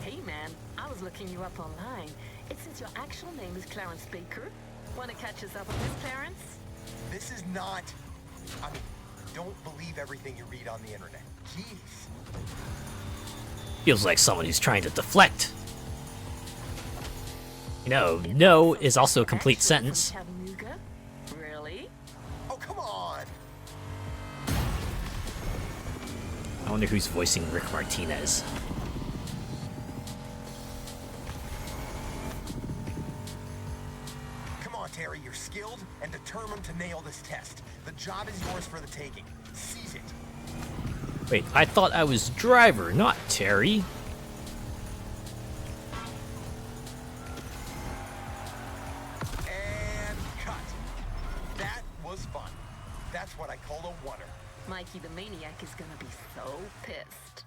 Hey man, I was looking you up online. It says your actual name is Clarence Baker. Want to catch us up on this, Clarence? This is not... I mean, don't believe everything you read on the internet. Jeez. Feels like someone who's trying to deflect. You know, no is also a complete sentence. Chattanooga? Really? Oh, come on! I wonder who's voicing Rick Martinez. Come on, Terry, you're skilled and determined to nail this test. The job is yours for the taking. Seize it. Wait, I thought I was driver, not Terry. And cut. That was fun. That's what I call a wonder. Mikey the Maniac is gonna be so pissed.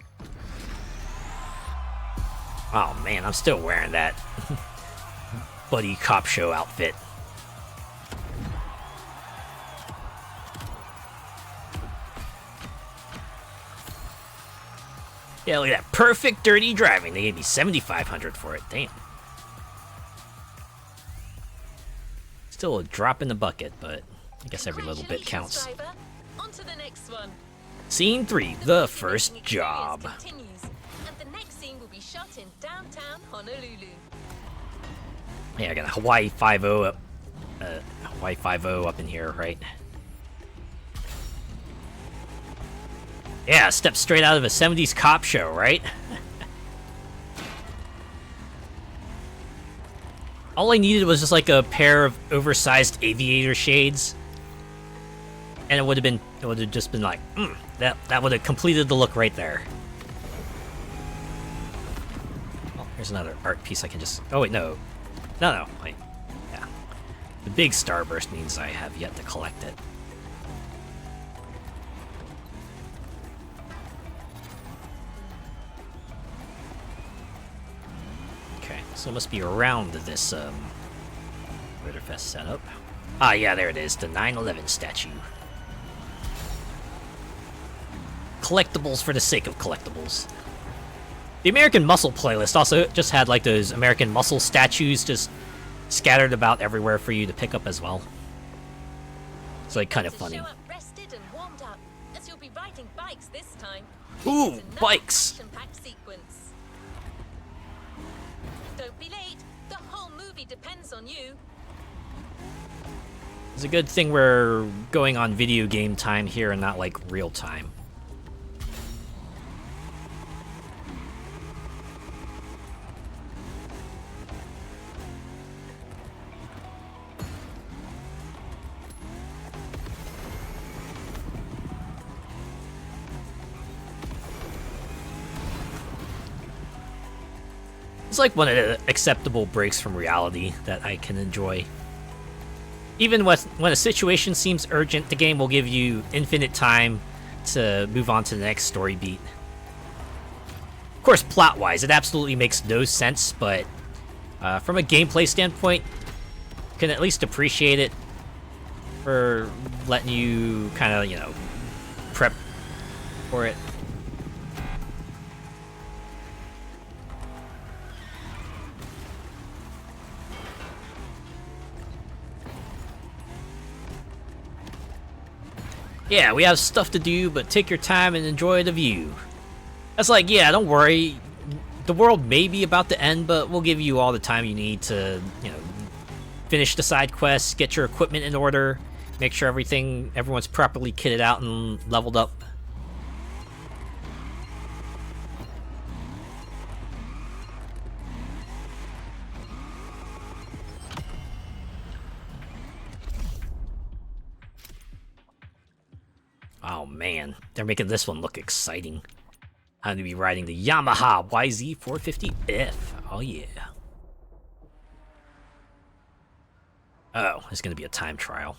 Oh man, I'm still wearing that buddy cop show outfit. Yeah, look at that. Perfect dirty driving. They gave me $7,500 for it. Damn. Still a drop in the bucket, but I guess every little bit counts. Driver. On to the next one. Scene 3, the first job. Continues, and the next scene will be shot in downtown Honolulu. Yeah, I got a Hawaii 5-0 up, Hawaii 5-0 up in here, right? Yeah, step straight out of a 70s cop show, right? All I needed was just like a pair of oversized aviator shades, and it would have just been like, that would have completed the look right there. Oh, here's another art piece I can just. Oh wait, no, wait, yeah. The big starburst means I have yet to collect it. So it must be around this Motorfest setup. Ah, yeah, there it is, the 9/11 statue. Collectibles for the sake of collectibles. The American Muscle playlist also just had like those American Muscle statues just scattered about everywhere for you to pick up as well. It's like kind of funny. Show up rested and warmed up. be riding bikes this time. Ooh, It's another bikes. action-packed sequence. Don't be late. The whole movie depends on you. It's a good thing we're going on video game time here and not like real time. It's like one of the acceptable breaks from reality that I can enjoy. Even when a situation seems urgent, the game will give you infinite time to move on to the next story beat. Of course, plot-wise, it absolutely makes no sense, but from a gameplay standpoint, you can at least appreciate it for letting you kind of, you know, prep for it. Yeah, we have stuff to do, but take your time and enjoy the view. That's like, yeah, don't worry. The world may be about to end, but we'll give you all the time you need to, you know, finish the side quests, get your equipment in order, make sure everyone's properly kitted out and leveled up. Oh man, they're making this one look exciting. I'm gonna be riding the Yamaha YZ450F. Oh yeah. Oh, it's gonna be a time trial.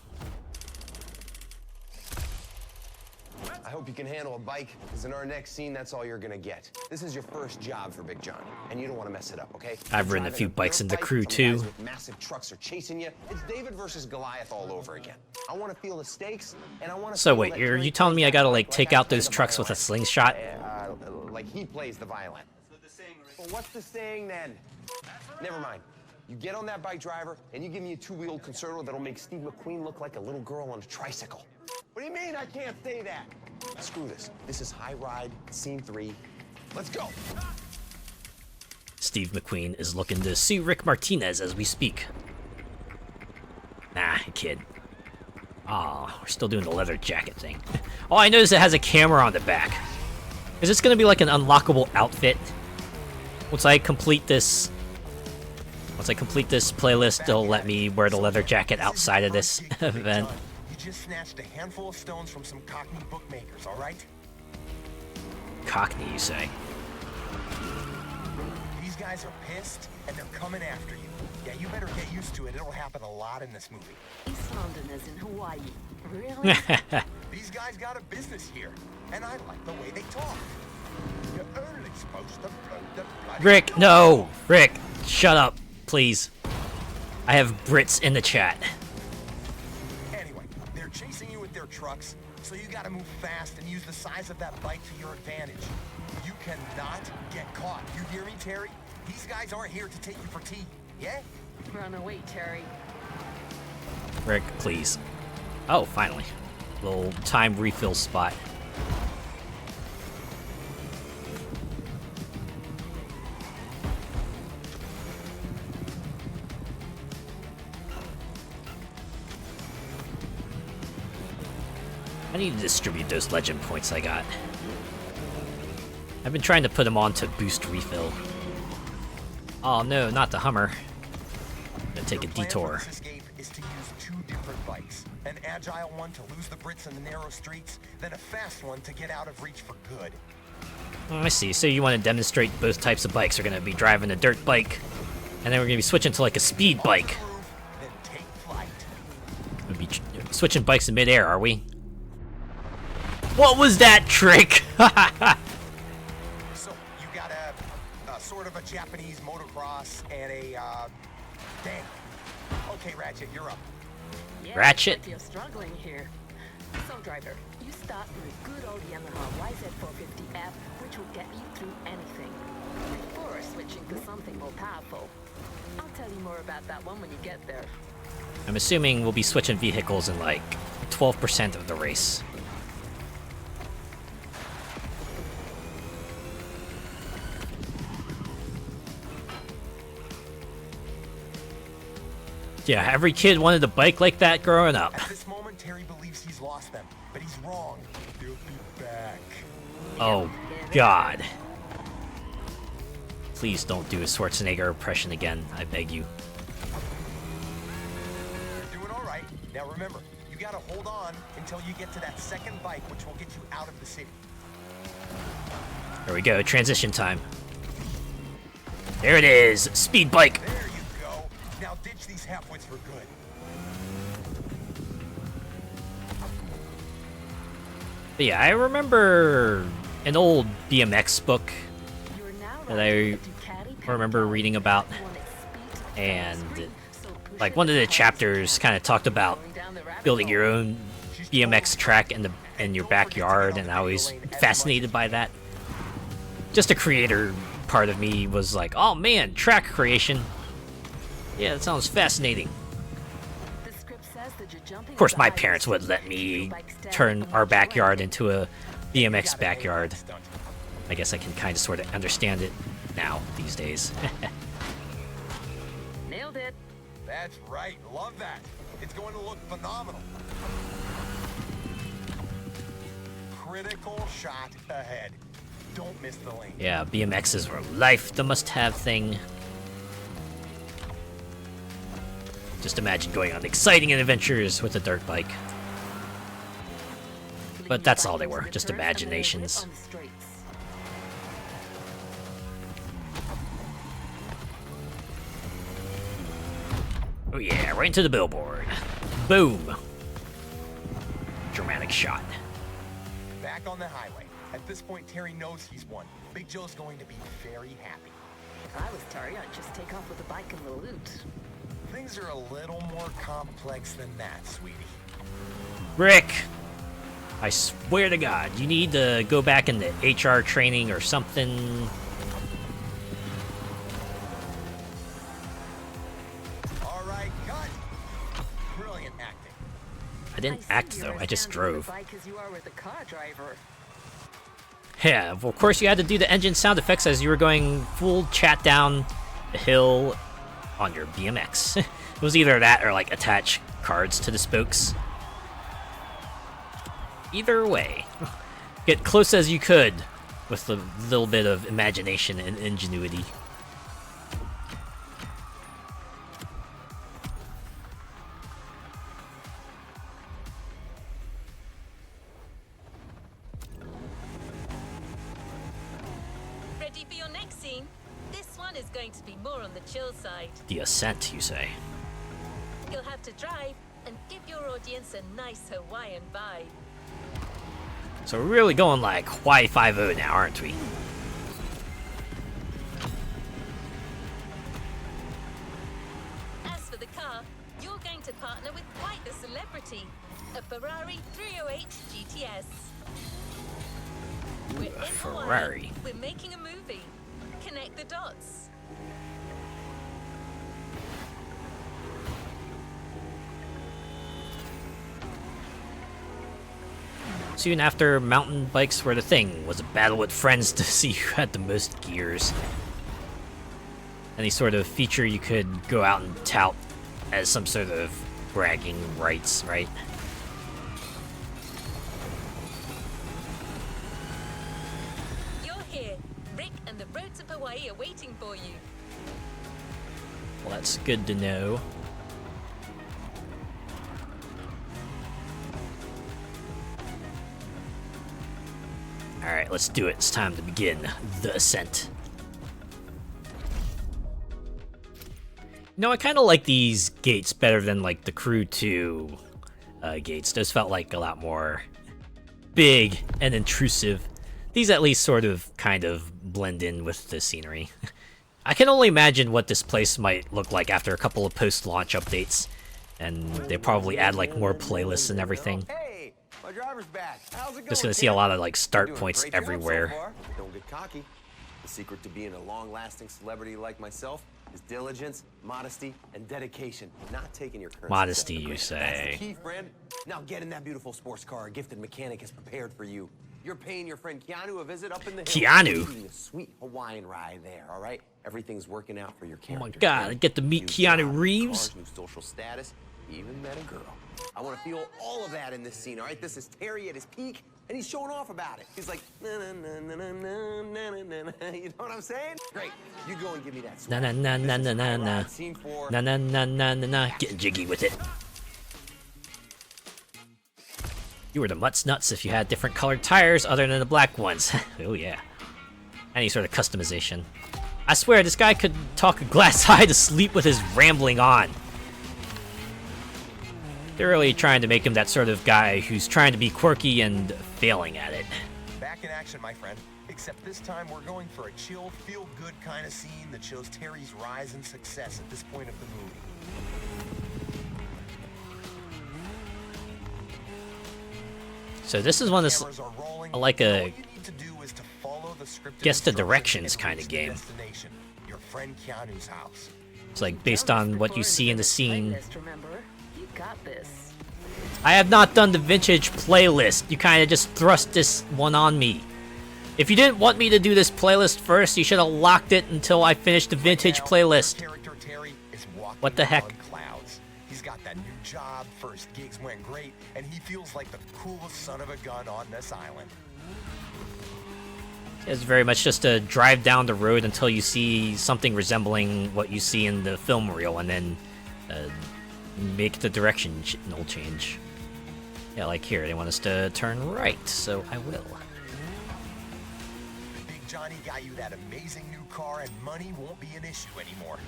I hope you can handle a bike, because in our next scene, that's all you're gonna get. This is your first job for Big Johnny, and you don't want to mess it up, okay? I've ridden a few bikes in the crew too. With massive trucks are chasing you. It's David versus Goliath all over again. I want to feel the stakes, and I want to. So wait, are you telling me I gotta like take out those trucks with a slingshot? Like he plays the violin. Well, what's the saying then? Never mind. You get on that bike, driver, and you give me a two-wheeled concerto that'll make Steve McQueen look like a little girl on a tricycle. What do you mean I can't say that? Screw this. This is High Ride, Scene 3. Let's go. Steve McQueen is looking to see Rick Martinez as we speak. Nah, kid. Aw, we're still doing the leather jacket thing. Oh, I noticed it has a camera on the back. Is this gonna be like an unlockable outfit? Once I complete this playlist, they'll let me wear the leather jacket outside of this event. You just snatched a handful of stones from some Cockney bookmakers, all right? Cockney, you say? These guys are pissed, and they're coming after you. Yeah, you better get used to it. It'll happen a lot in this movie. East Londoners in Hawaii. Really? These guys got a business here, and I like the way they talk. You're only supposed to blow the bloody Rick, no! Rick, shut up, please. I have Brits in the chat. Anyway, they're chasing you with their trucks, so you gotta move fast and use the size of that bike to your advantage. You cannot get caught. You hear me, Terry? These guys aren't here to take you for tea, yeah? Run away, Terry. Rick, please. Oh, finally. Little time refill spot. I need to distribute those legend points I got. I've been trying to put them on to boost refill. Oh no, not the Hummer. I'm gonna take a detour. This escape is to use two different bikes. An agile one to lose the Brits in the narrow streets, then a fast one to get out of reach for good. Oh, I see. So you want to demonstrate both types of bikes. We're gonna be driving a dirt bike, and then we're gonna be switching to like a speed bike. Then take flight. We'll be switching bikes in midair, are we? What was that trick? So you got a sort of a Japanese motocross and a damn. Okay, Ratchet, you're up. Yeah, Ratchet? But you're struggling here. So, driver, you start with good old Yamaha YZ450F, which will get you through anything. Before switching to something more powerful. I'll tell you more about that one when you get there. I'm assuming we'll be switching vehicles in like 12% of the race. Yeah, every kid wanted a bike like that growing up. At this moment, Terry believes he's lost them, but he's wrong. They'll be back. Oh, God. Please don't do a Schwarzenegger impression again, I beg you. You're doing all right. Now remember, you gotta hold on until you get to that second bike, which will get you out of the city. There we go, transition time. There it is, speed bike. There you go. Now ditch these halfwits for good. But yeah, I remember an old BMX book that I remember reading about, and like one of the chapters kind of talked about building your own BMX track in your backyard, and I was fascinated by that. Just a creator part of me was like, oh man, track creation. Yeah, that sounds fascinating. Of course, my parents would let me turn our backyard into a BMX backyard. I guess I can kind of sort of understand it now, these days. Nailed it. That's right. Love that. It's going to look phenomenal. Critical shot ahead. Don't miss the lane. Yeah, BMXs were life, the must-have thing. Just imagine going on exciting adventures with a dirt bike. But that's all they were, just imaginations. Oh yeah, right into the billboard. Boom. Dramatic shot. Back on the highway. At this point, Terry knows he's won. Big Joe's going to be very happy. If I was Terry, I'd just take off with the bike and the loot. Things are a little more complex than that, sweetie. Rick! I swear to God, you need to go back into HR training or something. All right, cut. Brilliant acting. I didn't act though, I just drove. Yeah, well, of course you had to do the engine sound effects as you were going full chat down the hill on your BMX. It was either that or like attach cards to the spokes. Either way, get close as you could with a little bit of imagination and ingenuity. Ready for your next scene? This one is going to be more on the chill side. The ascent, you say? You'll have to drive and give your audience a nice Hawaiian vibe. So we're really going like Hawaii 5-0 now, aren't we? As for the car, you're going to partner with quite the celebrity, a Ferrari 308 GTS. We're in Hawaii. Ferrari. We're making a movie. Connect the dots. Soon after mountain bikes were the thing, was a battle with friends to see who had the most gears. Any sort of feature you could go out and tout as some sort of bragging rights, right? You're here. Rick and the roads of Hawaii are waiting for you. Well, that's good to know. Alright, let's do it. It's time to begin the ascent. No, I kind of like these gates better than like the Crew 2 gates. Those felt like a lot more big and intrusive. These at least sort of kind of blend in with the scenery. I can only imagine what this place might look like after a couple of post-launch updates. And they probably add like more playlists and everything. Hey, my driver's back. How's it going? Just gonna see a lot of like start points Great job everywhere. so far. Don't get cocky. The secret to being a long-lasting celebrity like myself is diligence, modesty, and dedication. Not taking your current Modesty, success for you granted. say. That's the key, friend. Now get in that beautiful sports car. A gifted mechanic has prepared for you. You're paying your friend Keanu a visit up in the hills. Keanu? Taking a sweet Hawaiian ride there, all right? everything's working out for your Oh my character. god, I get to meet New Keanu job, Reeves. cars, new social status, even met a girl. I want to feel all of that in this scene, all right? This is Terry at his peak, and he's showing off about it. He's like, na na na na na na na na. You know what I'm saying? Great. You go and give me that swag. Na na na na na na na. Scene 4. Na na na na na na. Getting jiggy with it. You were the mutts nuts if you had different colored tires other than the black ones. Oh yeah. Any sort of customization. I swear, this guy could talk a glass eye to sleep with his rambling on. They're really trying to make him that sort of guy who's trying to be quirky and failing at it. Back in action, my friend. Except this time we're going for a chill, feel-good kind of scene that shows Terry's rise and success at this point of the movie. So this is one that's like a guess the directions kind of game. Your friend Keanu's house. It's like based on what you see in the scene. Remember, you got this. I have not done the vintage playlist. You kind of just thrust this one on me. If you didn't want me to do this playlist first, you should have locked it until I finished the vintage playlist. What the heck? Clouds. He's got that new job, first gigs went great, and he feels like the coolest son of a gun on this island. It's very much just to drive down the road until you see something resembling what you see in the film reel, and then make the direction change. Yeah, like here, they want us to turn right, so I will. Big Johnny got you that amazing new car, and money won't be an issue anymore.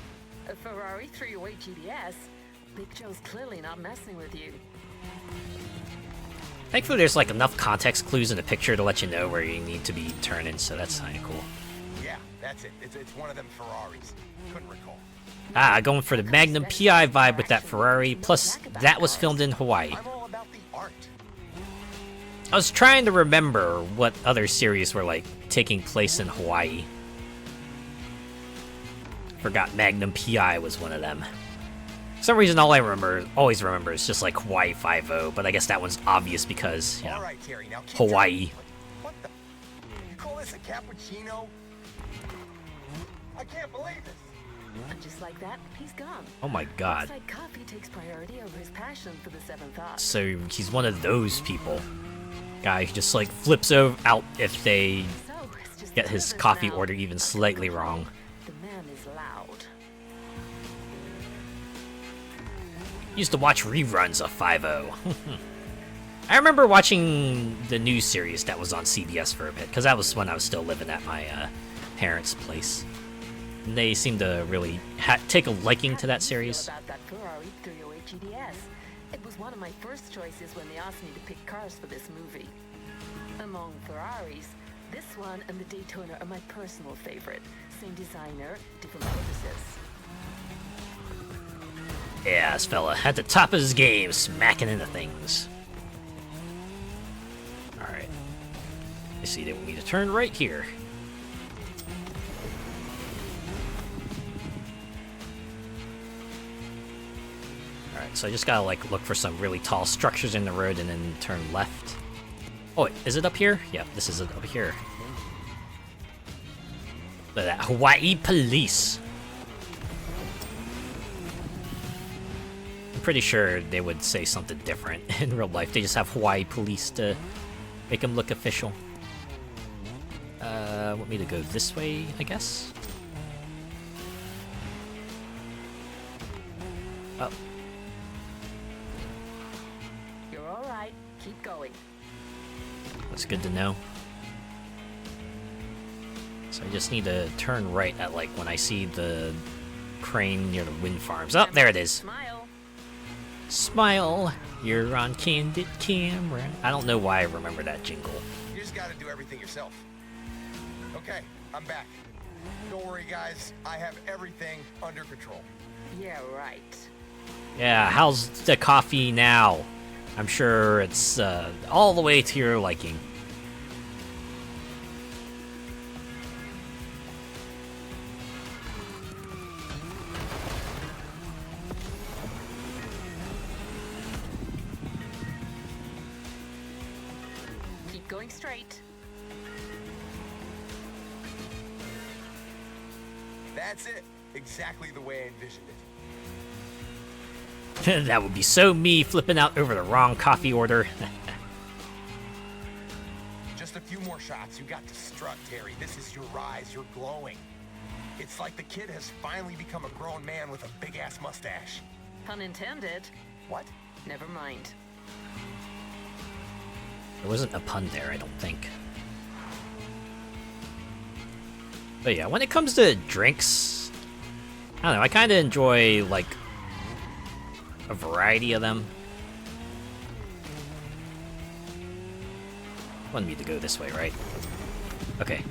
A Ferrari 308 GTS. Big Joe's clearly not messing with you. Thankfully, there's like enough context clues in the picture to let you know where you need to be turning, so that's kind of cool. Yeah, that's it. It's one of them Ferraris. Couldn't recall. Ah, going for the Magnum PI vibe with that Ferrari, plus that was filmed in Hawaii. I'm all about the art. I was trying to remember what other series were like taking place in Hawaii. Forgot Magnum PI was one of them. For some reason, all I always remember is just like Hawaii 5-0, but I guess that one's obvious because, you know, All right, Terry, now keep Hawaii. What the? You call this a cappuccino? I can't believe this. And just like that, he's gone. Oh my god. Looks like coffee takes priority over his passion for the seventh art. So he's one of those people. Guy who just like flips out if they get his coffee order even slightly wrong. The man is loud. Used to watch reruns of 5-0. I remember watching the new series that was on CBS for a bit, because that was when I was still living at my parents' place. And they seemed to really take a liking to that series. About that Ferrari 308 GTS. It was one of my first choices when they asked me to pick cars for this movie. Among Ferraris, this one and the Daytona are my personal favorite. Same designer, different purposes. Yeah, this fella at the top of his game, smacking into things. Alright. I see they want me to turn right here. Alright, so I just gotta like look for some really tall structures in the road and then turn left. Oh, wait, is it up here? Yeah, this is it up here. Look at that, Hawaii police. I'm pretty sure they would say something different in real life. They just have Hawaii police to make them look official. Want me to go this way, I guess? Oh. You're all right. Keep going. That's good to know. So I just need to turn right at like when I see the crane near the wind farms. Oh, there it is. Smile. Smile, you're on candid camera. I don't know why I remember that jingle. You just gotta do everything yourself. Okay, I'm back. Don't worry, guys. I have everything under control. Yeah, right. Yeah, how's the coffee now? I'm sure it's all the way to your liking. Keep going straight. That's it. Exactly the way I envisioned it. That would be so me flipping out over the wrong coffee order. Just a few more shots. You got to strut, Terry. This is your rise. You're glowing. It's like the kid has finally become a grown man with a big-ass mustache. Pun intended. What? Never mind. There wasn't a pun there, I don't think. But yeah, when it comes to drinks, I don't know, I kind of enjoy, like, a variety of them. Wanted me to go this way, right? Okay.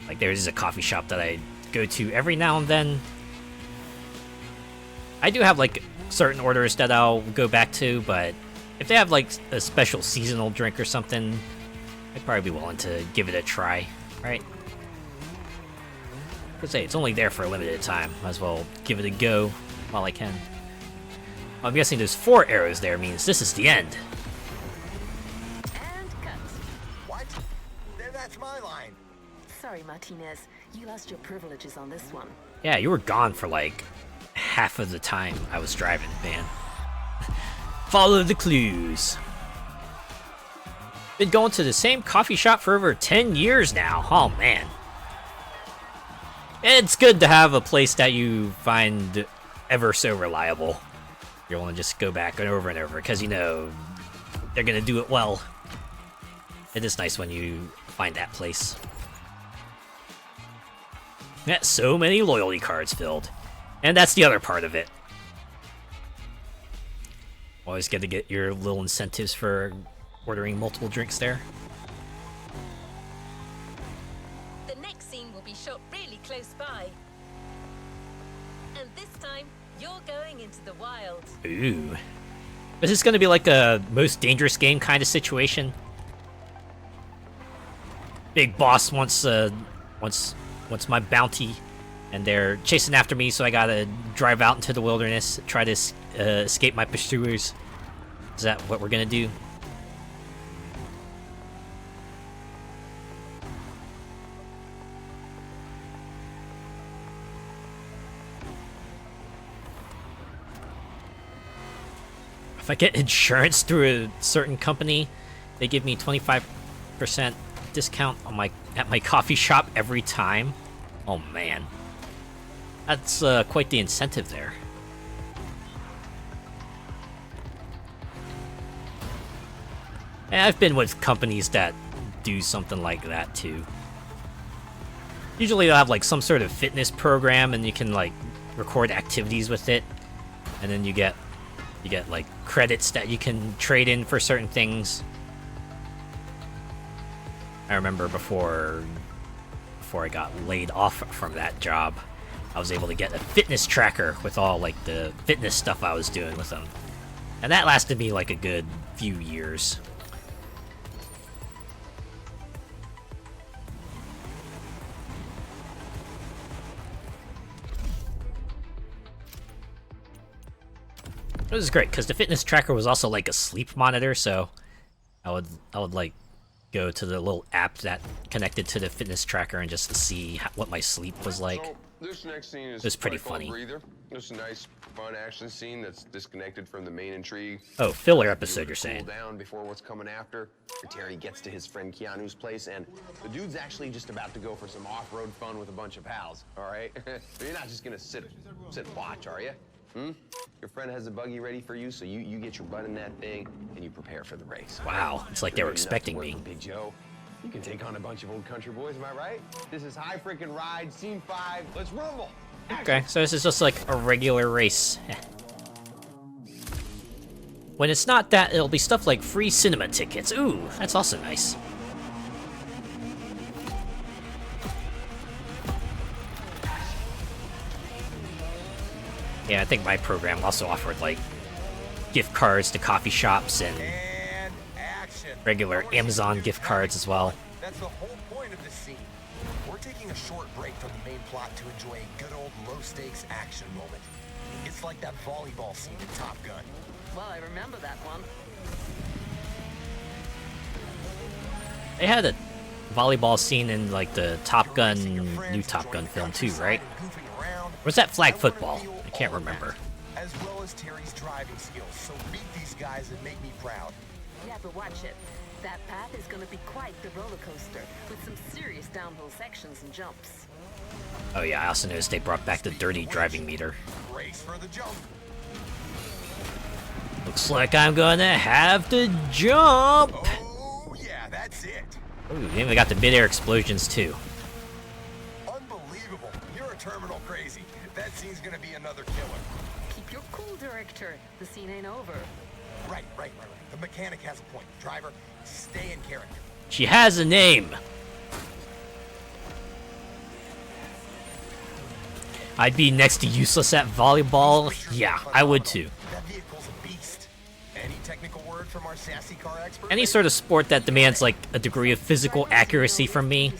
Like, there's a coffee shop that I go to every now and then. I do have, like, certain orders that I'll go back to, but if they have, like, a special seasonal drink or something, I'd probably be willing to give it a try, right? Because, hey, it's only there for a limited time. Might as well give it a go while I can. Well, I'm guessing those 4 arrows there means this is the end. And cut. What? That's my line. Sorry, Martinez. You lost your privileges on this one. Yeah, you were gone for, like, half of the time I was driving, man. Follow the clues. Been going to the same coffee shop for over 10 years now. Oh, man. It's good to have a place that you find ever so reliable. You're willing to just go back and over, because you know they're going to do it well. It is nice when you find that place. Got so many loyalty cards filled. And that's the other part of it. Always get to get your little incentives for ordering multiple drinks there. The next scene will be shot really close by. And this time, you're going into the wild. Ooh. Is this going to be like a most dangerous game kind of situation? Big boss wants my bounty, and they're chasing after me, so I gotta drive out into the wilderness, try to escape my pursuers. Is that what we're gonna do? If I get insurance through a certain company, they give me 25% discount on at my coffee shop every time. Oh man, that's quite the incentive there. And I've been with companies that do something like that too. Usually they'll have like some sort of fitness program, and you can like record activities with it, and then you get like credits that you can trade in for certain things. I remember before I got laid off from that job, I was able to get a fitness tracker with all like the fitness stuff I was doing with them. And that lasted me like a good few years. It was great because the fitness tracker was also like a sleep monitor, so I would like go to the little app that connected to the fitness tracker and just to see what my sleep was like. So this next scene is it was pretty funny. Breather. This is a nice, fun action scene that's disconnected from the main intrigue. Oh, filler episode, you're saying? Cool down before what's coming after. Terry gets to his friend Keanu's place, and the dude's actually just about to go for some off-road fun with a bunch of pals. All right, but you're not just gonna sit and watch, are you? Your friend has a buggy ready for you, so you get your butt in that thing and you prepare for the race. Wow, it's like they were expecting me. Big Joe, you can take on a bunch of old country boys, am I right? This is High Freaking Ride, Scene 5. Let's rumble. Okay, so this is just like a regular race. When it's not that, it'll be stuff like free cinema tickets. Ooh, that's also nice. Yeah, I think my program also offered like gift cards to coffee shops and regular Amazon gift cards as well. That's the whole point of this scene. We're taking a short break from the main plot to enjoy a good old low-stakes action moment. It's like that volleyball scene in Top Gun. Well, I remember that one. They had a volleyball scene in like the Top Gun, new Top Gun film too, right? Or was that flag football? I can't remember. As well as Terry's driving skills, so beat these guys and make me proud. Yeah, but watch it. That path is gonna be quite the roller coaster, with some serious downhill sections and jumps. Oh yeah, I also noticed they brought back the dirty driving meter. Race for the jump. Looks like I'm gonna have to jump! Oh, yeah, that's it. Ooh, we even got the mid-air explosions too. Unbelievable. You're a terminal crazy. That scene's gonna be another killer. Keep your cool, director. The scene ain't over. Right. The mechanic has a point. Driver, stay in character. She has a name! I'd be next to useless at volleyball. Yeah, I would too. That vehicle's a beast. Any technical word from our sassy car expert? Any sort of sport that demands like a degree of physical accuracy from me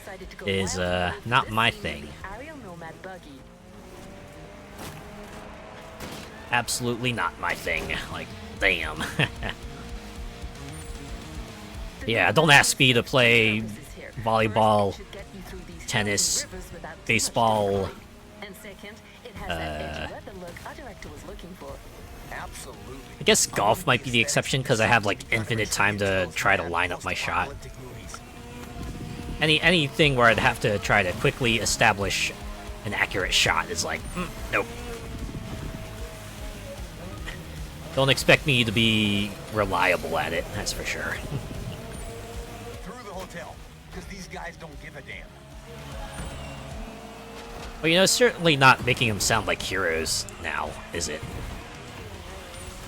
is not my thing. Absolutely not my thing. Like, damn. Yeah, don't ask me to play volleyball, tennis, baseball. I guess golf might be the exception because I have like infinite time to try to line up my shot. Anything where I'd have to try to quickly establish an accurate shot is like, nope. Don't expect me to be reliable at it, that's for sure. Through the hotel, because these guys don't give a damn. Well, you know, it's certainly not making them sound like heroes now, is it?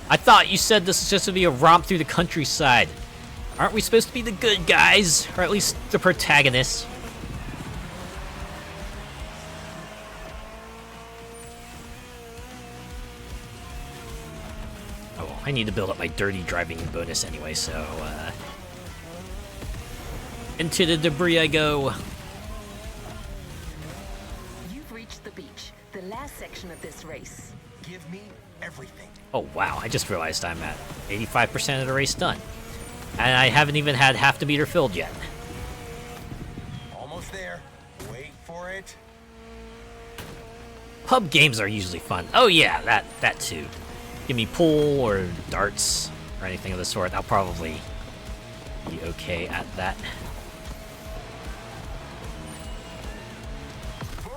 I thought you said this was just to be a romp through the countryside. Aren't we supposed to be the good guys? Or at least the protagonists? Oh, I need to build up my dirty driving bonus anyway, so, into the debris I go. You've reached the beach, the last section of this race. Give me everything. Oh wow, I just realized I'm at 85% of the race done. And I haven't even had half the meter filled yet. Almost there. Wait for it. Pub games are usually fun. Oh yeah, that too. Give me pool or darts or anything of the sort. I'll probably be okay at that. Boom!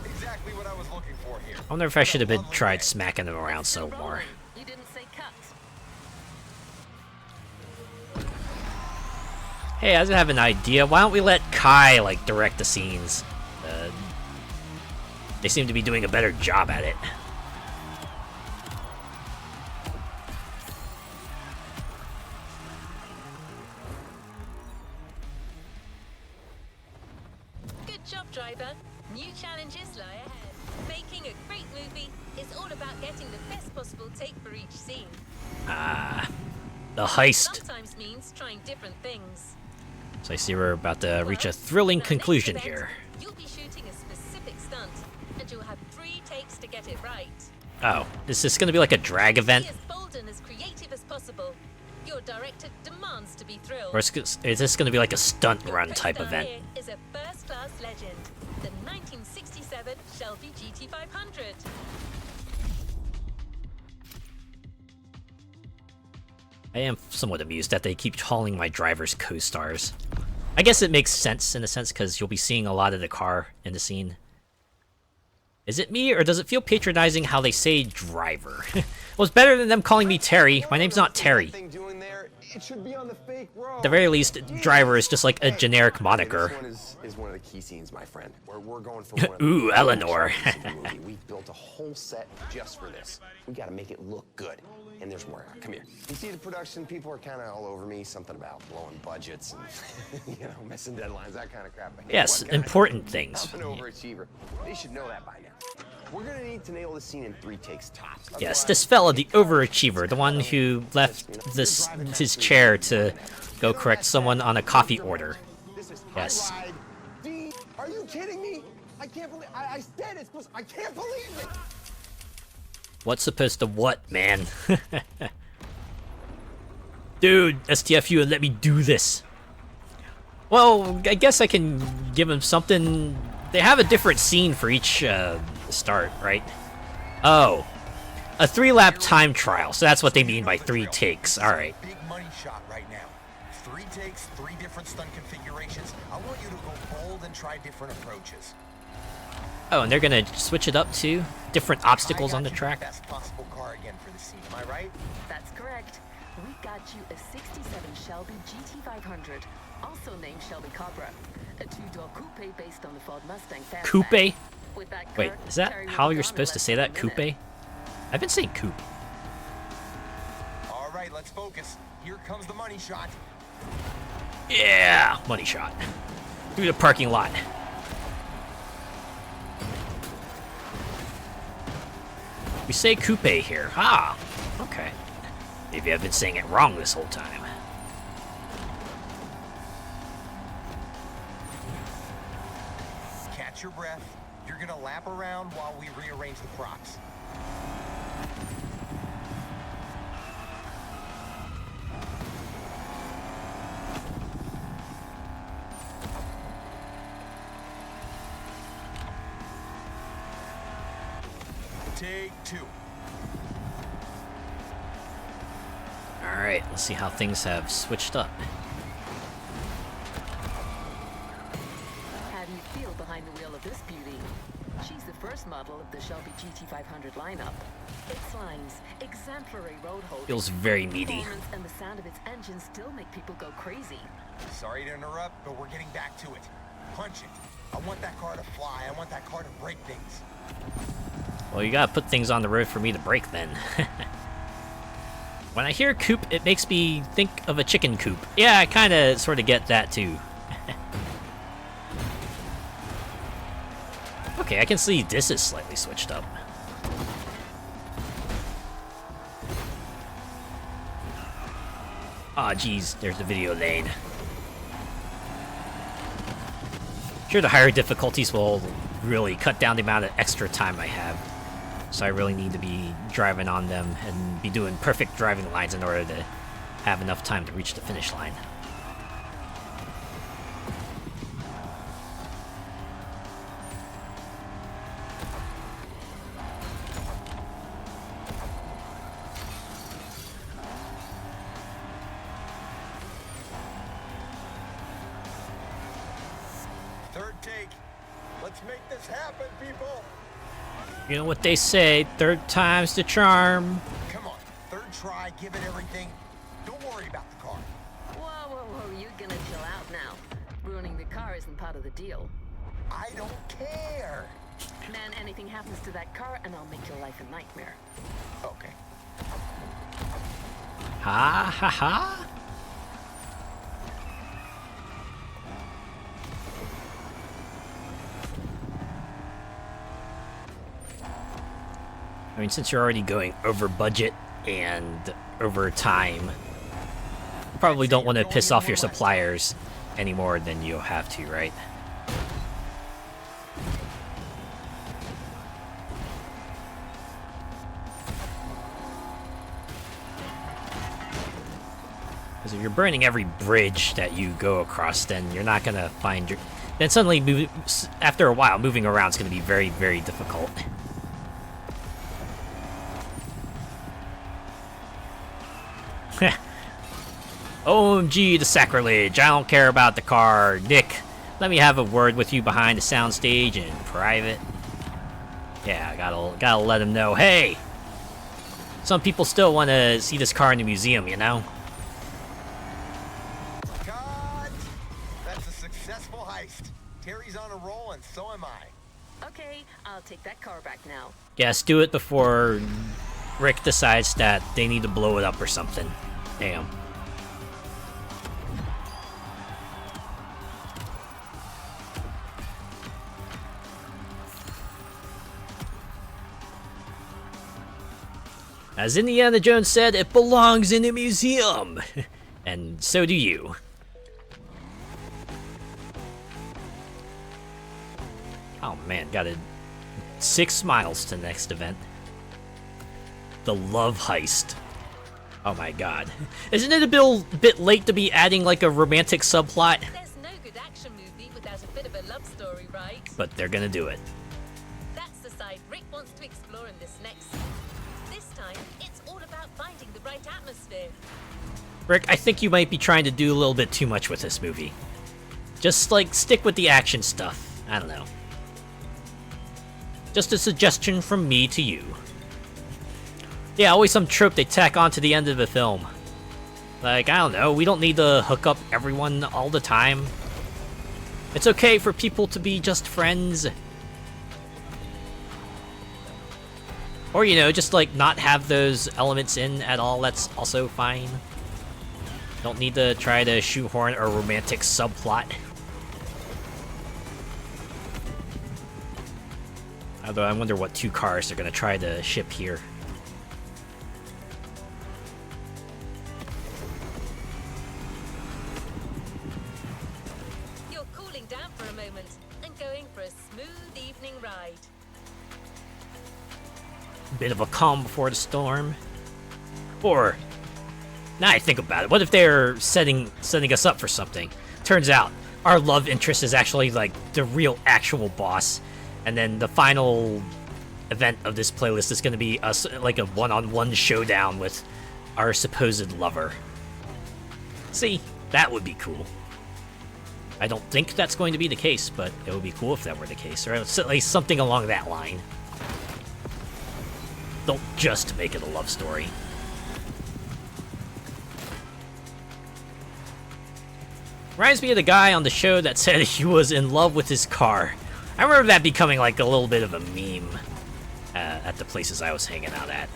Exactly what I was looking for here. I wonder if I should have been tried smacking them around some more. You didn't say cut. Hey, I have an idea. Why don't we let Kai, like, direct the scenes? They seem to be doing a better job at it. Good job, driver. New challenges lie ahead. Making a great movie is all about getting the best possible take for each scene. The heist. Sometimes means trying different things. So I see we're about to reach a thrilling conclusion here. You'll be shooting a specific stunt, and you'll have 3 takes to get it right. Oh, is this going to be like a drag event? Be as bold and as creative as possible. Your director demands to be thrilled. Or is this going to be like a stunt run type Co-star event? here is a first-class legend, the 1967 Shelby GT500. I am somewhat amused that they keep calling my drivers co-stars. I guess it makes sense in a sense because you'll be seeing a lot of the car in the scene. Is it me, or does it feel patronizing how they say driver? Well, it's better than them calling me Terry. My name's not Terry. It should be on the fake road. At the very least, driver is just like a generic moniker. This one is one of the key scenes, my friend. We're going for one of the Ooh, Eleanor. We built a whole set just for this. We got to make it look good. And there's more. Come here. You see the production, people are kind of all over me. Something about blowing budgets and, you know, missing deadlines, that kind of crap. Yes, important things. I'm an overachiever. They should know that by now. We're gonna need to nail this scene in 3 takes tops. Yes, this fella, the overachiever, the one who left his chair to go correct someone on a coffee order. Yes. Are you kidding me? I can't believe I said it's supposed. I can't believe it. What's supposed to what, man? Dude, STFU and let me do this. Well, I guess I can give them something. They have a different scene for each start, right? Oh, a 3-lap time trial. So that's what they mean by 3 takes. All right. Big money shot right now. 3 takes, 3 different stunt configurations. I want you to go bold and try different approaches. Oh, and they're gonna switch it up to different obstacles on the track. Best possible car again for the scene. Am I right? That's correct. We got you a 67 Shelby GT500, also named Shelby Cobra. A 2-door coupe based on the Ford Mustang Fastback. Coupe? With that Wait, car, is that Terry how will be you're gone in supposed to less say than that? a minute. Coupe? I've been saying coupe. All right, let's focus. Here comes the money shot. Yeah, money shot. Through the parking lot. We say coupe here. Ah, okay. Maybe I've been saying it wrong this whole time. Catch your breath. You're gonna lap around while we rearrange the props. Take 2. Alright, let's see how things have switched up. How do you feel behind the wheel of this beauty? She's the first model of the Shelby GT500 lineup. Its lines, exemplary road holding, Feels very meaty. performance, and the sound of its engine still make people go crazy. Sorry to interrupt, but we're getting back to it. Punch it. I want that car to fly. I want that car to break things. Well, you gotta put things on the road for me to break then. When I hear coupe, it makes me think of a chicken coop. Yeah, I kinda sorta get that too. Okay, I can see this is slightly switched up. Aw, geez, there's the video lane. Sure, the higher difficulties will really cut down the amount of extra time I have. So I really need to be driving on them and be doing perfect driving lines in order to have enough time to reach the finish line. Third take. Let's make this happen, people. You know what they say, third time's the charm. Come on, third try, give it everything. Don't worry about the car. Whoa, whoa, whoa, you're gonna chill out now. Ruining the car isn't part of the deal. I don't care. Man, anything happens to that car and I'll make your life a nightmare. Okay. Ha ha ha. I mean, since you're already going over budget and over time, you probably don't want to piss off your suppliers any more than you'll have to, right? Because if you're burning every bridge that you go across, then you're not going to find your... Then suddenly, after a while, moving around is going to be very, very difficult. OMG, the sacrilege. I don't care about the car. Nick, let me have a word with you behind the soundstage in private. Yeah, I gotta let him know. Hey! Some people still want to see this car in the museum, you know? Cut! That's a successful heist. Terry's on a roll, and so am I. Okay, I'll take that car back now. Yes, do it before Rick decides that they need to blow it up or something. Damn. As Indiana Jones said, it belongs in a museum! And so do you. Oh man, got 6 miles to the next event. The love heist. Oh my god. Isn't it a bit late to be adding like a romantic subplot? There's no good right? but they're gonna do it. That's the side Rick wants to explore in this next scene. This time, it's all about finding the right atmosphere. Rick, I think you might be trying to do a little bit too much with this movie. Just, like, stick with the action stuff. I don't know. Just a suggestion from me to you. Yeah, always some trope they tack on to the end of the film. Like, I don't know, we don't need to hook up everyone all the time. It's okay for people to be just friends. Or, you know, just, like, not have those elements in at all, that's also fine. Don't need to try to shoehorn a romantic subplot. Although I wonder what two cars they're gonna try to ship here. You're cooling down for a moment and going for a smooth evening ride. Bit of a calm before the storm. Or, now I think about it, what if they're setting us up for something? Turns out, our love interest is actually, like, the real, actual boss. And then the final event of this playlist is going to be us, like, a one-on-one showdown with our supposed lover. See, that would be cool. I don't think that's going to be the case, but it would be cool if that were the case, or at least something along that line. Don't just make it a love story. Reminds me of the guy on the show that said he was in love with his car. I remember that becoming like a little bit of a meme at the places I was hanging out at.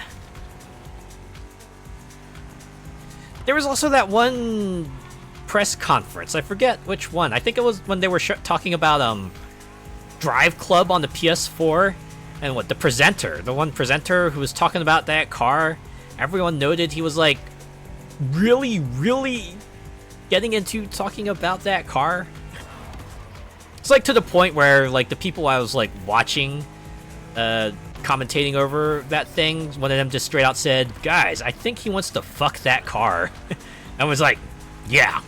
There was also that one press conference. I forget which one. I think it was when they were talking about Drive Club on the PS4. And what, the one presenter who was talking about that car, everyone noted he was like really, really getting into talking about that car. It's like to the point where like the people I was like watching, commentating over that thing, one of them just straight out said, "Guys, I think he wants to fuck that car." I was like, yeah.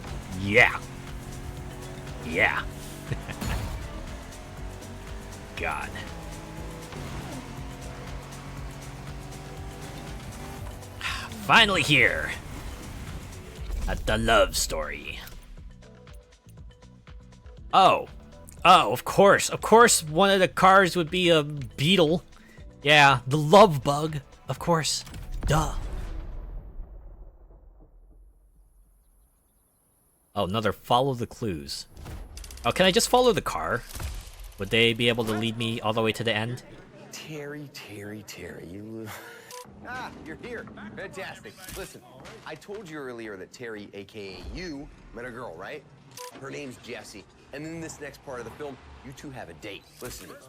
God. Finally here at the love story. Oh, of course one of the cars would be a Beetle. Yeah, the love bug, of course. Duh. Oh, another follow the clues. Oh, can I just follow the car? Would they be able to lead me all the way to the end? Terry, you... Ah, you're here. Fantastic. Listen, I told you earlier that Terry, aka you, met a girl, right? Her name's Jessie. And in this next part of the film, you two have a date. Listen to me.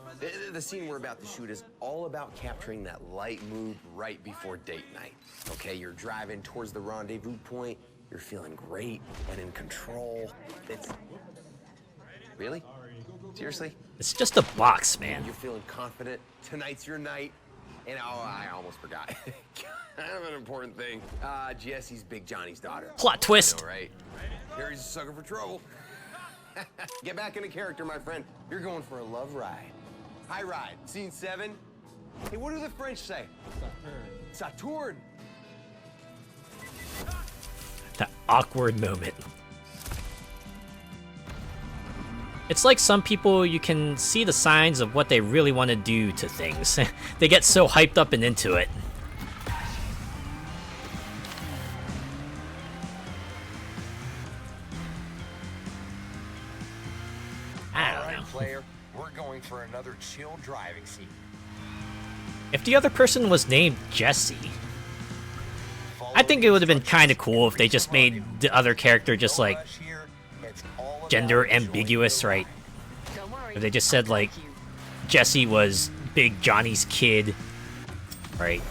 The scene we're about to shoot is all about capturing that light mood right before date night. Okay, you're driving towards the rendezvous point. You're feeling great and in control. It's... Really? Seriously? It's just a box, man. You're feeling confident. Tonight's your night. And oh, I almost forgot. Kind of an important thing. Jessie's Big Johnny's daughter. Plot twist. I know, right? Harry's a sucker for trouble. Get back into character, my friend. You're going for a love ride. High ride. Scene 7. Hey, what do the French say? Saturn. That awkward moment. It's like some people, you can see the signs of what they really want to do to things. They get so hyped up and into it. I don't know. Player, we're going for another chill driving scene. If the other person was named Jesse, I think it would have been kind of cool if they just made the other character just like gender ambiguous, right? If they just said like Jesse was Big Johnny's kid, right?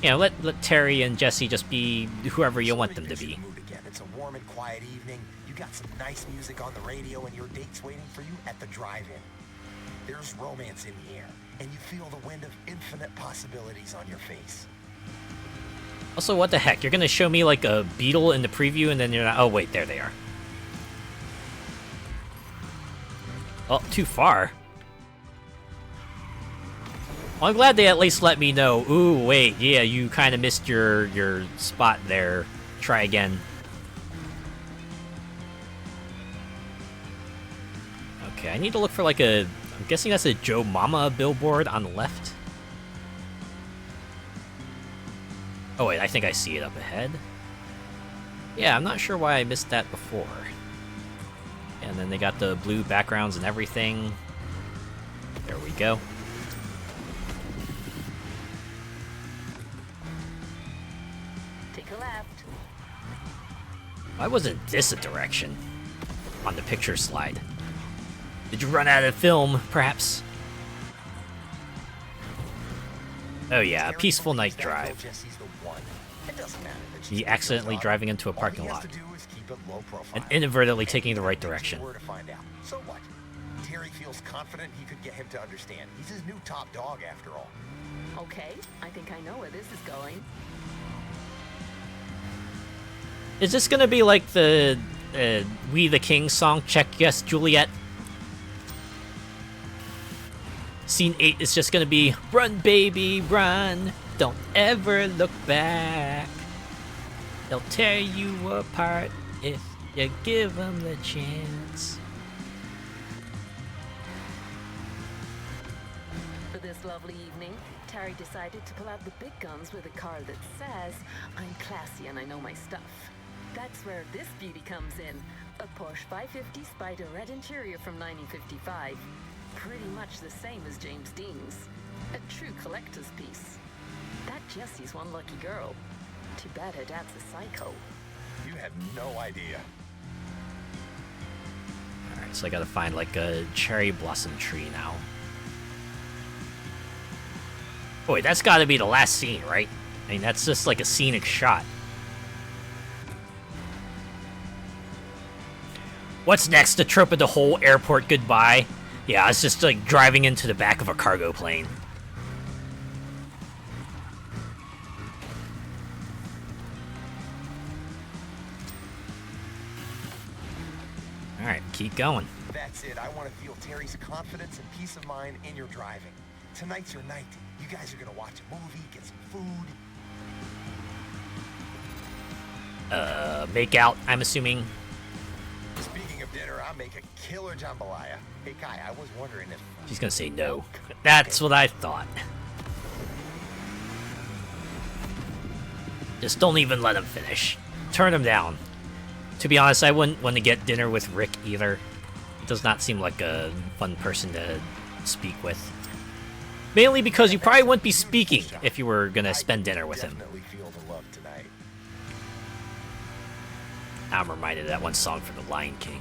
You know, let Terry and Jesse just be whoever you want them to be. It's a warm and quiet evening. You got some nice music on the radio, and your date's waiting for you at the drive-in. There's romance in the air, and you feel the wind of infinite possibilities on your face. Also, what the heck? You're gonna show me like a Beetle in the preview, and then you're not. Oh wait, there they are. Oh, too far. Well, I'm glad they at least let me know. Ooh, wait, yeah, you kind of missed your spot there. Try again. Okay, I need to look for like a... I'm guessing that's a Joe Mama billboard on the left. Oh wait, I think I see it up ahead. Yeah, I'm not sure why I missed that before. And then they got the blue backgrounds and everything. There we go. Take a left. Why wasn't this a direction on the picture slide? Did you run out of film, perhaps? Oh yeah, a peaceful night drive. He accidentally driving into a parking lot. And inadvertently taking the right direction. So what? Terry feels confident he could get him to understand. He's his new top dog after all. Okay, I think I know where this is going. Is this gonna be like the We the King song, Check Yes Juliet? Scene 8 is just gonna be, run baby, run, don't ever look back. They'll tear you apart if you give them the chance. For this lovely evening, Terry decided to pull out the big guns with a car that says, I'm classy and I know my stuff. That's where this beauty comes in. A Porsche 550 Spider red interior from 1955. Pretty much the same as James Dean's. A true collector's piece. That Jessie's one lucky girl. Too bad her dad's a psycho. You have no idea. Alright, so I gotta find like a cherry blossom tree now. Oh wait, that's gotta be the last scene, right? I mean, that's just like a scenic shot. What's next? The trope of the whole airport goodbye? Yeah, it's just like driving into the back of a cargo plane. Alright, keep going. That's it. I want to feel Terry's confidence and peace of mind in your driving. Tonight's your night. You guys are going to watch a movie, get some food. Make out, I'm assuming. Speaking of dinner, I'll make a killer jambalaya. Hey, Kai, I was wondering if... She's gonna say no. That's what I thought. Just don't even let him finish. Turn him down. To be honest, I wouldn't want to get dinner with Rick either. He does not seem like a fun person to speak with. Mainly because you probably wouldn't be speaking if you were gonna spend dinner with him. Feel the love tonight. I'm reminded of that one song from The Lion King.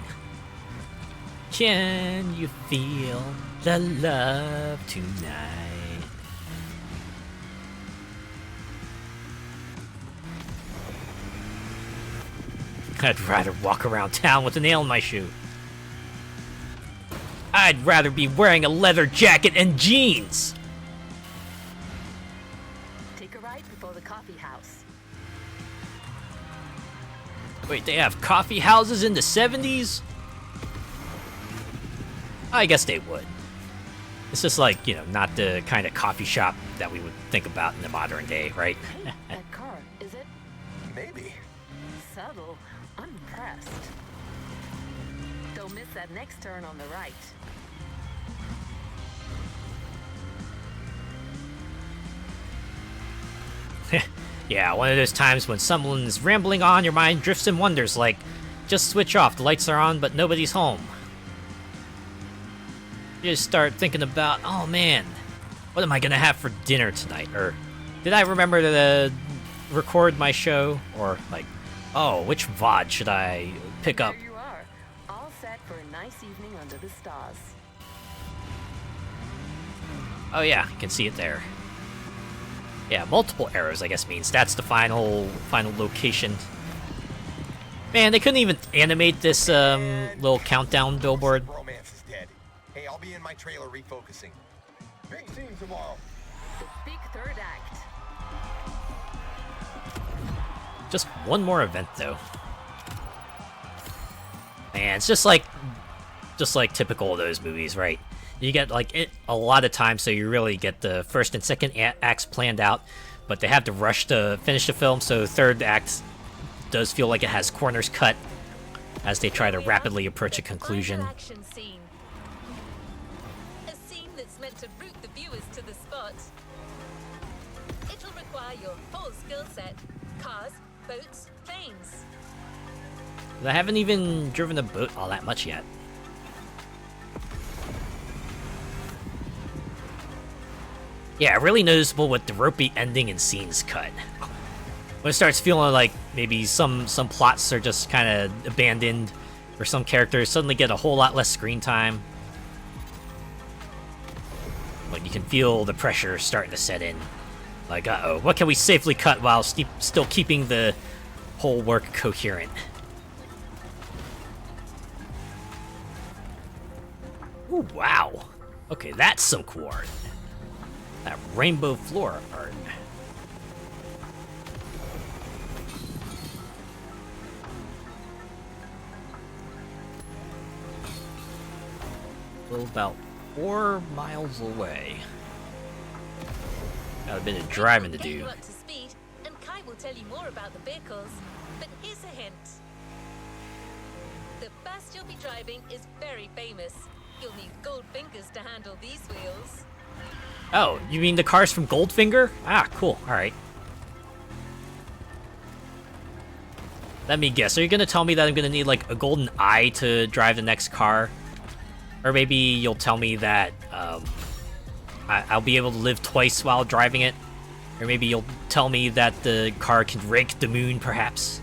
Can you feel the love tonight? I'd rather walk around town with a nail in my shoe. I'd rather be wearing a leather jacket and jeans. Take a ride before the coffee house. Wait, they have coffee houses in the 70s? I guess they would. It's just like, you know, not the kind of coffee shop that we would think about in the modern day, right? Hey, that car, is it? Maybe. Subtle. I'm impressed. Don't miss that next turn on the right. Yeah, one of those times when someone's rambling on, your mind drifts and wonders, like, just switch off, the lights are on, but nobody's home. You just start thinking about, oh man, what am I gonna have for dinner tonight? Or, did I remember to record my show? Or, like, oh, which VOD should I pick up? There you are, all set for a nice evening under the stars. Oh yeah, you can see it there. Yeah, multiple arrows, I guess, means that's the final location. Man, they couldn't even animate this little countdown billboard. Romance is dead. Hey, I'll be in my trailer refocusing. Big scene tomorrow. The big third act. Just one more event, though. Man, it's just like just like typical of those movies, right? You get like a lot of time, so you really get the first and second acts planned out, but they have to rush to finish the film, so the third act does feel like it has corners cut as they try to rapidly approach a conclusion. Action scene. A scene that's meant to route the viewers to the spot. It'll require your whole skill set: cars, boats, planes. I haven't even driven a boat all that much yet. Yeah, really noticeable with the ropey ending and scenes cut. When it starts feeling like maybe some plots are just kind of abandoned, or some characters suddenly get a whole lot less screen time. Like, you can feel the pressure starting to set in. Like, uh-oh, what can we safely cut while still keeping the whole work coherent? Ooh, wow. Okay, that's some cool art. That rainbow floor art. We're about 4 miles away. Got a bit of driving to do. Get you up to speed, and Kai will tell you more about the vehicles. But here's a hint. The bus you'll be driving is very famous. You'll need gold fingers to handle these wheels. Oh, you mean the cars from Goldfinger? Ah, cool. Alright. Let me guess. Are you gonna tell me that I'm gonna need, like, a golden eye to drive the next car? Or maybe you'll tell me that, I'll be able to live twice while driving it? Or maybe you'll tell me that the car can rake the moon, perhaps?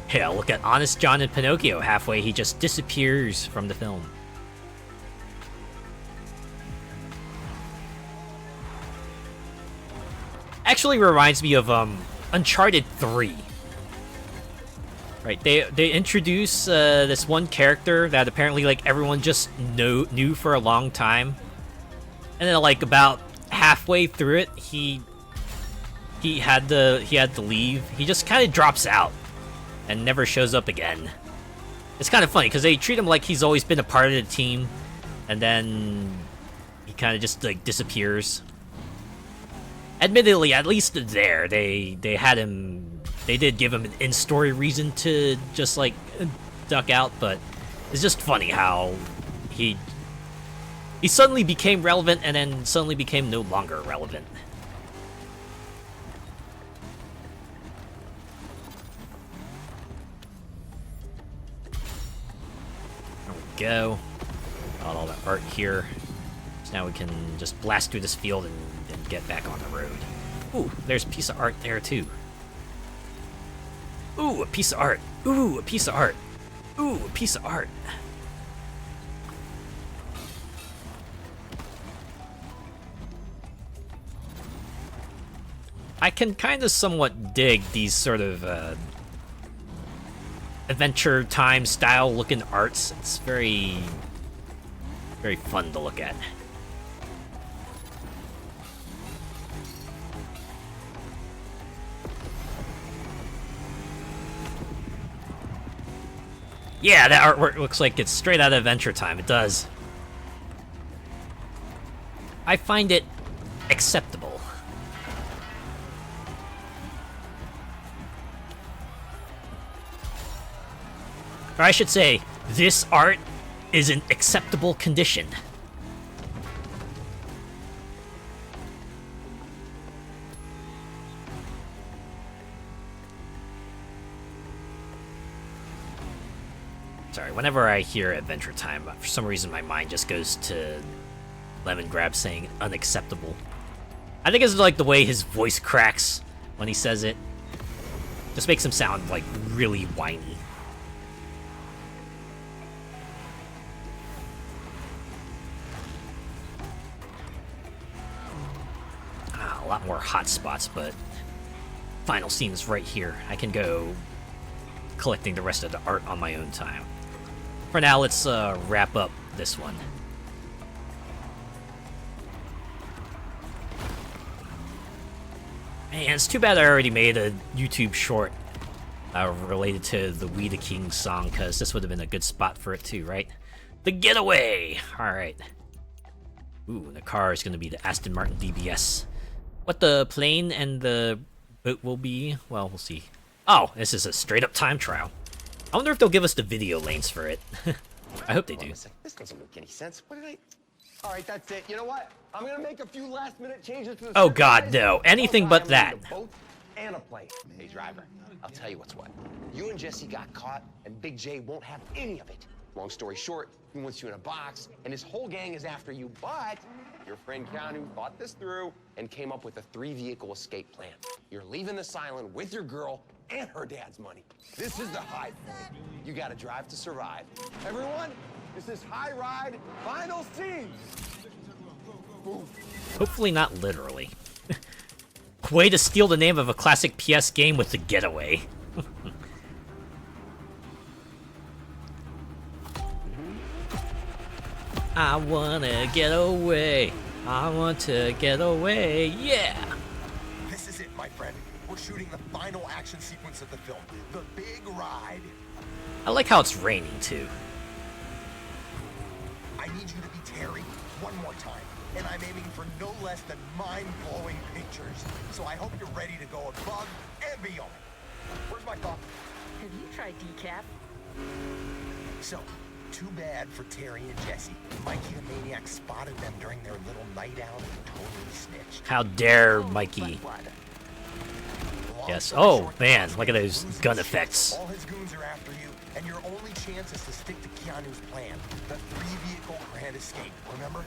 Hell, look at Honest John and Pinocchio. Halfway, he just disappears from the film. Actually reminds me of Uncharted 3. Right, they introduce this one character that apparently like everyone just knew for a long time, and then like about halfway through it, he had to leave. He just kind of drops out and never shows up again. It's kind of funny because they treat him like he's always been a part of the team, and then he kind of just like disappears. Admittedly, at least there, they had him. They did give him an in-story reason to just like duck out, but it's just funny how he suddenly became relevant and then suddenly became no longer relevant. There we go. Got all the art here. So now we can just blast through this field and get back on the road. Ooh, there's a piece of art there too. Ooh, a piece of art. Ooh, a piece of art. Ooh, a piece of art. I can kind of somewhat dig these sort of Adventure Time style looking arts. It's very, very fun to look at. Yeah, that artwork looks like it's straight out of Adventure Time. It does. I find it acceptable. Or I should say, this art is in acceptable condition. Sorry, whenever I hear Adventure Time, for some reason my mind just goes to Lemon Grab saying unacceptable. I think it's like the way his voice cracks when he says it. Just makes him sound like really whiny. A lot more hot spots, but final scene is right here. I can go collecting the rest of the art on my own time. For now, let's wrap up this one. Man, it's too bad I already made a YouTube short related to the We the King song, because this would have been a good spot for it too, right? The Getaway! Alright. Ooh, and the car is going to be the Aston Martin DBS. What the plane and the boat will be, well, we'll see. Oh, this is a straight-up time trial. I wonder if they'll give us the video lanes for it. I hope they do. This doesn't make any sense. What did I... All right, that's it. You know what? I'm gonna make a few last-minute changes to the... Oh god, no. Anything but that. A boat and a plane. Hey, driver, I'll tell you what's what. You and Jesse got caught, and Big J won't have any of it. Long story short, he wants you in a box, and his whole gang is after you, but your friend Keanu thought this through and came up with a 3-vehicle escape plan. You're leaving this island with your girl and her dad's money. This is the high point. You gotta drive to survive. Everyone, this is High Ride Final Scene. Hopefully not literally. Way to steal the name of a classic PS game with the Getaway. I wanna get away. I want to get away. Yeah! This is it, my friend. We're shooting the final action sequence of the film. The big ride. I like how it's raining, too. I need you to be Terry one more time. And I'm aiming for no less than mind-blowing pictures. So I hope you're ready to go above and beyond. Where's my coffee? Have you tried decaf? So, too bad for Terry and Jesse. Mikey the Maniac spotted them during their little night out and totally snitched. How dare Mikey. Yes. Oh, man. Look at those gun effects. All his goons are after you, and your only chance is to stick to Keanu's plan. The 3-vehicle grand escape, remember?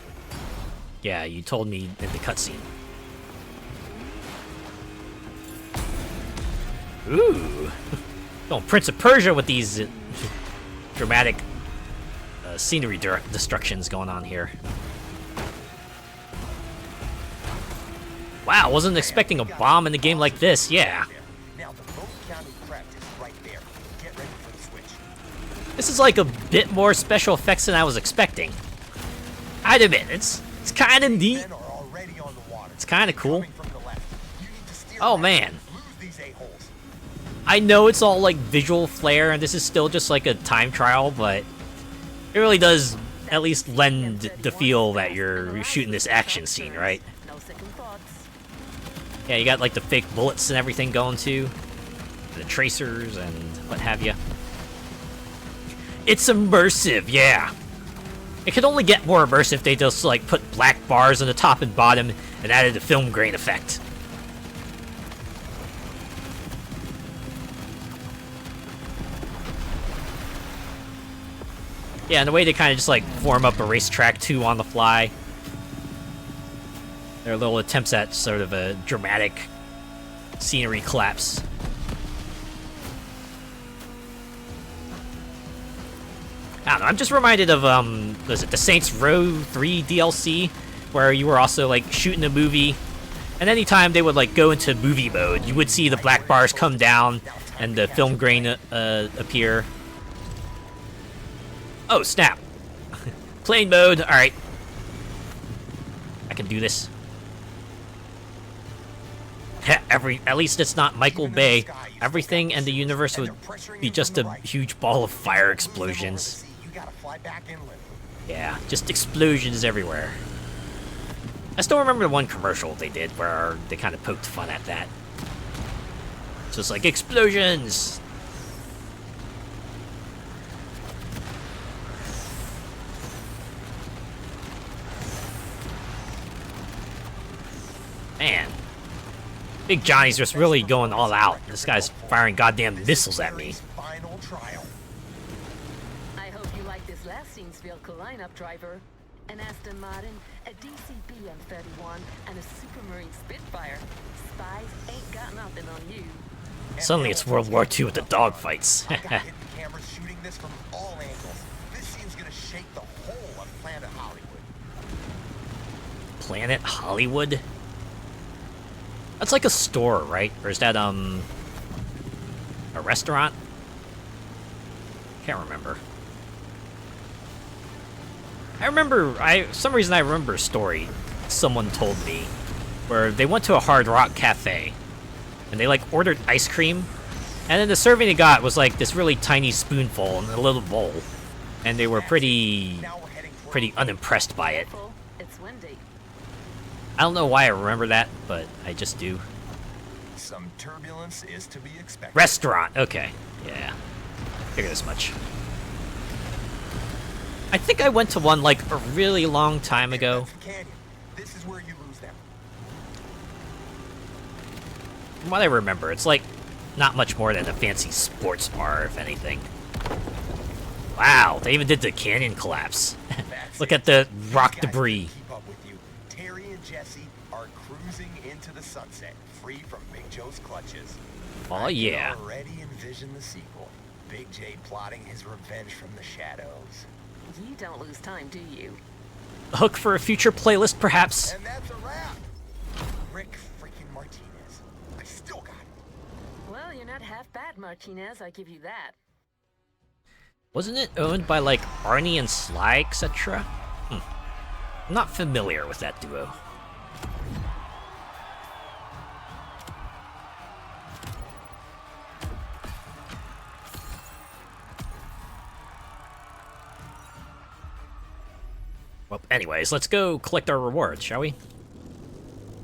Yeah, you told me in the cutscene. Ooh. Going Prince of Persia with these dramatic scenery destructions going on here. Wow, wasn't expecting a bomb in a game like this, yeah. Now the boat Keanu prepped is right there. Get ready for the switch. This is like a bit more special effects than I was expecting. I'd admit, it's kind of neat. It's kind of cool. Oh man. I know it's all like visual flair and this is still just like a time trial, but it really does at least lend the feel that you're shooting this action scene, right? Yeah, you got like the fake bullets and everything going too. The tracers and what have you. It's immersive, yeah. It could only get more immersive if they just like put black bars on the top and bottom and added the film grain effect. Yeah, and the way they kind of just like form up a racetrack too on the fly. Their little attempts at sort of a dramatic scenery collapse. I don't know, I'm just reminded of, was it the Saints Row 3 DLC? Where you were also, like, shooting a movie, and anytime they would, like, go into movie mode, you would see the black bars come down, and the film grain, appear. Oh, snap. Plane mode, alright. I can do this. At least it's not Michael Bay. Everything in the universe would be just a huge ball of fire explosions. Yeah, just explosions everywhere. I still remember the one commercial they did where they kind of poked fun at that. So it's like, explosions! Man. Big Johnny's just really going all out. This guy's firing goddamn missiles at me. Final trial. I hope you like this last scene's vehicle lineup, driver. An Aston Martin, a DCB M31, and a Supermarine Spitfire. Spies ain't got nothing on you. Suddenly it's World War II with the dogfights. I got hidden cameras shooting this from all angles. This scene's gonna shake the whole of Planet Hollywood. Planet Hollywood? That's like a store, right? Or is that, a restaurant? Can't remember. Some reason I remember a story someone told me where they went to a Hard Rock cafe and they like ordered ice cream And then the serving they got was like this really tiny spoonful in a little bowl. And they were pretty unimpressed by it. It's windy. I don't know why I remember that, but I just do. Some turbulence is to be expected. Restaurant, okay. Yeah. Figure this much. I think I went to one like a really long time ago. This is where you lose them. From what I remember, it's like not much more than a fancy sports bar, if anything. Wow, they even did the canyon collapse. Look at the rock debris. Keep up with you. Terry and Jesse are cruising into the sunset, free from Big Joe's clutches. Oh yeah. I can already envision the sequel. Big J plotting his revenge from the shadows. You don't lose time, do you? A hook for a future playlist, perhaps. And that's a wrap. Rick freaking Martinez. I still got it. Well, you're not half bad, Martinez, I give you that. Wasn't it owned by like Arnie and Sly, etc.? I'm not familiar with that duo. Well, anyways, let's go collect our rewards, shall we?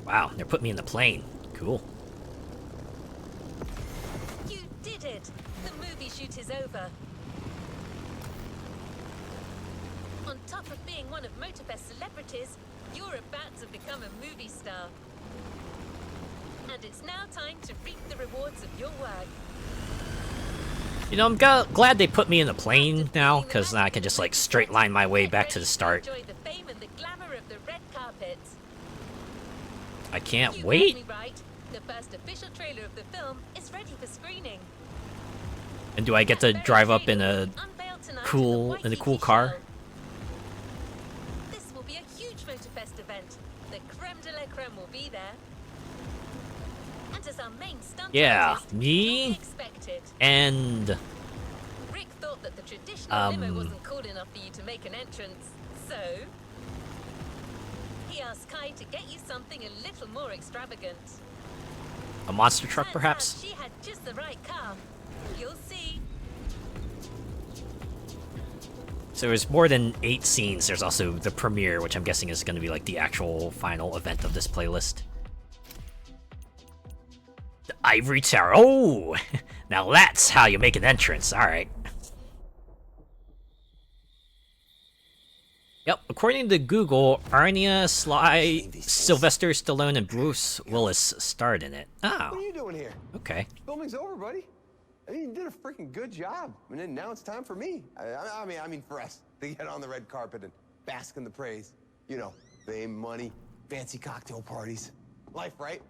Wow, they're putting me in the plane. Cool. You did it! The movie shoot is over. On top of being one of Motorfest celebrities, you're about to become a movie star. And it's now time to reap the rewards of your work. You know, I'm glad they put me in the plane now, because now I can just like straight line my way back to the start. Enjoy the fame and the glamour of the red carpet. I can't You wait. heard me right. The first official trailer of the film is ready for screening. And do I get to drive up in a Unveiled tonight cool at the cool Waikiki car? Show. This will be a huge Motorfest event. The creme de la creme will be there. And as our main stunt Yeah, artist, me you'll be expected. and Rick thought that the traditional limo wasn't cool enough for you to make an entrance, so he asked Kai to get you something a little more extravagant. a monster truck, Turns perhaps? out she had just the right car. You'll see. So there's more than 8 scenes. There's also the premiere, which I'm guessing is going to be like the actual final event of this playlist. The Ivory Tower. Oh! Now that's how you make an entrance. Alright. Yep, according to Google, Arnie, Sly, Sylvester Stallone, and Bruce Willis starred in it. What Oh, are you doing here? okay. Filming's over, buddy. I mean, you did a freaking good job. I mean, now it's time for me. I mean, for us to get on the red carpet and bask in the praise. You know, fame, money, fancy cocktail parties. Life, right?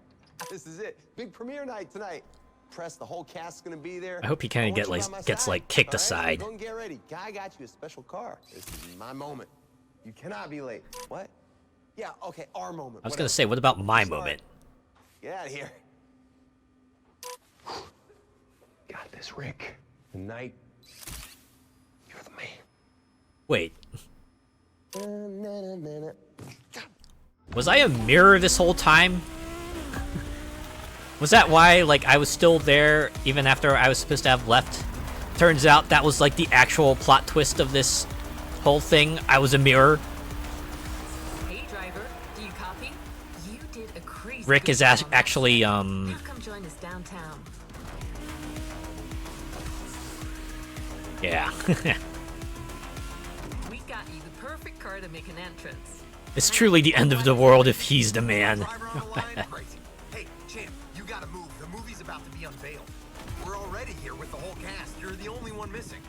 This is it. Big premiere night tonight. Press, the whole cast's gonna be there. I hope he kind of I want you by my gets side, like kicked all right? aside. Go and get ready. Guy got you a special car. This is my moment. You cannot be late. What? Yeah, okay, our moment. I was whatever. gonna say, what about my Sorry. moment? Get out of here. Got this, Rick. Tonight, you're the man. Wait. Was I a mirror this whole time? Was that why, like, I was still there even after I was supposed to have left? Turns out that was, like, the actual plot twist of this whole thing. I was a mirror. Hey, driver, do you copy? You did a crazy Rick good is job on that actually, set. Now come join us downtown. Yeah. We got you the perfect car to make an entrance. It's truly the end of the world if he's the man. Driver on the line? Crazy. Hey, champ, you gotta move. The movie's about to be unveiled. We're already here with the whole cast. You're the only one missing.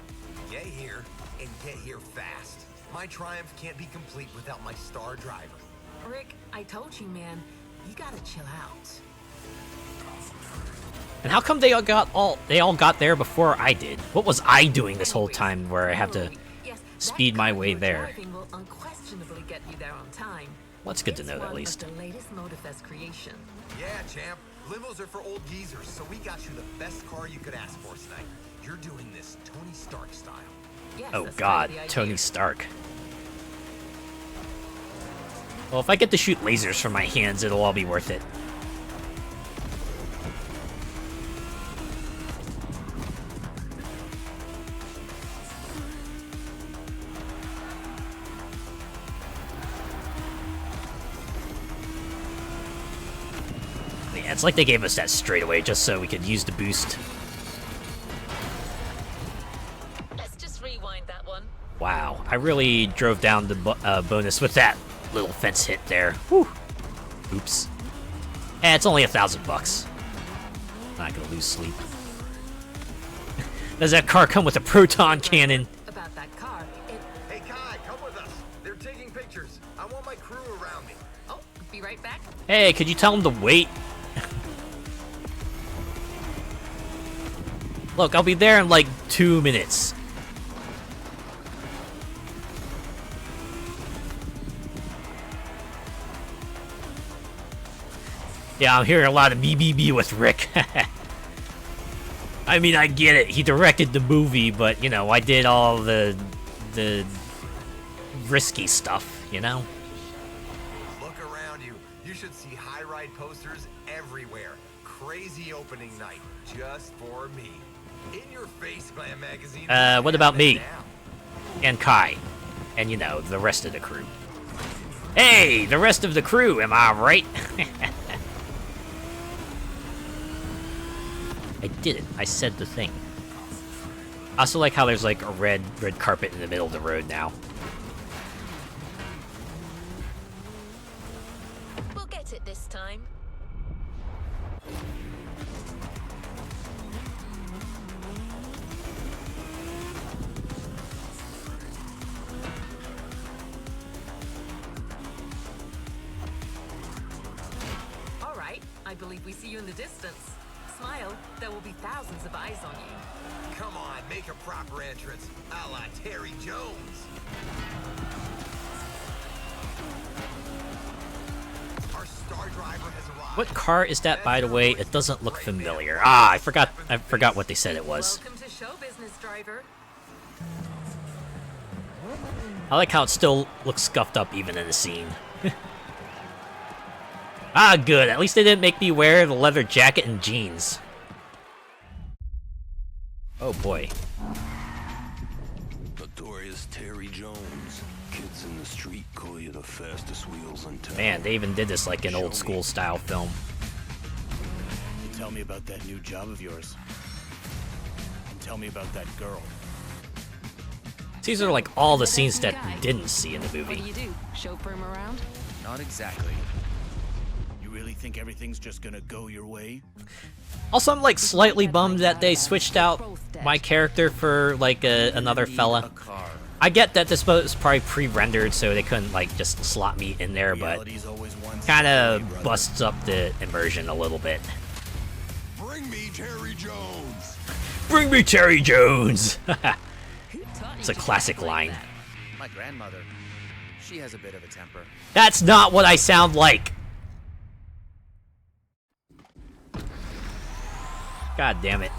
Get here, and get here fast. My triumph can't be complete without my star driver. Rick, I told you, man, you gotta chill out. And how come they all got there before I did? What was I doing this whole time where I have to Yes, speed that my car way you're there? driving will unquestionably get you there on time. Well, it's good to It's know that, at one least. of the latest Motorfest creation. Yeah, champ. Limos are for old geezers, so we got you the best car you could ask for tonight. You're doing this Tony Stark style. Yes, Oh that's god, kind of the Tony idea. Stark. Well, if I get to shoot lasers from my hands, it'll all be worth it. Yeah, it's like they gave us that straight away just so we could use the boost. Let's just rewind that one. Wow, I really drove down the bonus with that little fence hit there. Whew. Oops. Eh, it's only $1,000. Not gonna lose sleep. Does that car come with a proton cannon? About that car, Hey, Kai, come with us. They're taking pictures. I want my crew around me. Oh, be right back. Hey, could you tell him to wait? Look, I'll be there in like 2 minutes. Yeah, I'm hearing a lot of BBB with Rick. I mean, I get it. He directed the movie, but, you know, I did all the risky stuff, you know? Look around you. You should see high ride posters everywhere. Crazy opening night, just for me. In your face, Glam Magazine. What about me? And Kai. And, you know, the rest of the crew. Hey, the rest of the crew, am I right? I did it. I said the thing. I also like how there's like a red carpet in the middle of the road now. We'll get it this time. All right, I believe we see you in the distance. Smile, there will be thousands of eyes on you. Come on, make a proper entrance, a la Terry Jones. Our star driver has arrived. What car is that, by the way? It doesn't look familiar. Ah, I forgot what they said it was. Welcome to show business, driver. I like how it still looks scuffed up even in the scene. Ah, good. At least they didn't make me wear the leather jacket and jeans. Oh boy. Notorious Terry Jones. Kids in the street call you the fastest wheels in town. Man, they even did this like an old school style film. Tell me about that new job of yours. And tell me about that girl. These are like all the scenes that we didn't see in the movie. What do? Chauffeur him around? Not exactly. You really think everything's just gonna go your way? Also, I'm like slightly bummed that they switched out my character for like another fella. I get that this was probably pre-rendered, so they couldn't like just slot me in there, but kind of busts up the immersion a little bit. Bring me Terry Jones. Bring me Terry Jones. It's a classic line. My grandmother. She has a bit of a temper. That's not what I sound like. God damn it.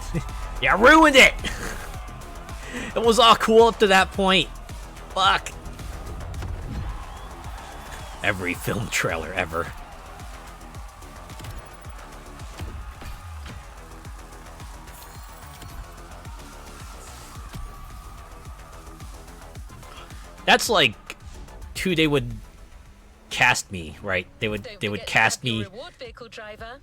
Yeah, ruined it! It was all cool up to that point. Fuck. Every film trailer ever. That's like who they would cast me, right? They would cast me. Reward vehicle driver.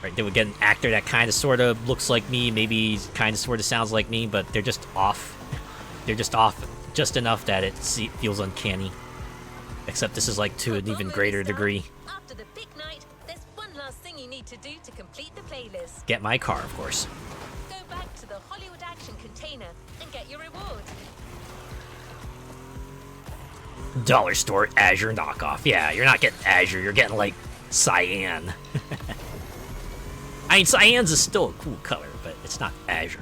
Right, they would get an actor that kind of sort of looks like me, maybe kind of sort of sounds like me, but they're just off. They're just off just enough that it feels uncanny. Except this is like to an even greater degree. After the big night, there's one last thing you need to do to complete the playlist. Get my car, of course. Go back to the Hollywood Action container and get your reward. Dollar store Azure knockoff. Yeah, you're not getting Azure, you're getting like cyan. I mean, cyan's is still a cool color, but it's not Azure.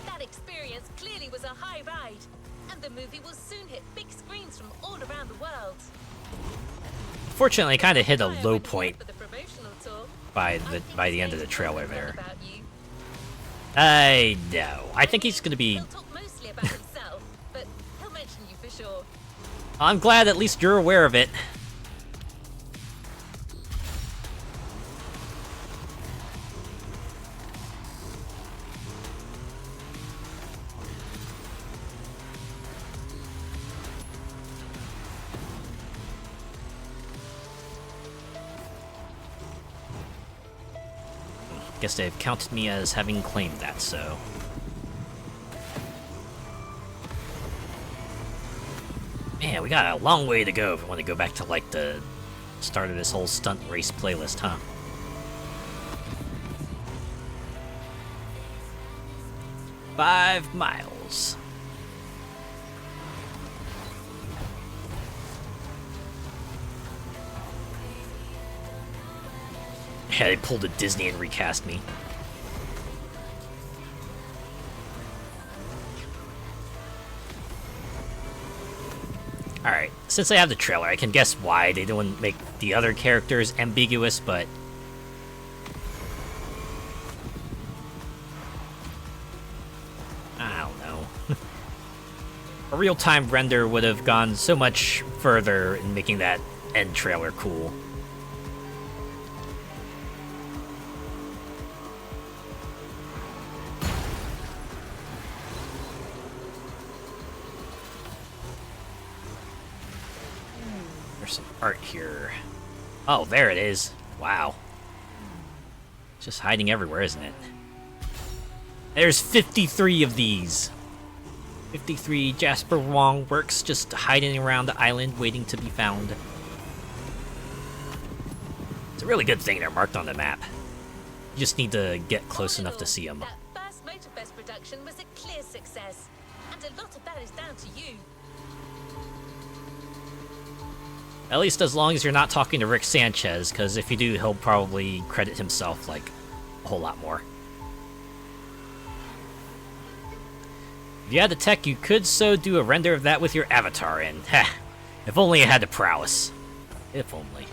That experience clearly was a high ride, and the movie will soon hit big screens from all around the world. Fortunately, it kind of hit a low point For the promotional tour, by the end of the trailer there. about you. I know. I think he's gonna be. He'll talk mostly about himself, but he'll mention you for sure. I'm glad at least you're aware of it. Guess they've counted me as having claimed that, so... Man, we got a long way to go if we want to go back to, like, the start of this whole stunt race playlist, huh? "5 miles. Yeah, they pulled a Disney and recast me. Alright, since I have the trailer, I can guess why they didn't make the other characters ambiguous, but... I don't know. A real-time render would have gone so much further in making that end trailer cool. Some art here. Oh, there it is. Wow. It's just hiding everywhere, isn't it? There's 53 of these. 53 Jasper Wong works just hiding around the island waiting to be found. It's a really good thing they're marked on the map. You just need to get close enough to see them. That first Motorfest production was a clear success, and a lot of that is down to you. At least as long as you're not talking to Rick Sanchez, because if you do, he'll probably credit himself, like, a whole lot more. If you had the tech, you could so do a render of that with your avatar in. Heh. If only I had the prowess. If only.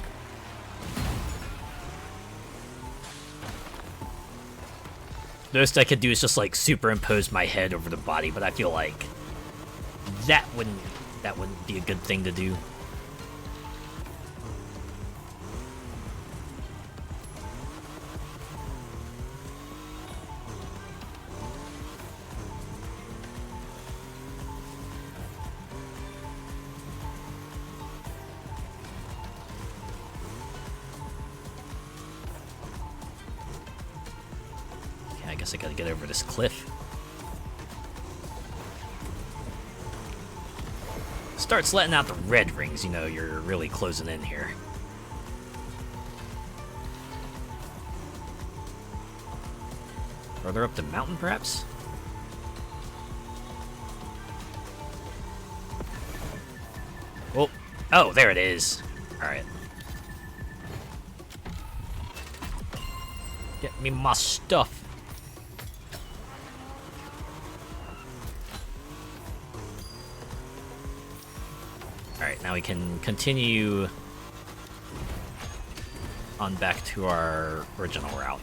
The most I could do is just, like, superimpose my head over the body, but I feel like that wouldn't be a good thing to do. I guess I gotta get over this cliff. Starts letting out the red rings, you know, you're really closing in here. Further up the mountain, perhaps? Oh, oh, there it is. Alright. Get me my stuff. Alright, now we can continue on back to our original route.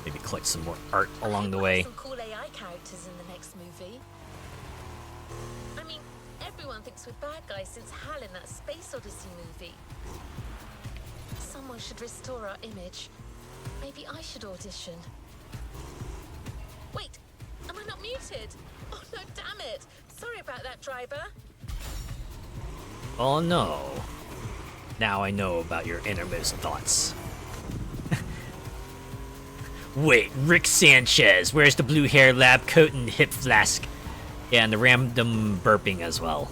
Maybe collect some more art along the way. Some cool AI characters in the next movie. I mean, everyone thinks we're bad guys since Hal in that Space Odyssey movie. Someone should restore our image. Maybe I should audition. Wait, am I not muted? Oh no, damn it! Sorry about that, driver. Oh no. Now I know about your innermost thoughts. Wait, Rick Sanchez, where's the blue hair, lab coat, and hip flask? Yeah, and the random burping as well.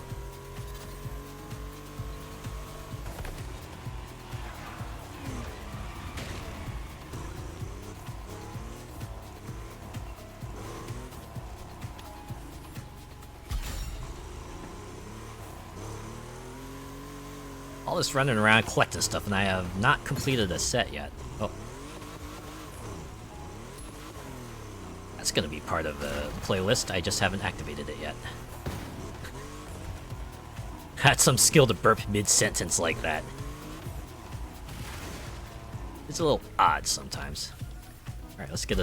All this running around collecting stuff, and I have not completed a set yet. Oh. That's gonna be part of the playlist, I just haven't activated it yet. Had some skill to burp mid-sentence like that. It's a little odd sometimes. Alright, let's get a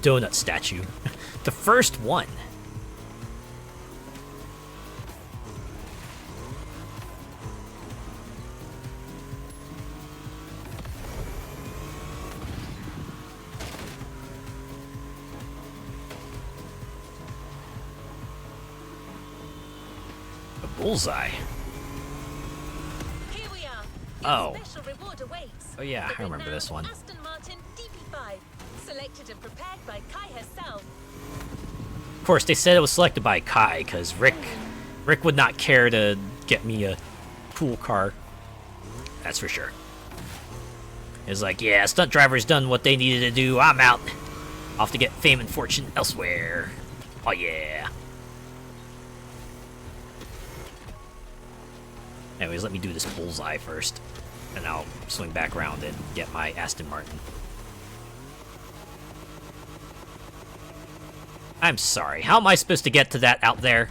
donut statue. The first one. A bullseye. Here we are. Oh. Special reward awaits. Oh yeah, The I remember this one. Aston Martin DB5, selected and prepared by Kai herself. Of course, they said it was selected by Kai, because Rick would not care to get me a cool car. That's for sure. It's like, yeah, stunt driver's done what they needed to do. I'm out. Off to get fame and fortune elsewhere. Oh yeah. Anyways, let me do this bullseye first, and I'll swing back around and get my Aston Martin. I'm sorry, how am I supposed to get to that out there?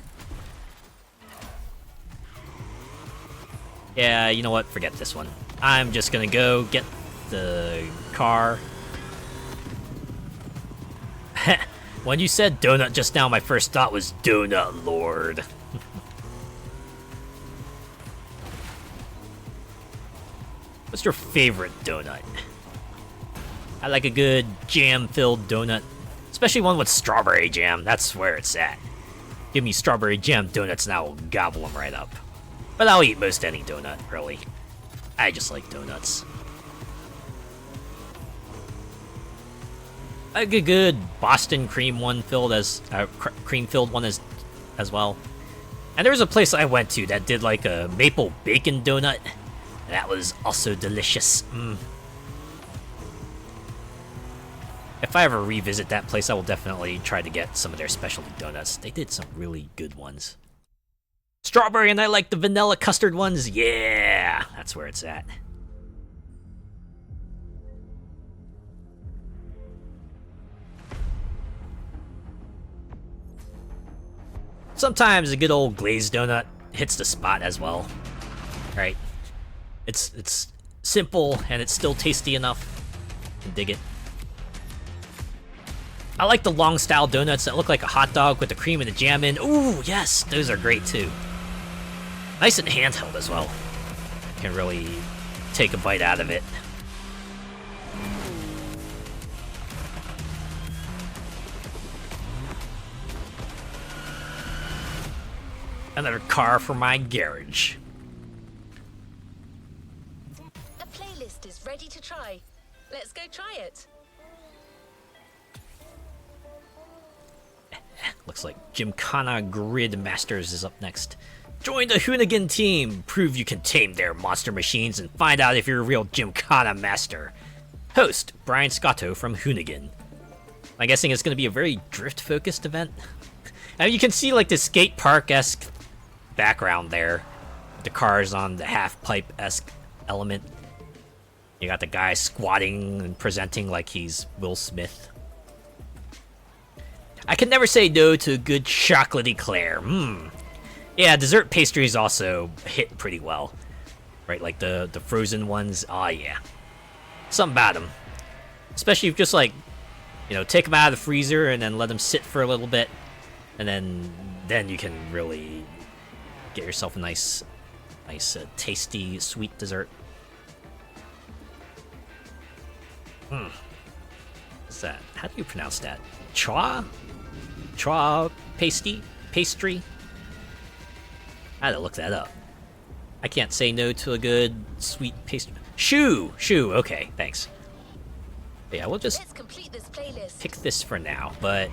Yeah, you know what? Forget this one. I'm just gonna go get the car. When you said donut just now, my first thought was Donut Lord. What's your favorite donut? I like a good jam-filled donut. Especially one with strawberry jam. That's where it's at. Give me strawberry jam donuts and I will gobble them right up. But I'll eat most any donut, really. I just like donuts. I like a good Boston cream one filled as cream-filled one as well. And there was a place I went to that did like a maple bacon donut. That was also delicious. If I ever revisit that place, I will definitely try to get some of their specialty donuts. They did some really good ones. Strawberry, and I like the vanilla custard ones. Yeah, that's where it's at. Sometimes a good old glazed donut hits the spot as well, right? It's simple and it's still tasty enough. I can dig it. I like the long style donuts that look like a hot dog with the cream and the jam in. Ooh, yes, those are great too. Nice and handheld as well. Can really take a bite out of it. Another car for my garage. A playlist is ready to try. Let's go try it. Looks like Gymkhana Grid Masters is up next. Join the Hoonigan team. Prove you can tame their monster machines and find out if you're a real Gymkhana master. Host, Brian Scotto from Hoonigan. I'm guessing it's going to be a very drift-focused event. Now you can see like the skate park-esque background there. The cars on the half-pipe-esque element. You got the guy squatting and presenting like he's Will Smith. I can never say no to a good chocolate eclair. Yeah, dessert pastries also hit pretty well. Right, like the frozen ones. Oh yeah. Something about them. Especially if just like, you know, take them out of the freezer and then let them sit for a little bit. And then you can really get yourself a nice tasty, sweet dessert. What's that? How do you pronounce that? Chua pastry? I had to look that up. I can't say no to a good sweet pastry. Shoe, okay, thanks. But yeah, we'll just pick this for now, but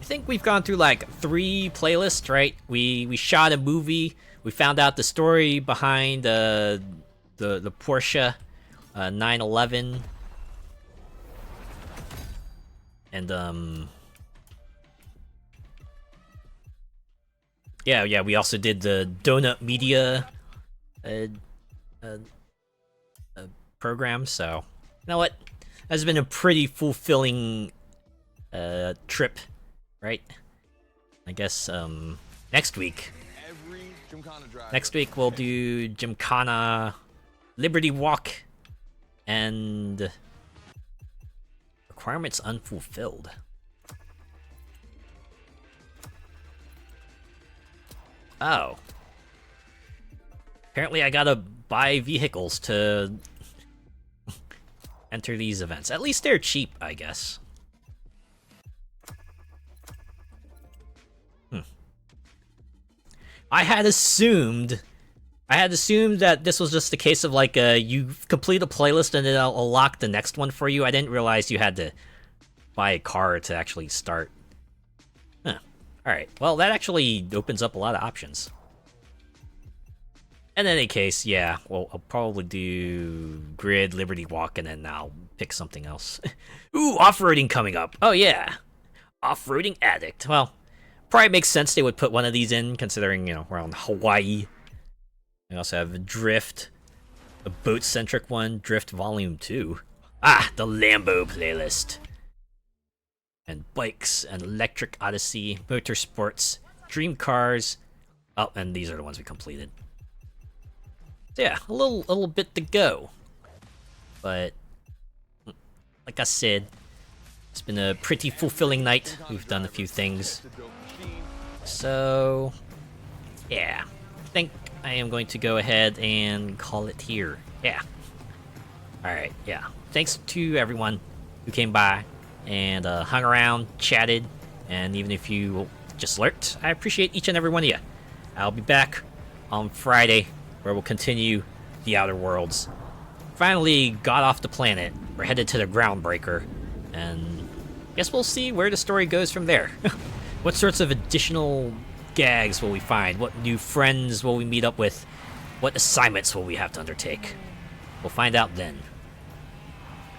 I think we've gone through like 3 playlists, right? We shot a movie, we found out the story behind the Porsche 911. And yeah, we also did the Donut Media program, so you know what? That's been a pretty fulfilling trip, right? I guess next week we'll do Gymkhana Liberty Walk and Requirements unfulfilled. Oh. Apparently I gotta buy vehicles to enter these events. At least they're cheap, I guess. I had assumed that this was just a case of like you complete a playlist and then I'll unlock the next one for you. I didn't realize you had to buy a car to actually start. Huh. Alright, well that actually opens up a lot of options. In any case, yeah, well I'll probably do Grid, Liberty Walk, and then I'll pick something else. Ooh, off-roading coming up. Oh yeah, Off-roading Addict. Well, probably makes sense they would put one of these in, considering, you know, we're on Hawaii. We also have Drift, a boat-centric one, Drift Volume 2. Ah, the Lambo playlist. And bikes, and Electric Odyssey, Motorsports, Dream Cars. Oh, and these are the ones we completed. So yeah, a little bit to go. But, like I said, it's been a pretty fulfilling night. We've done a few things. So, yeah, I think I am going to go ahead and call it here. Yeah. Alright, yeah. Thanks to everyone who came by and hung around, chatted, and even if you just lurked, I appreciate each and every one of you. I'll be back on Friday, where we'll continue the Outer Worlds. Finally got off the planet. We're headed to the Groundbreaker, and guess we'll see where the story goes from there. What sorts of additional gags will we find? What new friends will we meet up with? What assignments will we have to undertake? We'll find out then.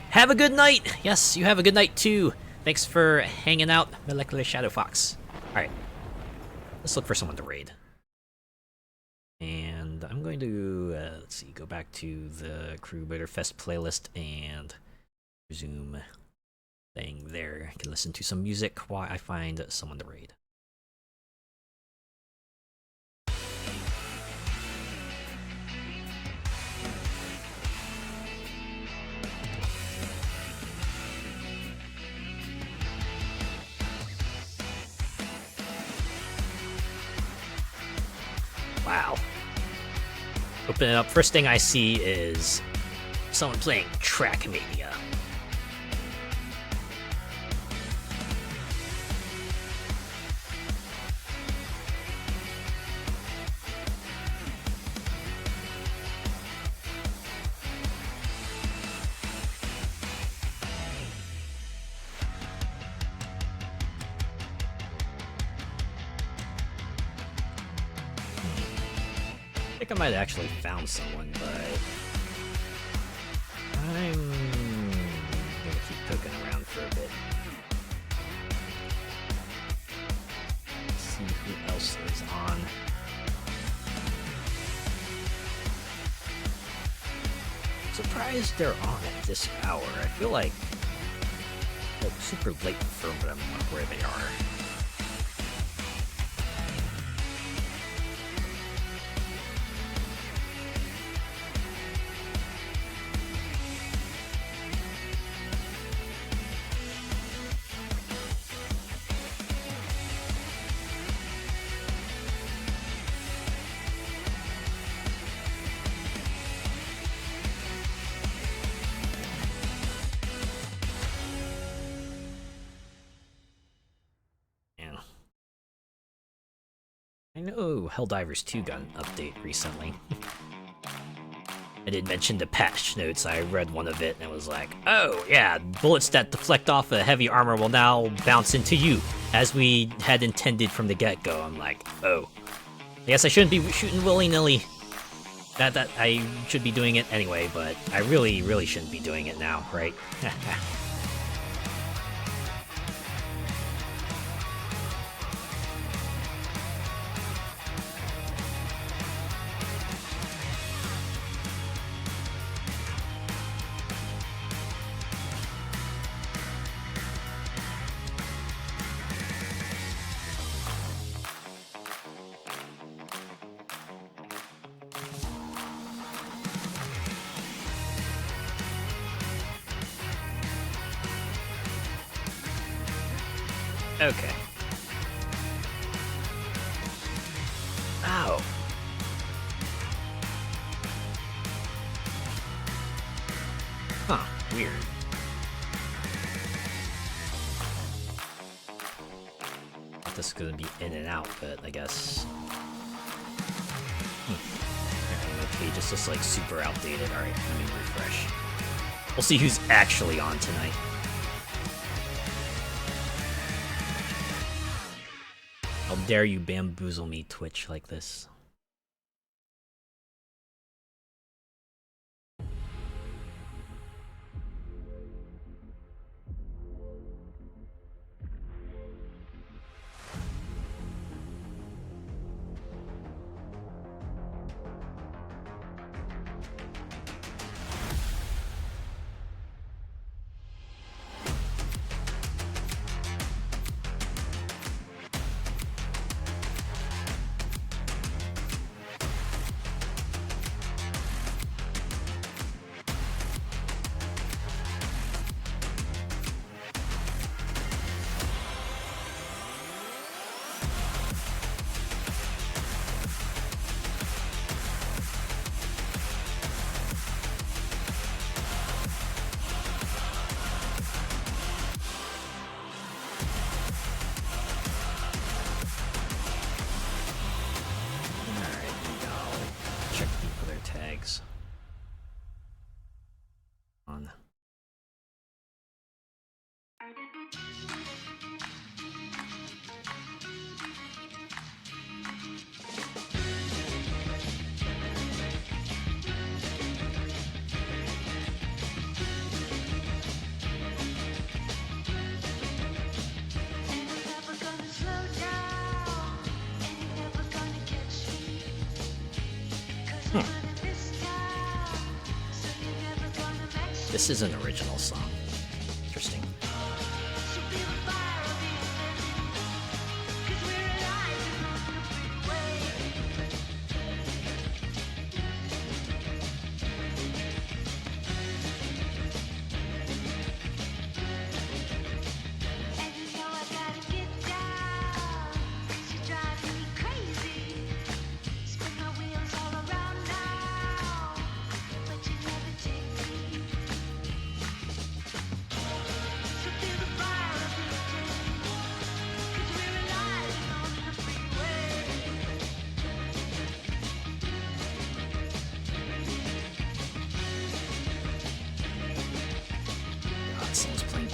Have a good night! Yes, you have a good night too. Thanks for hanging out, Molecular Shadow Fox. Alright, let's look for someone to raid. And I'm going to, let's see, go back to the Crew Motorfest playlist and resume staying there. I can listen to some music while I find someone to raid. Wow. Open it up. First thing I see is someone playing Trackmania. I think I might have actually found someone, but I'm gonna keep poking around for a bit. See who else is on. Surprised they're on at this hour. I feel like super late for them where they are. I know Helldivers 2 got an update recently. I did mention the patch notes. I read one of it and it was like, oh yeah, bullets that deflect off a heavy armor will now bounce into you, as we had intended from the get-go. I'm like, oh. I guess I shouldn't be shooting willy-nilly. That I should be doing it anyway, but I really shouldn't be doing it now, right? Okay. Ow. Huh, weird. This is gonna be in and out, but I guess... The page is just like super outdated. Alright, let me refresh. We'll see who's actually on tonight. How dare you bamboozle me, Twitch, like this? On. This is an original song. Interesting.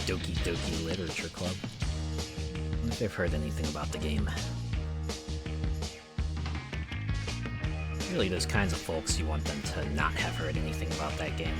Doki Doki Literature Club. I wonder if they've heard anything about the game. Really, those kinds of folks, you want them to not have heard anything about that game.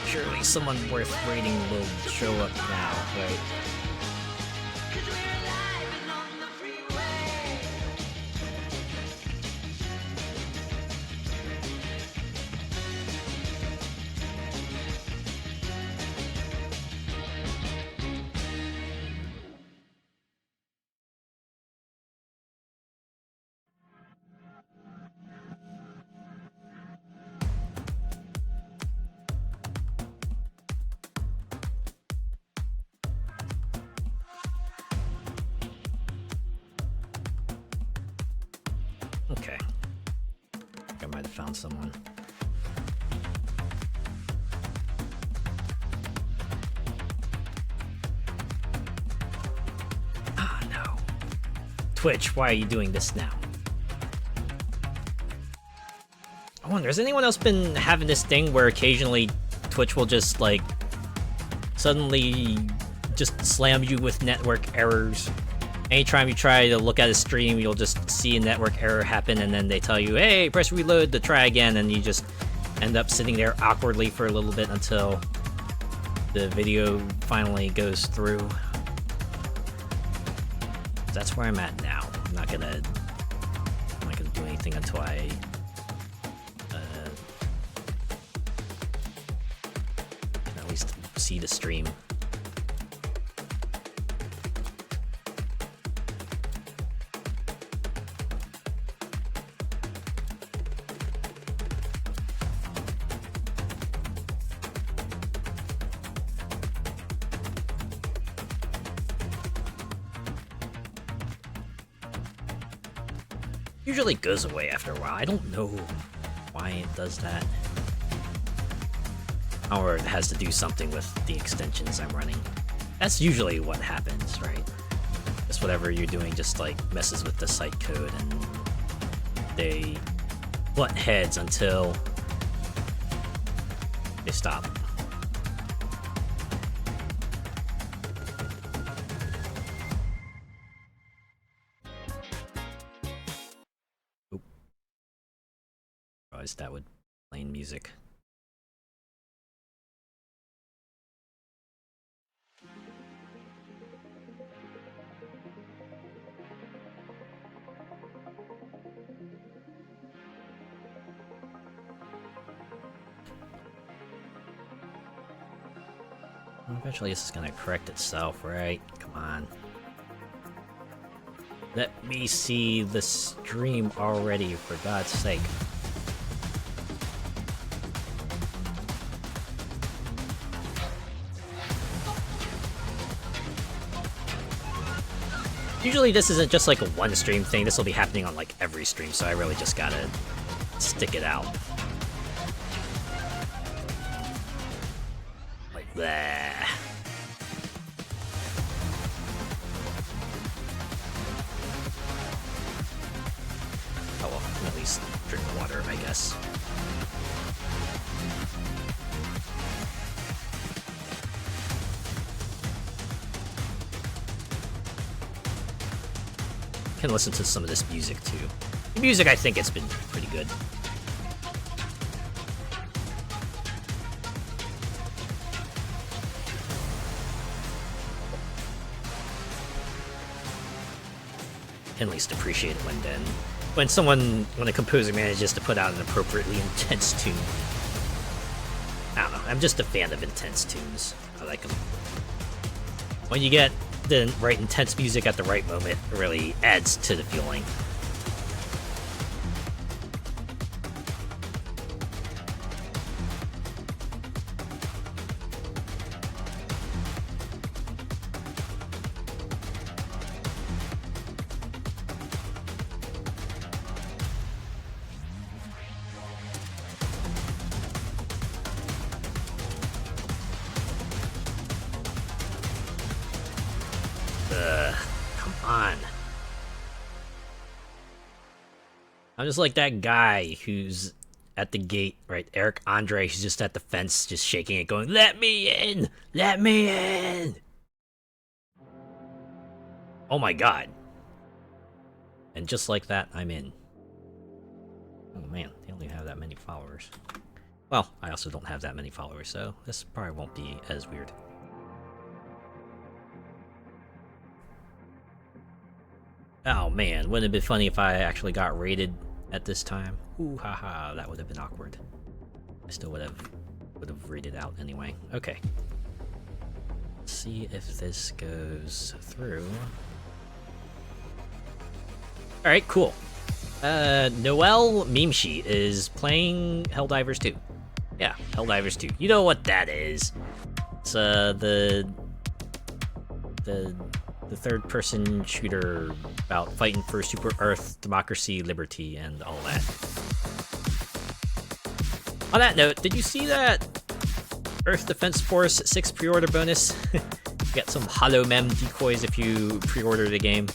Surely someone worth waiting will show up now, right? Okay. I think I might have found someone. Ah, no. Twitch, why are you doing this now? I wonder, has anyone else been having this thing where occasionally Twitch will just, like, suddenly just slam you with network errors? Anytime you try to look at a stream, you'll just see a network error happen, and then they tell you, hey, press reload to try again, and you just end up sitting there awkwardly for a little bit until the video finally goes through. That's where I'm at now. I'm not gonna do anything until I can at least see the stream. Usually goes away after a while. I don't know why it does that. Or it has to do something with the extensions I'm running. That's usually what happens, right? Just whatever you're doing just like messes with the site code and they butt heads until they stop. Oop. Realized that would play music. Eventually this is gonna correct itself, right? Come on. Let me see the stream already, for God's sake. Usually this isn't just like a one stream thing, this will be happening on like every stream, so I really just gotta stick it out. Like that. Oh well, I can at least drink water, I guess. Can listen to some of this music too. The music, I think it's been pretty good. Can at least appreciate it when a composer manages to put out an appropriately intense tune. I don't know. I'm just a fan of intense tunes. I like them. When you get the right intense music at the right moment, it really adds to the feeling. Come on. I'm just like that guy who's at the gate, right? Eric Andre, who's just at the fence, just shaking it, going, "Let me in! Let me in!" Oh my god. And just like that, I'm in. Oh man, they only have that many followers. Well, I also don't have that many followers, so this probably won't be as weird. Oh man, wouldn't it have been funny if I actually got rated at this time? Ooh, haha, that would have been awkward. I still would have rated out anyway. Okay. Let's see if this goes through. Alright, cool. Noel Memshi is playing Helldivers 2. Yeah, Helldivers 2. You know what that is. It's the third-person shooter about fighting for Super Earth, democracy, liberty, and all that. On that note, did you see that Earth Defense Force 6 pre-order bonus? You get some hollow mem decoys if you pre-order the game.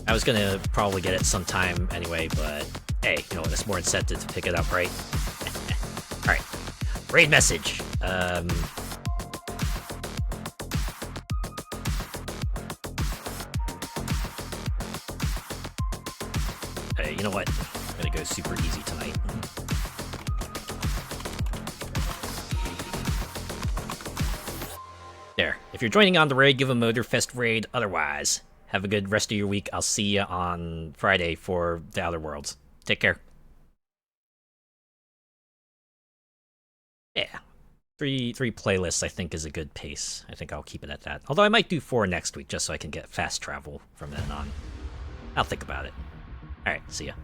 I was gonna probably get it sometime anyway, but hey, you know what, it's more incentive to pick it up, right? Alright. Raid message. Hey, you know what? I'm gonna go super easy tonight. There. If you're joining on the raid, give a Motorfest raid. Otherwise, have a good rest of your week. I'll see you on Friday for the Outer Worlds. Take care. Yeah. Three playlists I think is a good pace. I think I'll keep it at that. Although I might do 4 next week just so I can get fast travel from then on. I'll think about it. Alright, see ya.